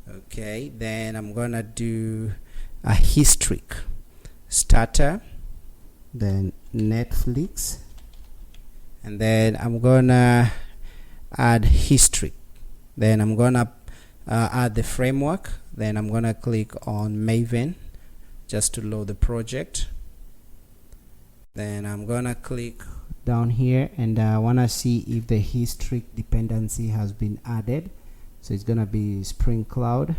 Okay, then I'm gonna do a Hystrix starter, then Netflix, and then I'm gonna add Hystrix. Then I'm gonna add the framework. Then I'm gonna click on Maven just to load the project. Then I'm gonna click down here, and I wanna see if the Hystrix dependency has been added. So it's gonna be Spring Cloud.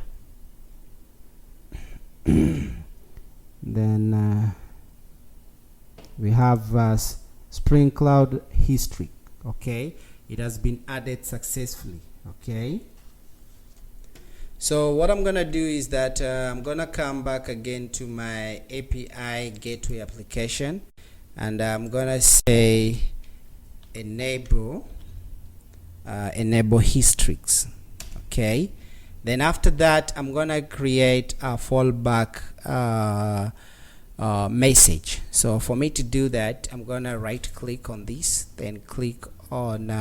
Then we have Spring Cloud Hystrix. Okay, it has been added successfully. Okay, so what I'm gonna do is that I'm gonna come back again to my API gateway application, and I'm gonna say enable Hystrix. Okay, then after that I'm gonna create a fallback message. So for me to do that, I'm gonna right click on this, then click on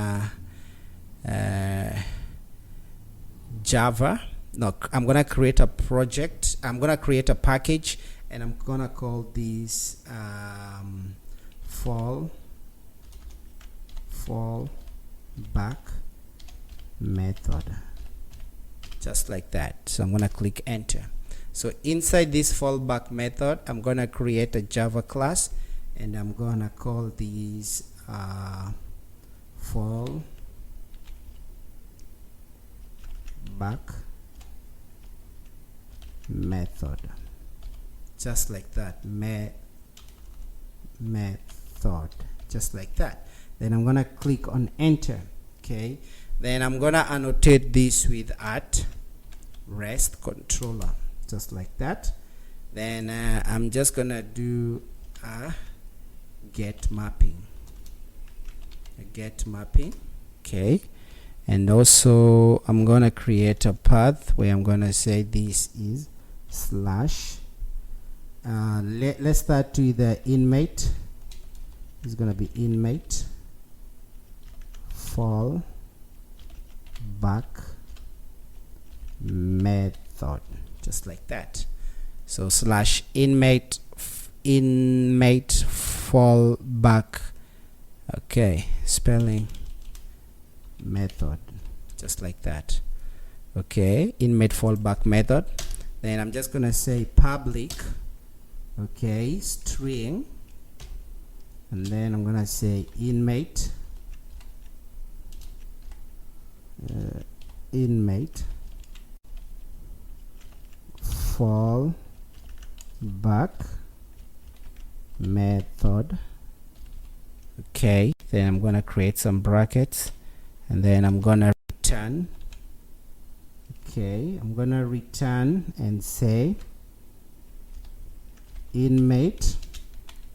Java. No, I'm gonna create a project. I'm gonna create a package, and I'm gonna call this fallback method, just like that. So I'm gonna click enter. So inside this fallback method, I'm gonna create a Java class, and I'm gonna call this fallback method, just like that. Method, just like that. Then I'm gonna click on enter. Okay, then I'm gonna annotate this with @rest controller, just like that. Then I'm just gonna do a get mapping. Okay, and also I'm gonna create a path where I'm gonna say this is slash let's start with the inmate. It's gonna be inmate fallback method, just like that. So slash inmate fallback, okay, spelling method, just like that. Okay, inmate fallback method. Then I'm just gonna say public, okay, string, and then I'm gonna say inmate fallback method. Okay, then I'm gonna create some brackets, and then I'm gonna return. Okay, I'm gonna return and say inmate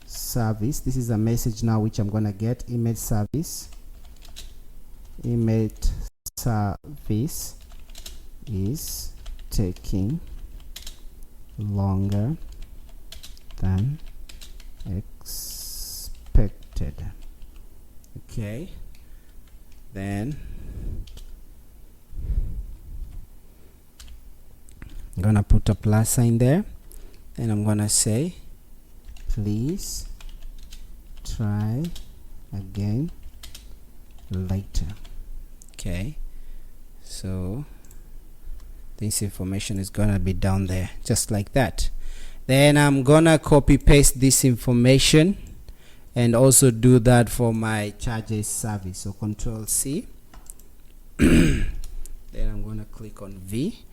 service. This is a message now which I'm gonna get. Inmate service is taking longer than expected. Okay, then I'm gonna put a plus sign there, and I'm gonna say please try again later. Okay, so this information is gonna be down there, just like that. Then I'm gonna copy paste this information and also do that for my charges service. So Control C. Then I'm gonna click on V.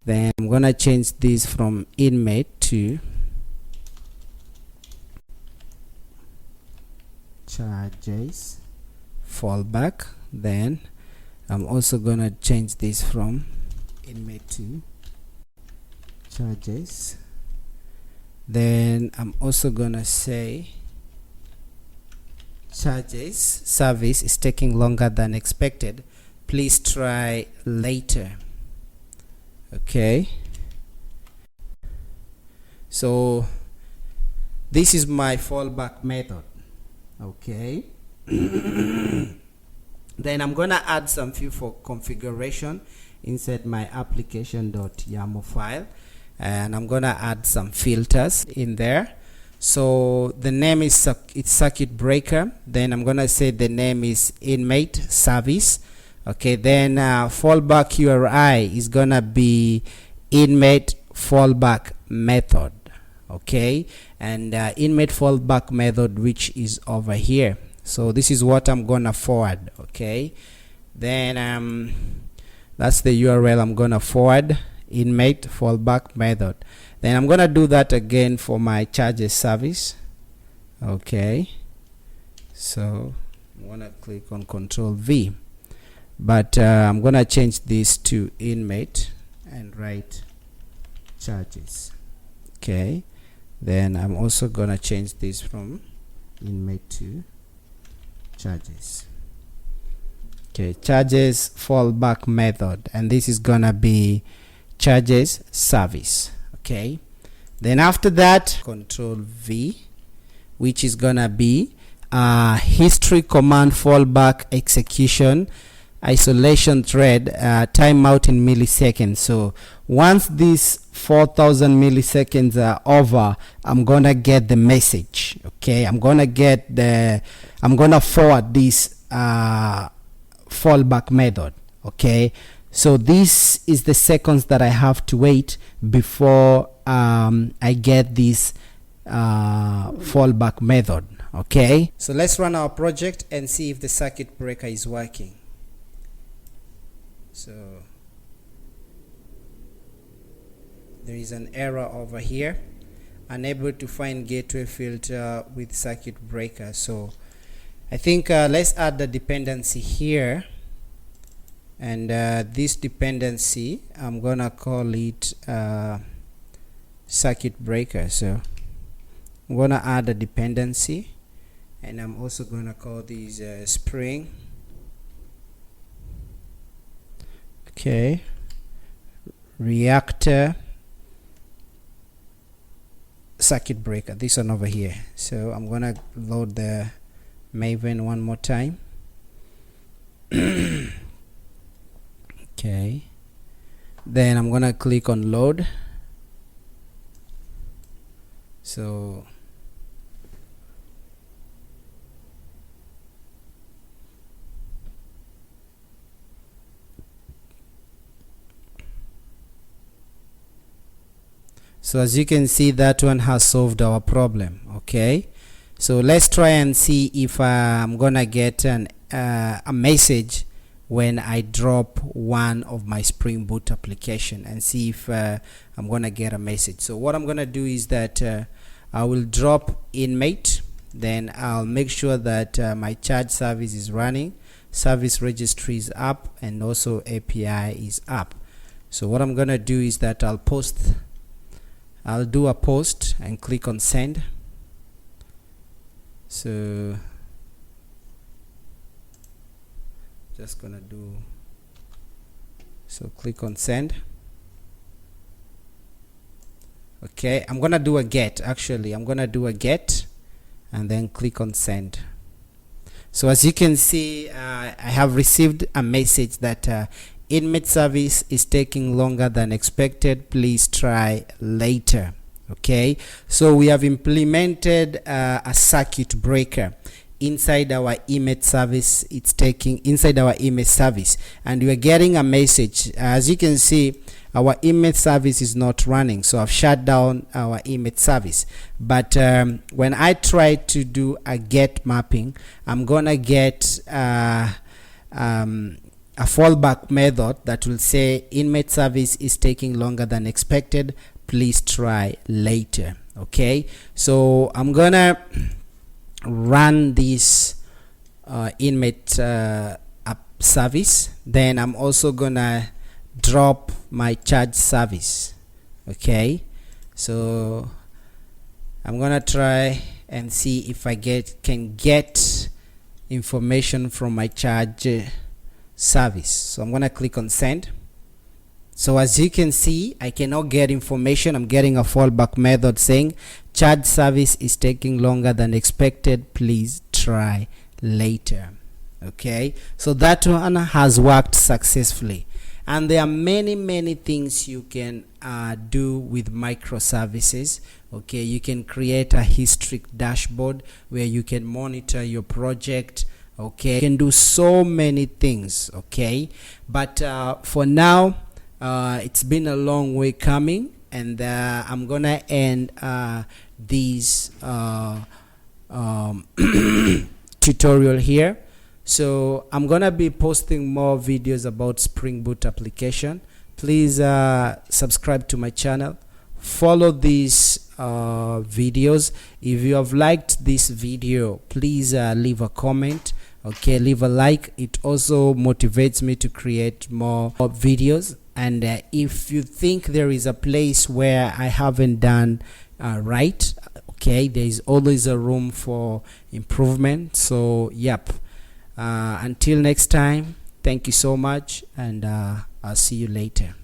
Then I'm gonna change this from inmate to charges fallback. Then I'm also gonna change this from inmate to charges. Then I'm also gonna say charges service is taking longer than expected, please try later. Okay, so this is my fallback method. Okay. Then I'm gonna add some few for configuration, inside my application.yaml file, and I'm gonna add some filters in there. So the name is it's circuit breaker. Then I'm gonna say the name is inmate service. Okay, then fallback URI is gonna be inmate fallback method. Okay, and inmate fallback method, which is over here. So this is what I'm gonna forward. Okay, then that's the URL I'm gonna forward, inmate fallback method. Then I'm gonna do that again for my charges service. Okay, so I'm gonna click on Control V, but I'm gonna change this to inmate and write charges. Okay, then I'm also gonna change this from inmate to charges. Okay, charges fallback method, and this is gonna be charges service. Okay, then after that, Control V, which is gonna be history command fallback execution isolation thread timeout in milliseconds. So once these 4,000 milliseconds are over, I'm gonna get the message. Okay, I'm gonna forward this fallback method. Okay, so this is the seconds that I have to wait before I get this fallback method. Okay, so let's run our project and see if the circuit breaker is working. So there is an error over here, unable to find gateway filter with circuit breaker. So I think let's add the dependency here, and this dependency I'm gonna call it circuit breaker. So I'm gonna add a dependency, and I'm also gonna call these spring. Okay, reactor circuit breaker, this one over here. So I'm gonna load the Maven one more time. Okay, then I'm gonna click on load. So as you can see, that one has solved our problem. Okay, so let's try and see if I'm gonna get a message when I drop one of my Spring Boot application, and see if I'm gonna get a message. So what I'm gonna do is that I will drop inmate, then I'll make sure that my charge service is running, service registry is up, and also API is up. So what I'm gonna do is that I'll do a post and click on send. So just gonna do, so click on send. Okay, I'm gonna do a get. Actually, I'm gonna do a get and then click on send. So as you can see, I have received a message that inmate service is taking longer than expected, please try later. Okay, so we have implemented a circuit breaker inside our inmate service. It's taking inside our inmate service, and we are getting a message. As you can see, our inmate service is not running, so I've shut down our inmate service. But when I try to do a get mapping, I'm gonna get a fallback method that will say inmate service is taking longer than expected, please try later. Okay, so I'm gonna run this inmate app service, then I'm also gonna drop my charge service. Okay, so I'm gonna try and see if I can get information from my charge service. So I'm gonna click on send. So as you can see, I cannot get information. I'm getting a fallback method saying charge service is taking longer than expected, please try later. Okay, so that one has worked successfully. And there are many things you can do with microservices. Okay, you can create a Hystrix dashboard where you can monitor your project. Okay, you can do so many things. Okay, but for now, it's been a long way coming, and I'm gonna end this tutorial here. So I'm gonna be posting more videos about Spring Boot application. Please subscribe to my channel, follow these videos. If you have liked this video, please leave a comment. Okay, leave a like. It also motivates me to create more videos. And if you think there is a place where I haven't done right, okay, there is always a room for improvement. So yep, until next time, thank you so much, and I'll see you later.